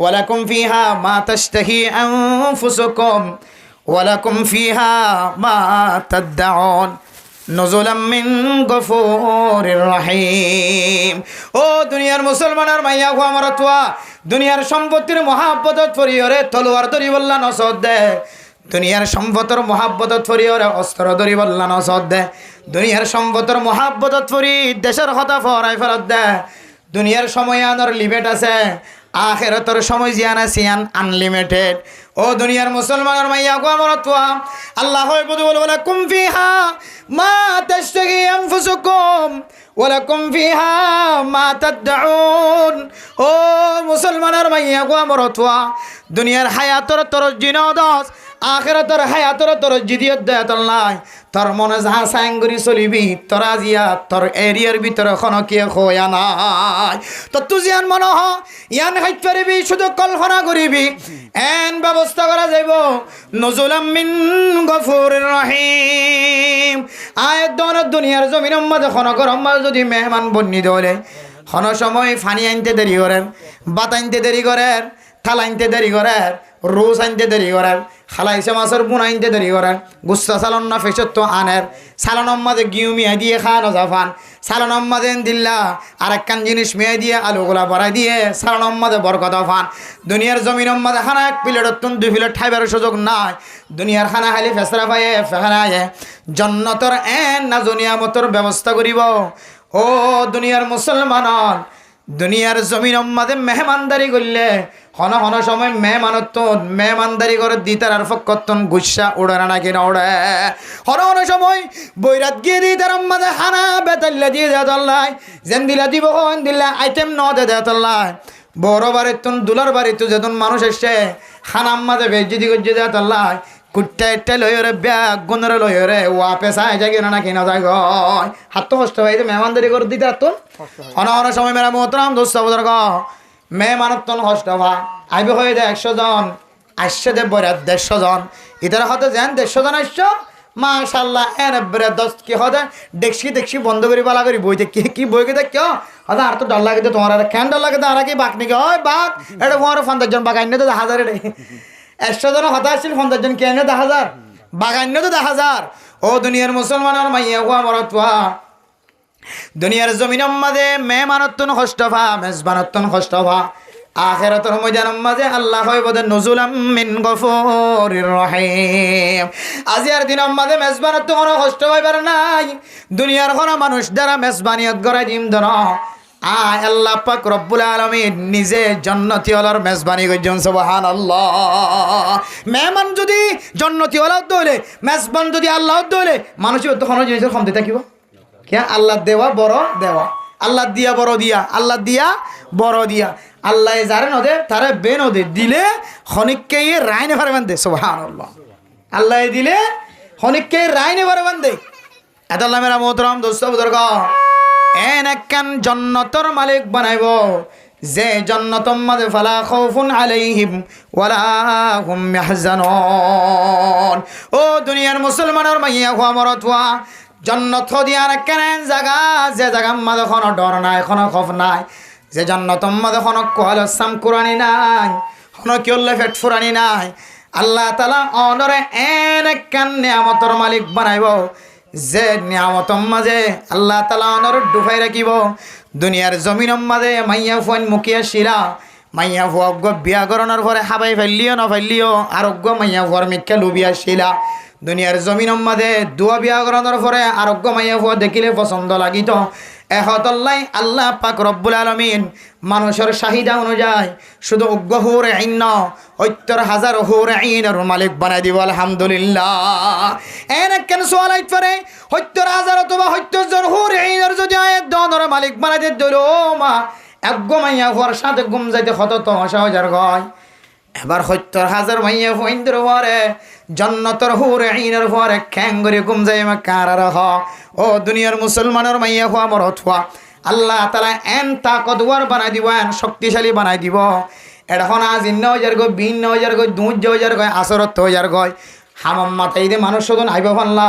ওয়ালাকুম ফিহা মা তাশতাহি আনফুসুকুম ওয়ালাকুম ফিহা মা তাদউন নুজুলাম মিন গফুরির রহিম। ও দুনিয়ার মুসলমানের মাইয়া গো আমার তোয়া, দুনিয়ার সম্পত্তির মহাব্বতত ফরিয়রে তলোয়ার ধরি বললা নসদ দে, দুনিয়ার সম্পদের মহাব্বতত ফরিয়রে অস্ত্র ধরি বললা নসদ দে, দুনিয়ার সম্পদের মহাব্বতত ফরি দেশের কথা ফরাই ফেরত দে। দুনিয়ার সময় আনার লিমিট আছে, আখিরাতের সময় জিয়ান আছে আনলিমিটেড। ও দুনিয়ার মুসলমানের মাইয়া গো আমার তোয়া, আল্লাহ হইবুদ ওয়ালাকুম ফিহা মা তাশতাহি আনফুসুকুম ওয়ালাকুম ফিহা মা তাদউন। ও মুসলমানের মাইয়া গো আমার তোয়া, দুনিয়ার হায়াতর তোর জিনদস, আখিরাতের হায়াতর তোর জিদিয়ত দেয়াতল্লাই, তোর মনে যাহা সাইঙ্গুরি চলিবি তোর আজিয়া তোর এরিয়ার ভিতরে কোনো কে খোয়া নাই। তো তুই ইয়ান মনে হ ইয়ান হাইত পারিবি, শুধু কল্পনা করিবি এন ব্যবস্থা করা যাইব। নজুলাম মিন গফুরির রহিম। আয়ের দনের দুনিয়ার জমিনের মধ্যে খনকর যদি মেহমান বন্যি দলে কোন সময় ফানি আনতে দেরি করেন, বাত আনতে দেরি করেন, থাল আনতে দেরি করেন, রোজ আনতে দেরি করেন, খালাইছে মাছের বুন আনতে দেরি করেন, গুস্তা চালন না ফেসত তো আনের, চালনের মাঝে গিউ মিয়া দিয়ে খাওয়ানো জাফান, চালনের মাঝে দিল্লা আর একখান জিনিস মেয়ে দিয়ে আলুগুলা বড়াই দিয়ে চালনের মাঝে বরকত ফান। দুনিয়ার জমিনের মাঝে খানা এক প্লেটের তুন 2 প্লেট খাইবার সুযোগ নাই। দুনিয়ার খানা খালি ফেসরা পায়ে ফেহানায় জন্নতর এন না জনিয়ামতর ব্যবস্থা করিব। ও দুনিয়ার মুসলমান, দুনিয়ার জমিনের মাঝে মেহমানদারি করলে হন হন সময় মেহমানদারি করে দিতার আর ফকতন গুসা উড়ে না নাকি না উড়ে। হন হন সময় বৈরাত গিয়ে দি তার মাঝে হানা বেতাল্লা দিয়ে দেয় তল্লাই, যেন দিলা দিব হন দিল্লা আইটেম ন দে দেয় তল্লাই। বড় বাড়িতুন দুলার বাড়িতে যখন মানুষ এসে খানাম মাঝে বেজি গজ্জি দেয় তাল্লা কুট্টা একটা লইরে ব্যাগ গুণরে লইরে ওয়া পেশায় যাই না কিনা যায় গয় হাত তো কষ্ট হয় মেহমানদারি করে দিতে হাত অনেক সময় মেরা মোহতরাম দোস্ত বোধর গ মেহমানতন কষ্ট ভা আইবে হয়ে যায় 100 জন আসছে দে বরে 150 জন ইতার হতে যান 150 জন আসছো মাশাআল্লাহ এনে বরে 10 কি হতে দেখছি বন্ধ করি বালা করি বইতে কি বইকে দেখ কেউ হতে আর তো ডর লাগে তোমার আর কেন ডর লাগে আর কি বাক নাকি ওই বাক এটা তোমার 50 জন বাগাইনে তো 1000 রে 100 জন হতে আসছিল 50 জন কেন 10,000 বাগাইনে তো 10,000 ও দুনিয়ার মুসলমানের মাইয়া গো আমার তোয়া দুনিয়ার জমিনের মাঝে মেহমানতন কষ্ট ভা মেজবানতন কষ্ট ভা আখিরাতের ময়দানের মাঝে আল্লাহ হয় বদে নজুলাম মিন গফুরির রহিম আজিয়ার দিনের মাঝে মেজবানতন কোনো কষ্ট হইবার নাই দুনিয়ার কোন মানুষ দ্বারা মেজবানিয়ত গড়াই দিম ধর আল্লাহ পাক রব্বুল আলামিন নিজে জান্নাতি ওয়ালার মেজবানি করছেন সুবহানাল্লাহ মেহমান যদি জান্নাতি ওয়ালা দইলে মেজবান যদি আল্লাহ দইলে মানুষের তো কোনো জিনিসের কম দিতে কিবা কে আল্লাহ দেওয়া বড় দেওয়া আল্লাহ দিয়া বড় দিয়া আল্লাহ দিয়া বড় দিয়া আল্লাহ যারে নদে তারে বে নদে দিলে খনিককে রাইনে পারবেন দে সুবহানাল্লাহ আল্লাহ দিলে খনিককে রাইনে পারবেন দে আল্লাহ মেরা মোহতরম দোস্ত বুজুর্গ এন একখান জান্নাতের মালিক বানাইব যে জান্নাতের মাঝে ফালা খাউফুন আলাইহিম ওয়ালা হুম ইয়াহজানুন ও দুনিয়ার মুসলমানের মাইয়া হওয়া মরতওয়া জান্নাত দিয়ার কেন জায়গা যে জায়গা মাঝে কোনো ডর নাই কোনো খৌফ নাই যে জান্নাতের মাঝে কোনো কোয়াল সাম কুরানি নাই কোনো কিউল্লে ফেট ফুরানি নাই আল্লাহ তাআলা অনরে এন একখান নিয়ামতের মালিক বানাইব যে নিয়ামতের মাঝে আল্লাহ তাআলা অনরে ডুবাই রাখিব দুনিয়ার জমিনের মাঝে মাইয়া ফুয়ান মুখিয়া শিরা মাইয়া ফুয়া বিয়া করানোর পরে হাবাই ফেললিও না ফেললিও আরোগ্য মাইয়া ফুয়ার মিখ্যা লুবিয়া শিলা দুনিয়ার জমিনের মাঝে দুয়া বিয়া করানোর পরে আরোগ্য মাইয়া ফুয়া দেখিলে পছন্দ লাগিত এহতল্লাই আল্লাহ পাক রব্বুল আলামিন মানুষের চাহিদা অনুযায়ী শুধু উগ্র হুর আইন 70,000 হুর আইনের মালিক বানাই দিব আলহামদুলিল্লাহ এনে কেন সোয়াল আইত পারে 70,000 অথবা 70 জন হুর আইনের যদি আয়াত দনের মালিক বানাই দে দিল মা একগো মাইয়া ফুয়ার সাথে গুম যাইতে কত তো 10,000 গয় এবার 70,000 মাইয়া ফুইন্দের পরে জান্নাতের হুর আইনের পরে খ্যাঙ্গরি গুম যাই মা কারার হ ও দুনিয়ার মুসলমানের মাইয়া হওয়া মরত হওয়া আল্লাহ তাআলা এন তাকতওয়ার বানাই দিব এন শক্তিশালী বানাই দিব এখন আজ 9,000 গয় 20,000 গয় 2,000 গয় 18,000 গয় হামাম মাথায় দে মানুষ যখন আইব পাল্লা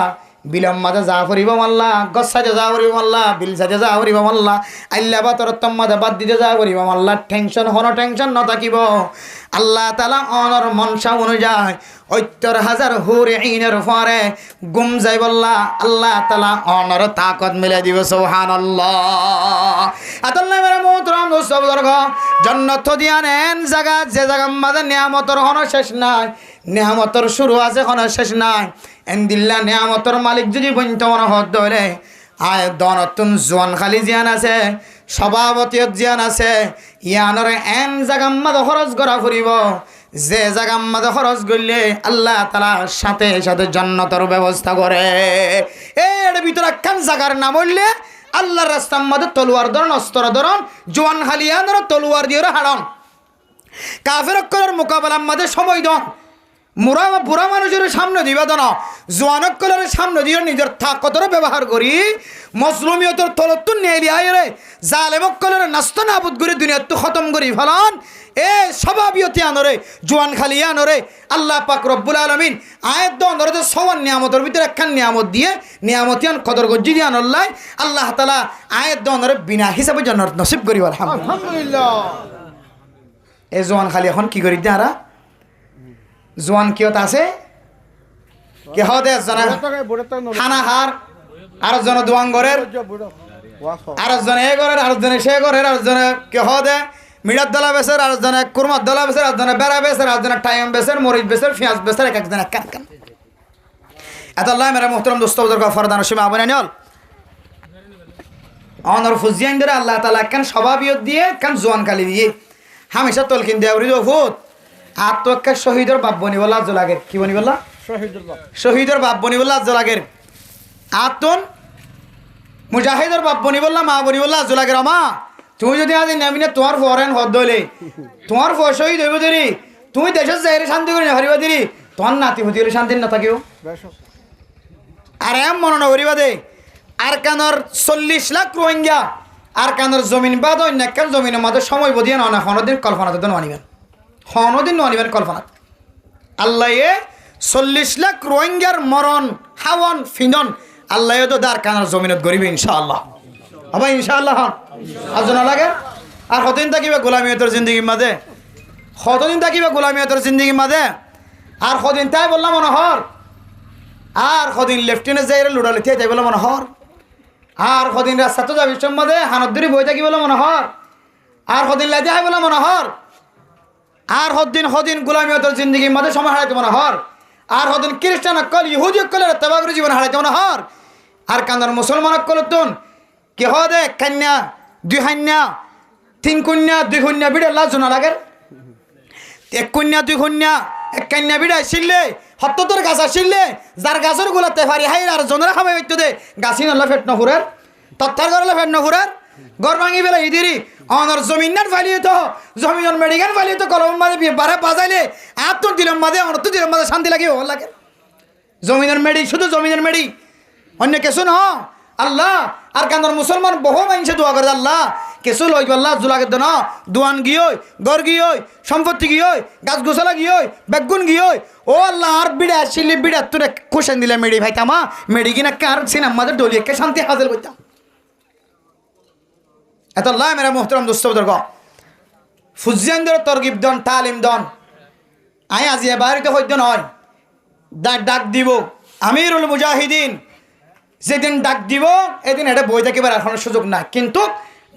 বিলম মাঝে যা করিব মাল্লা গছ সাজে যা করিব মাল্লা বিল সাজে যা করিব মাল্লা আল্লাহ বা তোর মাঝে বাদ দিতে যা করিব মাল্লা টেনশন কোনো টেনশন নথাকিব আল্লাহ তাআলা অনর মনসা অনুযায়ী 70,000 হুর আইনের পরে গুম যাই বললা আল্লাহ তাআলা অনর তাকত মিলাই দিব সুবহানাল্লাহ আল্লাহ মেরে মোহতরম দোস্ত বুজুর্গ জান্নাত দিয়ান এন জায়গা যে জায়গার মাঝে নিয়ামতের কোনো শেষ নাই নিয়ামতের শুরু আছে কোনো শেষ নাই এন্দিল্লা নিয়ামতের মালিক যদি বইতে মনে হত ধরে আয় দনতুন জোয়ান খালি জিয়ান আছে সভাপতিয়ত জিয়ান আছে ইয়ানরে এন জাগাম মাঝে খরচ করা ফুরিব যে জাগাম মাঝে খরচ করলে আল্লাহ তাআলা সাথে সাথে জান্নাতের ব্যবস্থা করে এর ভিতরে একখান জাগার নাম বললে আল্লাহর রাস্তার মধ্যে তলোয়ার ধরন অস্ত্র ধরন জোয়ান খালি ইয়ানর তলোয়ার দিয়ে হাড়ন কাফের অক্কলের মোকাবেলার মধ্যে সময় দন মুরা বুড়া মানুষের সামনে দিবা দানা জোয়ানকলের সামনে দিয়ে নিজের তাকতরে ব্যবহার করি মজলুমিয়তের তলতুন নিয়ে লিয়াই রে জালেমকলের নাস্ত নাবুদ করে দুনিয়া তো খতম করি ফেলান এ স্বভাবিয়তি আনরে জোয়ান খালি আনরে আল্লাহ পাক রব্বুল আলামিন আয়াত দনরে তো সওয়ান নিয়ামতের ভিতরে একখান নিয়ামত দিয়ে নিয়ামতিয়ান কদর গজ্জি দিয়ে আনল্লাই আল্লাহ তাআলা আয়াত দনরে বিনা হিসাবে জান্নাত নসিব করি আলহামদুলিল্লাহ এ জোয়ান খালি এখন কি করি দাঁড়া জোয়ান কিয়ত আছে কে হদে জনা হানাহার আর জন দুয়াঙ্গরের আর জন এ গরের আর জন সে গরের আর জন কে হদে মিড়াত দলা বেসের আর জন কুরমাত দলা বেসের আর জন বেড়া বেসের আর জন টাইম বেসের মরিচ বেসের পেঁয়াজ বেসের এক একজন এক কান এত আল্লাহ মেরা মুহতারাম দোস্ত বুজুর্গ ফরদান সীমা আবনে নিল অনর ফুজিয়ান দরে আল্লাহ তাআলা কান স্বভাবিয়ত দিয়ে কান জোয়ান কালি দিয়ে হামেশা তলকিন দেওরি দফুত আর তো একটা শহীদের বাপ বনি বলা জোলাগের কি বনি বললা শহীদের বাপ বনি বললা জোলাগের আতন মুজাহিদের বাপ বনি বললা মা বনি বললা জোলাগের আমা তুমি যদি আজ নামিনে তোমার ফরেন হদ দলে তোমার ফসই দইব দেরি তুমি দেশের যাই শান্তি করে হারিবা দেরি তোমার নাতি হতি হলে শান্তি না থাকিও আর এম মনে না করিবা দে আর কানোর 40 লাখ রোহিঙ্গা আর কানোর জমিন বাদ অন্য একটা জমিনের মধ্যে সময় বদিয়ে না হনদিন কল্পনাতে তো নানিবেন হনদিন নানিবেন কল্পনা আল্লাহ 40 লাখ রোহিঙ্গার মরণ হাওয়ান ফিনন আল্লাহ তো দার কানোর জমিনত গরিবে ইনশাআল্লাহ হবে ইনশাআল্লাহ হন আজনা লাগে আর কতদিন থাকিবে গোলামিয়তের জিন্দগির মাঝে কতদিন থাকিবে গোলামিয়তের জিন্দগির মাঝে আর কদিন তাই বললাম মনোহর আর কদিন লেফটেন্যান্ট যাই লুড়ালে তাই বলে মনোহর আর কদিন রাস্তা তো যাবি সম্মাদে হানতদুরি বই থাকি বলে মনোহর আর কদিন লাইতে হয় বলে মনোহর আর সদিন গোলামিয়তের জিন্দগির মাঝে সময় হারাইতে মনোহর আর সদিন খ্রিস্টান অকল ইহুদি অকলের তেবাগুরি জীবন হারাইতে মনোহর আর কান্দার মুসলমান অকল তুন কি হদে কন্যা 2 কন্যা 3 কন্যা 2 কন্যা বিড়ে লাজ না লাগে 1 কন্যা 2 কন্যা 1 কন্যা বিড়ে আসলে হত্তর গাছ আসলে যার গাছের গুলাতে পারি হাই আর জনের খাবে হইতো দে গাছি নলা ফেট নফুরের তত্তার করলে ফেট নফুরের গড় ভাঙি বেলা ইদিরি অনর জমিনার ফালিয়ে তো জমিনের মেডিকেল ফালিয়ে তো কলম মাঝে বারে বাজাইলে আর তো দিলাম মাঝে অনর তো দিলাম মাঝে শান্তি লাগে ভালো লাগে জমিনের মেডি শুধু জমিনের মেডি অন্য কিছু ন আল্লাহ আর কান্দর মুসলমান বহু মানুষে দোয়া করে আল্লাহ কিছু লইব আল্লাহ জুলাকে দেন দোয়ান গিয়ে গড় গিয়ে সম্পত্তি গিয়ে গাছ গোছালা গিয়ে বেগুন গিয়ে ও আল্লাহ আর বিড়া আসলে বিড়া তোরে কোশন দিলে মেডি ভাইতামা মেডি কিনা কার সিনেমা আমাদের ডলিয়ে শান্তি হাজির করতাম এত আল্লাহ মেরা মোহতরম দোস্ত বুজুর্গ ফুজিয়ানদের তরগিব দন তালিম দন আই আজি বাড়িতে হইতে নয় ডাক দিব আমিরুল মুজাহিদিন যেদিন ডাক দিব এদিন এটা বই থাকিবার এখন সুযোগ নাই কিন্তু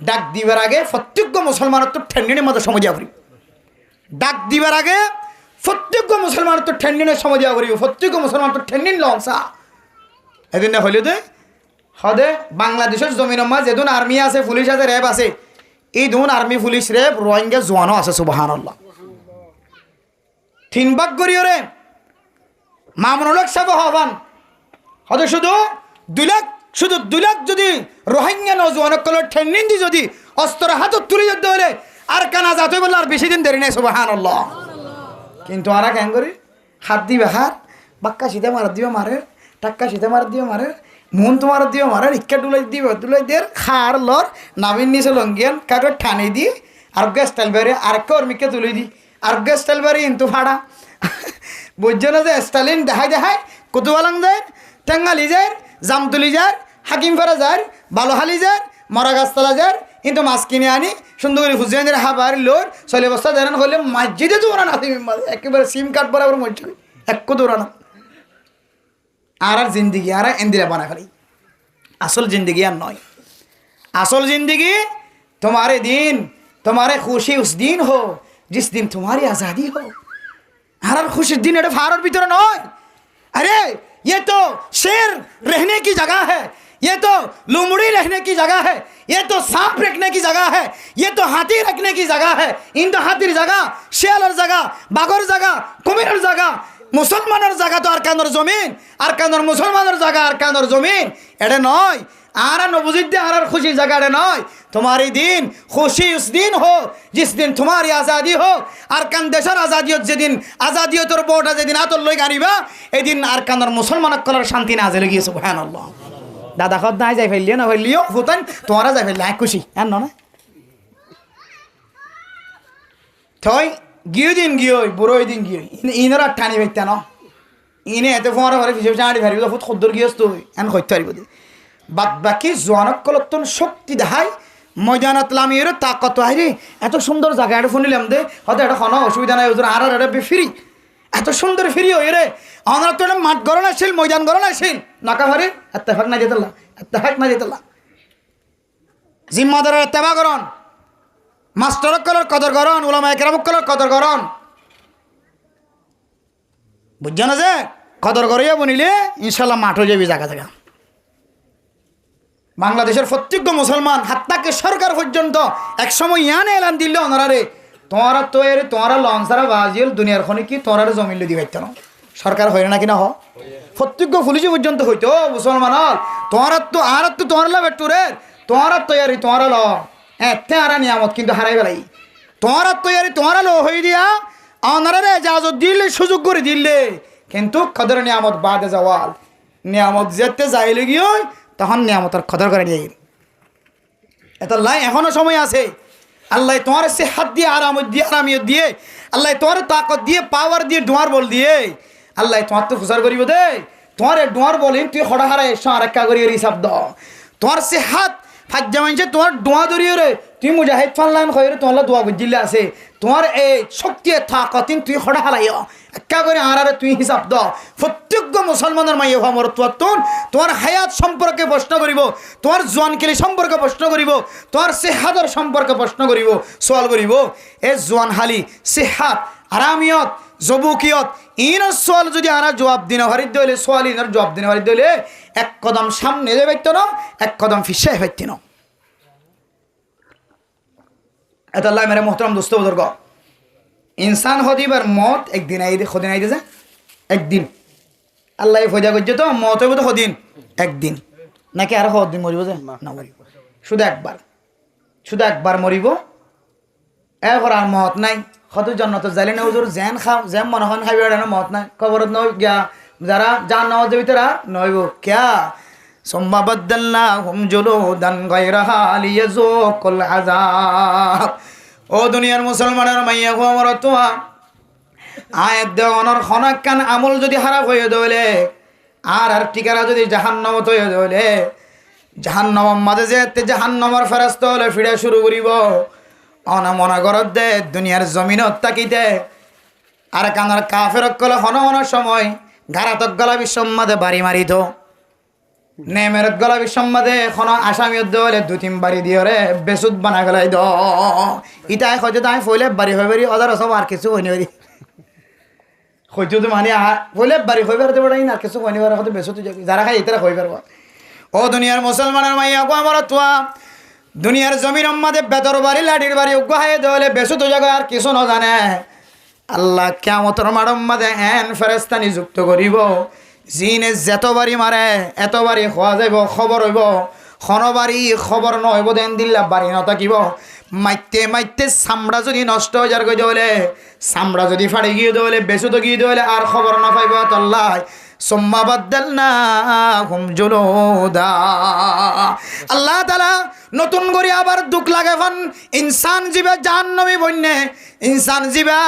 ডাক দিবার আগে প্রত্যেক মুসলমানের তো ঠেন্ডিনের মতো সময় দিয়া করি ডাক দিবার আগে প্রত্যেক মুসলমানের তো ঠেন্ডিনের সময় দিয়া করি প্রত্যেক মুসলমান তো ঠেন্ডিন লংসা এদিন হইলে দে হদে বাংলাদেশের জমিনের মাঝে যেদিন আর্মি আছে পুলিশ আছে র্যাব আছে এই দুন আর্মি পুলিশ র্যাব রোহিঙ্গা জওয়ানও আছে সুবহানাল্লাহ 3 ভাগ করিও রে মামুনুল হক সাহেব আহ্বান হদে শুধু 2 লাখ যদি রোহিঙ্গা নজওয়ান কলর ঠেন্নিন দি যদি অস্ত্র হাত তুলে যেতে হলে আর কানা যাতে বললে আর বেশি দিন দেরি নেই সুবহানাল্লাহ কিন্তু আর কেন করি হাত দিবে হাত বাক্কা সিধা মার দিবে মারে টাক্কা সিধা মার দিবে মারে মন তোমার দিও মারে ইক্কা ডুলাই দিয়ে খার লর নাবিন নিচে লঙ্গিয়ান কাকে ঠানে দি আর গ্যাস স্টাইল বেড়ে আর কর্মীকে তুলে দি আর গ্যাস স্টাইল বেড়ে কিন্তু ফাড়া বুঝছো না যে স্টাইলিন দেখায় কুতুবালাং যায় টেঙ্গালি যায় জামতুলি যায় হাকিম ফেরা যায় বালোহালি যায় মরা গাছতলা যায় কিন্তু মাছ কিনে আনি সুন্দর করে হুজেনের হাবার লোর চলে বস্তা দেন হলে মসজিদে দৌড়ান আছে একেবারে সিম কার্ড বরাবর মসজিদ একটু দৌড়ানো আর জিন্দগি আর ইন্দিরা বানা খালি আসল জিন্দগি আর নয় আসল जिंदगी तुम्हारे दिन तुम्हारे खुशी उस दिन हो जिस दिन तुम्हारी आज़ादी हो हर खुशी दिन एट फार भीतर नय अरे ये तो शेर रहने की जगह है ये तो लुमड़ी रहने की जगह है ये तो सांप रखने की जगह है ये तो हाथी रखने की जगह है इन तो हाथीर जगह शेयर जगह बाघर जगह कुमिर जगह मुसलमानर जगह तो आरकानर जमीन आरकानर मुसलमानर जगह आरकानर जमीन एडे नय आर नबुजिद्दे आर खुशी जगह एडे नय तुम्हारी दिन खुशी उस दिन हो जिस दिन तुम्हारी आज़ादी हो आरकान देशर आज़ादी जेदिन आज़ादी तोर बोटा जेदिन आतोर लई गानिबा एदिन आरकानर मुसलमान कलर शांति ना आजे गिয়ে सुबहानाल्लाह दादा खद নাই যাই ফেললিও না ফেললিও ফুতান তোমারা যাই ফেললে খুশি আর না থই গিয়ে দিন গিয়ে বুড়োই দিন গিয়ে ইনরা ঠানি ব্যক্তি না ইনে এত ফোয়ারা ভরে ফিসে চাঁড়ি ভারি ফুট খদ্দর গিয়েছ তুই এন হইতে পারিব বাদ বাকি জোয়ানক কলতন শক্তি দেখায় ময়দানত লামিয়ের তাকত হাইরে এত সুন্দর জায়গা এটা শুনিলাম দে হয়তো এটা কোনো অসুবিধা নাই ওজন আর এটা ফ্রি এত সুন্দর ফ্রি হয়ে রে আমরা তো এটা মাঠ গরণ আসছিল ময়দান গরণ আসছিল নাকা ভারি এত্তেফাক না যেতলা এত্তেফাক না যেতলা জিম্মাদারের এত্তেফা করন মাস্টার কলর কদর করন উলামা একরাম কলর কদর করন বুঝছো না যে কদর করিয়া বনিলে ইনশাল্লাহ মাঠ হয়ে যাবি জায়গা জায়গা বাংলাদেশের প্রত্যেক মুসলমান হাত্তাকে সরকার পর্যন্ত একসময় ইয়ানে এলান দিল ওনারে তোমারা তো এর তোমারা লঞ্চারা বাজিল দুনিয়ার খনে কি তোমার জমিন দি পাইত না সরকার হয় না কিনা হ প্রত্যেক পুলিশ পর্যন্ত হইতো মুসলমান তোমার তো আর তো তোমার লাভ একটু রে তোমার তৈরি তোমার ল তে আরা নিয়ামত কিন্তু হারাই বেলাই তোমার তৈরি তোমার লো হয়ে দিয়া আনারে এজাজত দিলে সুযোগ করে দিলে কিন্তু কদর নিয়ামত বাদে যাওয়াল নিয়ামত যেতে যাইলে গিয়ে তখন নিয়ামতের কদর করে নিয়ে এটা লাই এখনো সময় আছে আল্লাহ তোমার সে হাত দিয়ে আরামিয়ত দিয়ে আল্লাহ তোমার তাকত দিয়ে পাওয়ার দিয়ে ডোয়ার বল দিয়ে আল্লাহ তোমার তো খুশার করিব দে তোমার ডোয়ার বলিন তুই হড়া হারা এসো আর একটা করি হিসাব দ তোমার সে হাত ফাজ্জা মানছে তোমার ডোয়া ধরিয়ে রে তুই মুজাহিদ ফানলাম খয়রে তোমার দোয়া বুঝিলে আছে তোমার এই শক্তি থাকতিন তুই হড়া হারাইও একা করে আরারে তুই হিসাব দ প্রত্যেক মুসলমানের মাইয়ে হওয়া মরতুন তোমার হায়াত সম্পর্কে প্রশ্ন করিব তোমার জোয়ানকেলি সম্পর্কে প্রশ্ন করিব তোমার সেহাদর সম্পর্কে প্রশ্ন করিব সোয়াল করিব এ জোয়ান হালি সেহাত আরামিয়ত জবুকিয়ত ইনার সোয়াল যদি আরা জবাব দিন হরিদ্য হলে সোয়াল ইনার জবাব দিন হরিদ্য হলে এক কদম সামনে যে পাইত না এক কদম ফিসাই পাইত না এত আল্লাহ মেরে মোহতরম দোস্ত বুজুর্গ ইনসান হদিবার মত একদিন আইদে সদিন আইদে যে একদিন আল্লাহ ফয়দা করছে তো মত হইব তো সদিন একদিন নাকি আর সদিন মরিব যে না মরিব শুধু একবার মরিব এরপর আর মত নাই কত জন্নত যাইলে না হুজুর জেন খাও জেম মনে হন খাবি না মত নাই খবরত নয় গিয়া যারা জান নামাজ দেবি তারা নইব ক্যা সুম্মা বাদদালনাহুম জুলুদান গায়রাহা লিয়াযুকুল আযাব ও দুনিয়ার মুসলমানের মাইয়া গো আমার তোয়া আয়াত দেওয়ানোর খনাক্কান আমল যদি খারাপ হয়ে দলে আর ঠিকানা যদি জাহান্নামত হয়ে দলে জাহান্নামের মাঝে যেতে জাহান্নামের ফেরেশতা হলে ফিরে শুরু করিব অনামনা গরত দে দুনিয়ার জমিনত তাকিতে আর কানার কাফের কলে হন সময় ঘারাতক গলা বিশ্বম্মাদে বাড়ি মারিত নেমের গলা বিশ্বম্মাদে এখন আসামিয়ত দেওয়ালে 2-3 বাড়ি দিয়ে রে বেসুদ বানা গেলাই দ ইটাই হয়তো তাই ফইলে বাড়ি হয়ে বাড়ি অদার সব আর কিছু হয়নি বাড়ি হয়তো তো মানে ফইলে বাড়ি হয়ে বেড়াতে পারি না আর কিছু হয়নি বার হয়তো বেসুদ যারা খাই এটারা হয়ে পারবো ও দুনিয়ার মুসলমানের মাইয়া গো আমার তোয়া দুনিয়ার জমির আমাদে বেতর বাড়ি লাঠির বাড়ি উগাহে দেওয়ালে বেসুদ জায়গায় আর কিছু না জানে আল্লাহ কিয়ামতের মাঠের মাঝে এন ফেরেশতা নিযুক্ত করিব জিনে যতবারই মারে এতবারই খোয়া যাইব খবর হইব খনবারই খবর নহইব দেন দিল্লা বাড়ি নথাকিব মাইতে চামড়া যদি নষ্ট হয়ে যার গই দেওয়ালে চামড়া যদি ফাড়ি গিয়ে দেওয়ালে বেসুদ গিয়ে দেওয়ালে আর খবর না পাইব আল্লাহ সুম্মা বাদদালনাহুম জুলুদা আল্লাহ তাআলা নতুন করে আবার দুঃখ লাগে ফন ইনসান জীবে জাহান্নামী বন্যে ইনসান জীবা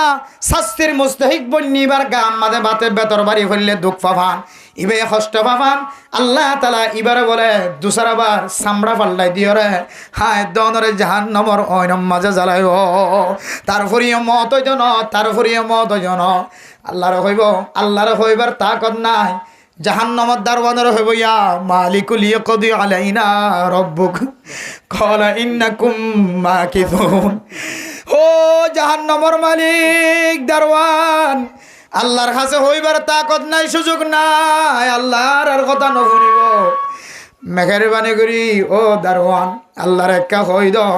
শাস্তির মুস্তাহিক বন্যিবার গাম মাঝে বাতে বেতর বাড়ি হইলে দুঃখ পাবান ইবে কষ্ট পাবান আল্লাহ তাআলা এবারে বলে দুসরাবার চামড়া পাল্লাই দিও রে হায় দনরে জাহান্নামর ওইনম মাঝে জ্বালাইব তারপরিও মত হইত ন তারপরিও মত হইত ন আল্লাহর হইবার তাকত নাই জাহান্নামের দারওয়ানের হইব ইয়া মালিকুল ইয়াকদি আলাইনা রাব্বুক ক্বালা ইন্নাকুম মাকিথুন ও জাহান্নামের মালিক দারওয়ান আল্লাহর কাছে হইবার তাকত নাই সুযোগ নাই আল্লাহর আর কথা নশুনিব মেহেরবানি করি ও দারওয়ান আল্লাহর একা হই দাও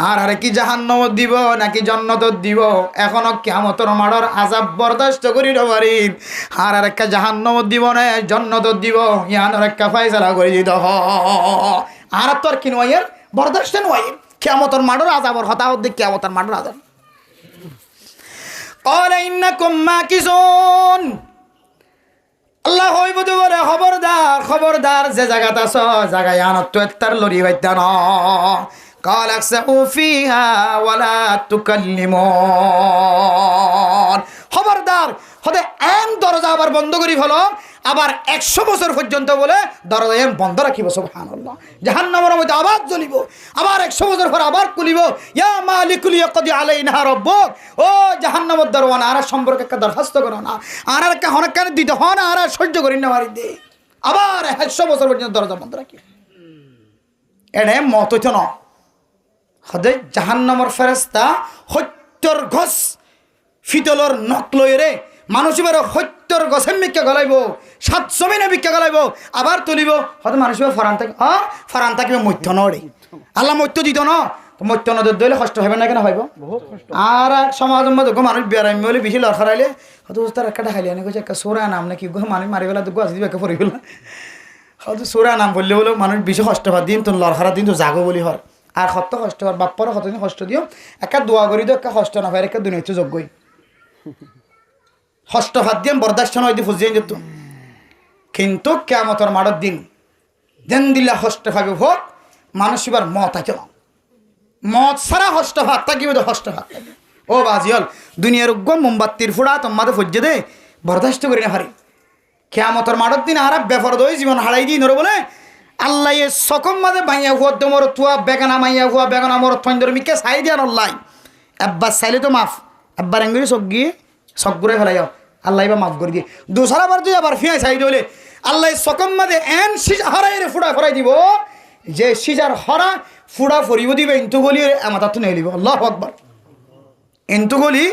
আর কি জাহান্নামত দিব নাকি জান্নাতত দিব এখনো কিয়ামতের মাঠের আযাব বরদাস্ত করি পারি আর একটা জাহান্নামত দিব না জান্নাতত দিব ইয়ানোর একটা ফয়সালা করে দিত আর তোর কি নয়ের বরদাস্ত নয় কিয়ামতের মাঠের আযাবর কথা হদ্দি কিয়ামতের মাঠের আযাব ক্বালা ইন্নাকুম মাকিসুন আল্লাহ হইব তো বলে খবরদার যে জায়গাতে আছো জায়গায় আনত তো এত্তার লড়ি বাইতা ন قال اخسئوا فيها ولا تكلمون খবরদার হতে এম দরজা আবার বন্ধ করি ফেলো আবার 100 বছর পর্যন্ত বলে দরজা এম বন্ধ রাখিব সুবহানাল্লাহ জাহান্নামের মধ্যে আবার জ্বলিব আবার 100 বছর পর আবার খুলিব ইয়া মালিকুল ইয়াকদি আলাইনা রাব্বুক ও জাহান্নামের দরওয়ান আর সম্পর্কে একটা দরখাস্ত করো না আর একটা হনকার দিতে হন আর সহ্য করি না মারি দে আবার 100 বছর পর্যন্ত দরজা বন্ধ রাখি এনে মত হইতো না হদে জাহান্নামের ফেরেশতা হত্যর গছ ফিতলর নখ লইরে মানুষ এবার হত্যর গছের মিক্কা গলাইব 7 জমিনে ভিক্ষা গলাইব আবার তুলিব হয়তো মানুষ ফারান থাকিবে মধ্য নড়ে আল্লাহ মধ্য দিত ন মধ্য নদর দইলে কষ্ট হবে না কেন হইব আর সমাজের মধ্যে মানুষ বেড়াই বলে বেশি লড়াইলে হয়তো তার একটা খালি আনে একটা সোরা নাম নাকি মানুষ মারি গেলা তো গাছ দিবে একে পড়ে গেল হয়তো সোরা নাম বললে বলে মানুষ বেশি কষ্ট পার দিন তো লড়ারা দিন তো জাগো বলি হয় আর কত কষ্ট কর বাপ্পারও কতদিন কষ্ট দিও একটা দোয়া করি দিও একটা কষ্ট না হয় একটা দুনিয়াতে যোগ্যই কষ্ট ভাত দিয়ে বরদাস্ত নয় দিয়ে ফুজিয়ে যেত কিন্তু কিয়ামতের মাঠের দিন দেন দিলা কষ্ট ভাবে হোক মানুষ এবার মত আছে না মত সারা কষ্ট ভাত থাকিবে তো কষ্ট ভাত থাকবে ও বাজিয়াল দুনিয়ার উগ্র মোমবাতির ফুড়া তোমাদের ফুজে দে বরদাস্ত করি না হারি কিয়ামতের মাঠের দিন আর বেফর দই জীবন হারাই দিই ধরে বলে আল্লাহ এ সকম মাঝে মাইয়া হুয়া দমর তুয়া বেগানা মাইয়া হুয়া বেগানা মর থন্দর মিকে চাই দিয়া নল্লাই একবার চাইলে তো মাফ একবার এঙ্গুলি চক গিয়ে চক ঘুরে ফেলাই যাও আল্লাহ বা মাফ করে দিয়ে দোসরা বার তুই আবার ফিয়াই চাই দিলে আল্লাহ সকম মাঝে এন সিজা হরাই রে ফুড়া ফরাই দিব যে সিজার হরা ফুড়া ফরিব দিবে ইন্তু গলি আমাদের তো নিয়ে লিব আল্লাহ আকবার ইন্তু গলি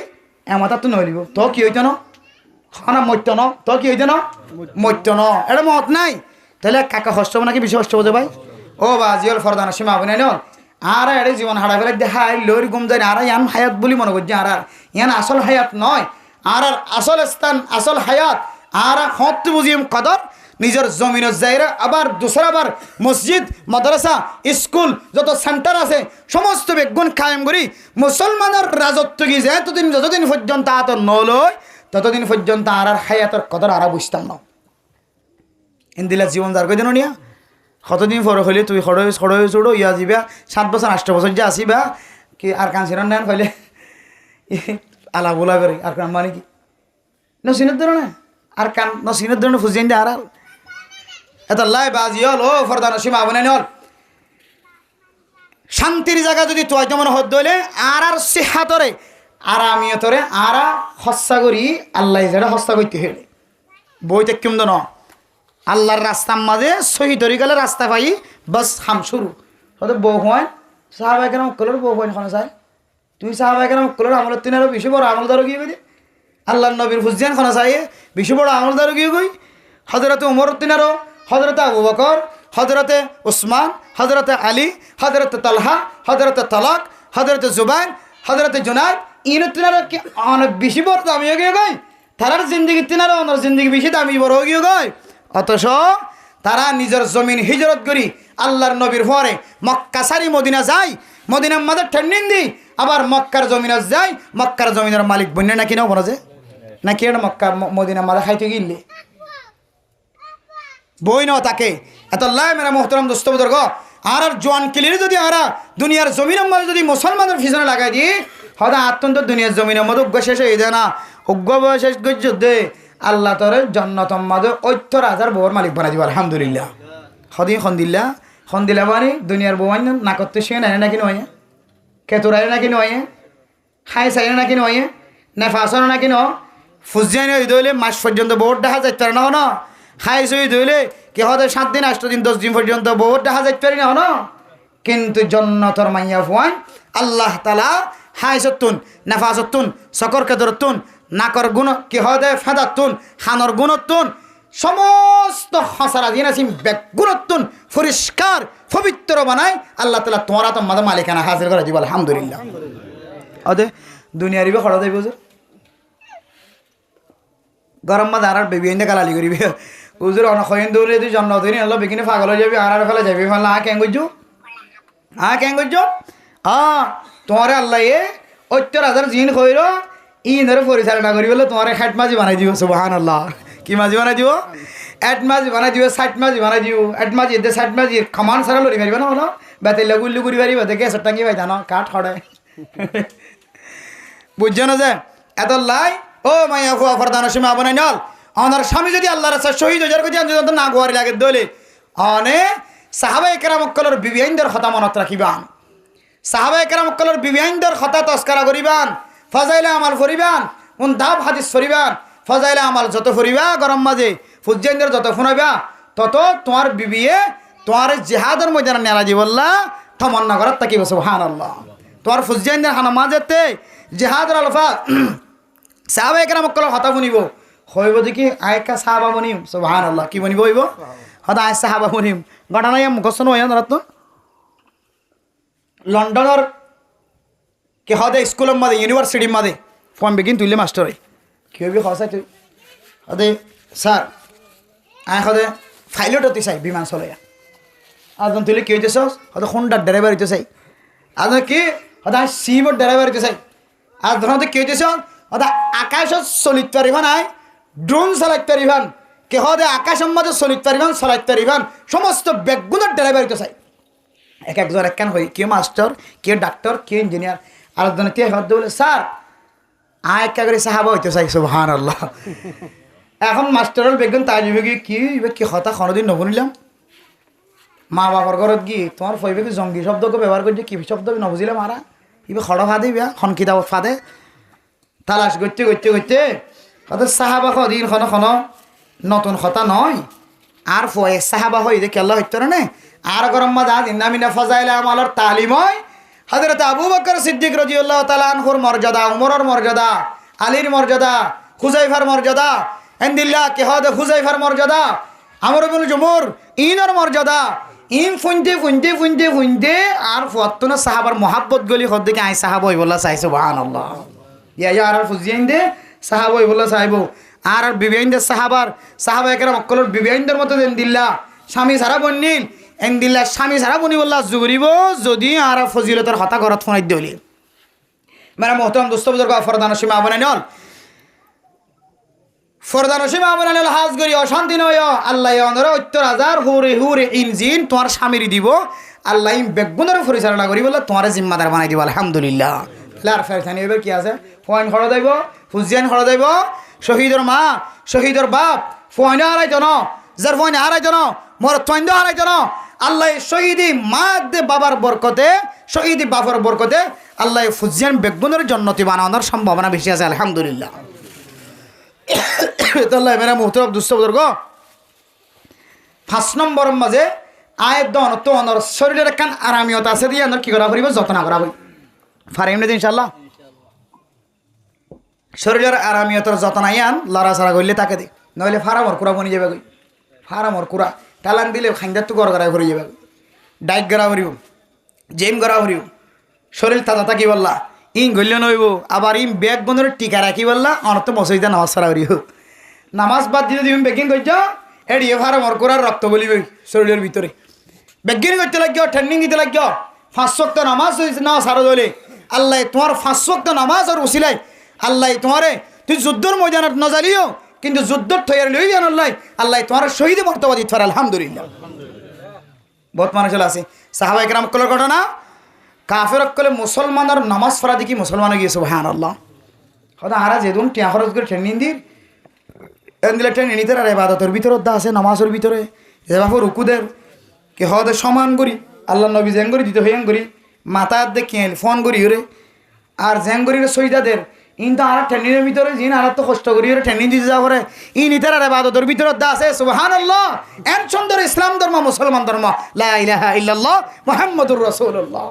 আমাদের তো নিয়ে লিব তো কি হইতো না খানা মরত ন তো কি হইতো না মরত ন এটা মত নাই তাহলে কাকা কষ্ট হবে নাকি বেশি কষ্ট হবে ভাই ও বাজিয়াল ফরদানা সীমা আপনি নন আর এর জীবন হারা ফেলে দেখাই লরি গুম যায় আর ইয়ান হায়াত বলি মনে করছে আর ইয়ান আসল হায়াত নয় আর আসল স্থান আসল হায়াত আর হত বুঝিম কদর নিজের জমিনের জায়গা আবার দোসরাবার মসজিদ মাদ্রাসা স্কুল যত সেন্টার আছে সমস্ত বেগুন কায়েম করি মুসলমানের রাজত্ব কি যায় যতদিন পর্যন্ত আত নলয় ততদিন পর্যন্ত আর হায়াতের কদর আর বুঝতাম না ইন্দিলা জীবন যার কই দিন নিয়া কতদিন পর হইলে তুই খড়ে ছোড়ো ইয়া যাবা 7 বছর 8 বছর যে আসিবা কি আর কাঁচির নেন কইলে আলা বোলা করে আর কান মানে কি নসিনের ধরে না আর কান নসিনের ধরে ফুজিয়ে দে আর এত লাই বাজি হল ও ফরদান সীমা বানাই হল শান্তির জায়গা যদি তুই যেমন হদ দইলে আর সিহাতরে আরামিয়তরে আর হস্যা করি আল্লাহ যেটা হস্যা করতে হইলে বইতে কেমন ন আল্লাহর রাস্তার মাঝে সহি তরিকালে রাস্তা পাই বাস হাম শুরু হয়তো বউ হয় সাহাবাই কেন কলর বউ হয় এখন চাই তুই সাহাবাই কেন কলর আমলের তিন আরো বেশি বড় আমলদারও গিয়ে বলি আল্লাহ নবীর হুসেন খানা চাই বেশি বড় আমলদারও গিয়ে গই হজরতে উমর তিনারও হজরতে আবু বকর হজরতে উসমান হজরতে আলী হজরতে তালহা হজরতে তালাক হজরতে জুবাইর হজরতে জুনাইদ ইনো তিনারও কি অনেক বেশি বড় দামিও গিয়ে গই তারার জিন্দগি তিনারও অনেক জিন্দগি বেশি দামি বড় গিয়ে গই অথচ তারা নিজের জমিন হিজরত করি আল্লাহর নবীর পরে মক্কা সারি মদিনা যায় মদিনার মাঝে ঠেন্ডিন দি আবার মক্কার জমিনে যায় মক্কার জমিনের মালিক বন্য নাকি নাও বলো যে নাকি এটা মক্কা মদিনার মাঝে খাইতে গিললে বই নাও তাকে এত লাই মেরা মোহতরম দোস্ত বুজুর্গ আর জোয়ান কিলির যদি আরা দুনিয়ার জমিনের মাঝে যদি মুসলমানের পিছনে লাগাই দিই হয়তো আত্মন্ত দুনিয়ার জমিনের মধ্যে উগ্র শেষ হয়ে যায় না উগ্র বয়স শেষ যুদ্ধে আল্লাহ তোর জন্নতম মাদে ৭০,০০০ বউর মালিক বানাই দিব আলহামদুলিল্লাহ সদি খন্দিলা বানি দুনিয়ার বউ আইন না করতে সে নাই নাকি নয় কেতুরাই নাকি নয় খাই চাই নাকি নয় নেফাসন নাকি ন ফুজিয়ানি ধইলে মাস পর্যন্ত বউর দেখা যাইতে পারে না না খাই চই ধইলে কি হয়তো 7 দিন 8 দিন 10 দিন পর্যন্ত বউর দেখা যাইতে পারি না না কিন্তু জন্নতর মাইয়া ফুয়ান আল্লাহ তালা হাই সত্তুন নেফাসত্তুন সকর কেদরতুন নাকর গুণ কি হয় ফেদাতুন হানর গুণতুন সমস্ত হসারা দিন আসিম বেগুণতুন পরিষ্কার পবিত্র বানায় আল্লাহ তালা তোমারা তো মাদা মালিকানা হাজির করে দিব আলহামদুলিল্লাহ অদে দুনিয়ার ইবে খড়া যাইব গরম মাদা আর বেবি এনে গালালি করিবি উজুর অনেক হইন দৌড়ে তুই জন্ম ধরি আল্লাহ বেকিনে পাগল হয়ে যাবি আর ফেলে যাবি ফেলা কেন করছো কেন করছো তোমার আল্লাহ ৭০,০০০ জিন কইর ইনরে পরিচালনা করি বলে তোমার ৬০ মাঝি বানাই দিব সুবহানাল্লাহ কি মাঝি বানাই দিব ৮ মাঝি বানাই দিব ৬০ মাঝি বানাই দিব ৮ মাঝি এতে ৬০ মাঝি খামান সারা লড়ি পারিব না হলো বেতে লগুল্লু করি পারিব দেখে টাঙ্গি পাই জানো কাঠ খড়ায় বুঝছো না যে এত লাই ও মাইয়া ফুয়া ফরদানা সীমা বানাই নল আমার স্বামী যদি আল্লাহ রাস্তা শহীদ হয়ে যার না গোয়ারি লাগে দলে অনে সাহাবায়ে কেরাম কলর বিবিয়াইনদের কথা মনত রাখিবান সাহাবায়ে কেরাম কলর বিবিয়াইনদের কথা তস্করা করিবান ফজাইলে আমাল ফরিবান দাব হাদিস ফরিবান ফজাইলে আমাল যত ফরিবা গরম মাঝে ফুজাইনদের যত ফোনাইবা তত তোমার বিবিয়ে তোমার জিহাদের ময়দানে নেলা জীবল্লা তমন্না করার তাকিব সুবহানাল্লাহ তোমার ফুজাইনদের হানা মাঝেতে জিহাদের আলফা সাহাবায়ে কেরাম কলর কথা শুনিব হইব দেখি আয়কা সাহাবা বনিম সুবহানাল্লাহ কি বনিব হইব হয়তো আয় সাহাবা বনিম ঘটনা মুখস্থ নয় তো লন্ডনের কি হদে স্কুলের মাঝে ইউনিভার্সিটির মাঝে ফর্ম বেগিন তুললে মাস্টার কি হবি হসাই তুই হদে স্যার আয় হদে ফাইলট হতে চাই বিমান চলে আজন তুলে কি হইতেছ হয়তো হোন্ডার ড্রাইভার হইতে চাই আজ কি ওটা সিবোর্ড ড্রাইভার চাই আর ধরুন কে হইতেছ ওটা আকাশত চলিত পারিবা নাই ড্রোন চালাইতে পারিবান কে হদে আকাশের মাঝে চলিত পারিবান চালাইতে পারিবান সমস্ত বেগুনের ড্রাইভার চাই এক একজন একখান হই কেউ মাস্টার কেউ ডাক্তার কেউ ইঞ্জিনিয়ার আর একজন কে হদ বলে স্যার একা করে সাহাবা হইতে চাই সুবহানাল্লাহ। এখন মাস্টারের বেগুন তাই কি হতা কোনোদিন নবনিলাম মা বাবার ঘরত গিয়ে তোমার ফইবে কি জঙ্গি শব্দকে ব্যবহার করছে কি শব্দ নবুঝিলাম আরা ইবে খড় ফাঁদে বিয়া খন কিতাব ফাঁদে তালাশ করতে করতে করতে হয়তো সাহাবা দিন খন নতুন কথা নয় আর ফয়ে সাহাবা হই যে কেল্লা হইতো না আর গরম মাদা ইন্দামিনা ফজাইলা আমালর তালিম হয় হযরত আবু বকর সিদ্দিক রাদিয়াল্লাহু তাআলা আনহুর মর্যাদা উমরের মর্যাদা আলীর মর্যাদা হুযায়ফার মর্যাদা ইনদিল্লাহ কে হদে হুযায়ফার মর্যাদা আমর ইবনে জুমুর ইনর মর্যাদা ইন ফুনতে আর ফুয়াত্তনা সাহাবার মোহাব্বত গলি হদ দেখে আই সাহাবা হই বলা চাই সুবহানাল্লাহ ইয়া আর ফুজিয়াইন দে সাহাবা হই বলা চাইবো আর বিবিয়াইনদের সাহাবা একরাম অকলর বিবিয়াইনদের মতো ইনদিল্লাহ স্বামী সারা বন্নিল ইনদিল্লাহ স্বামী সারা বনি বল্লা জুগরিব যদি আর ফজিলতের হতা ঘরত ফোনাই দিলি মেরা মোহতারাম দোস্ত বুজুর্গ ফরদান সীমা বানাইনল ফরদান সীমা বানাইনল হাজ করি অশান্তি নয় আল্লাহ অনর ৭০,০০০ হুরে ইনজিন তোমার স্বামীর দিব আল্লাহ বেগুনের পরিচালনা করি বলে তোমার জিম্মাদার বানাই দিব আলহামদুলিল্লাহ। আর ফেরথানি এবার কি আছে ফয়েন খড় দেব হুজিয়ান খড় দেব শহীদর মা শহীদর বাপ ফয়েন হারাই জন যার ফয়েন হারাই জন মোর তৈন্দ হারাই জন আল্লাহ শহীদি মা দে বাবার বরকতে শহীদি বাবার বরকতে আল্লাহ ফুজিয়ান বেগুনের জন্নতি বানানোর সম্ভাবনা বেশি আছে আলহামদুলিল্লাহ। তাহলে মেরা মুহতারাম দোস্ত বুজুর্গ ৫ নম্বরের মাঝে আয়ের দন তো অনর শরীরের কান আরামিয়ত আছে দিয়ে কি করা করিব যত্ন করা হই ফারিম না ইনশাআল্লাহ শরীরের আরামিয়তর যত্ন আইয়ান লড়াছাড়া করলে তাকে দে নইলে ফারামর কুড়া বনি যাবে ফারামর কুড়া টালান দিলে খাইন্দার তো গড় গড়াই ভরে যাবে ডাইক গড়া ভরিব জেম গড়া ভরিব শরীর তাজা থাকি বললা ইং গল্য নইব আবার ইম ব্যাগ বন্ধের টিকা রাখি বললা অনত মসজিদে নামাজ ছাড়া করিব নামাজ বাদ দিলে তুমি বেগিং করছ এড়িয়ে ফারামর কুড়ার রক্ত বলিবে শরীরের ভিতরে বেগিং করতে লাগিও ট্রেনিং দিতে লাগিও ৫ ওয়াক্ত নামাজ না সারা দলে আল্লাহ তোমার ৫ ওয়াক্ত নামাজ আর উসিলাই আল্লাহ তোমারে তুই যুদ্ধর ময়দানত ন জ্বালিও কিন্তু যুদ্ধর থইয়ার লই জান আল্লাহ তোমার শহীদ মর্তবা দিতে পারে আলহামদুলিল্লাহ। বহুত মানুষ আছে সাহাবা একরাম কলের ঘটনা কাফের কলে মুসলমানের নামাজ পড়া দেখি মুসলমান গিয়ে সুবহানাল্লাহ হয়তো আরা যেদিন টিয়া খরচ করে ট্রেনিং দিলে ট্রেনিং নিতে আর ইবাদতের ভিতরে দা আছে নামাজের ভিতরে যেভাবে রুকুদের কে হদে সমান করি আল্লাহ নবী জেং করি দিতে হইয়াং করি মাথার দেখে ফোন করি ওরে আর জেং করি সৈদাদের ইন তো আর ট্রেনিংয়ের ভিতরে জিন আর তো কষ্ট করি ওরে ট্রেনিং দিতে যাওয়া করে ইন ইতার আর ইবাদতের ভিতরে দা আছে সুবহানাল্লাহ এন সুন্দর ইসলাম ধর্ম মুসলমান ধর্ম লা ইলাহা ইল্লাল্লাহ মুহাম্মাদুর রাসূলুল্লাহ।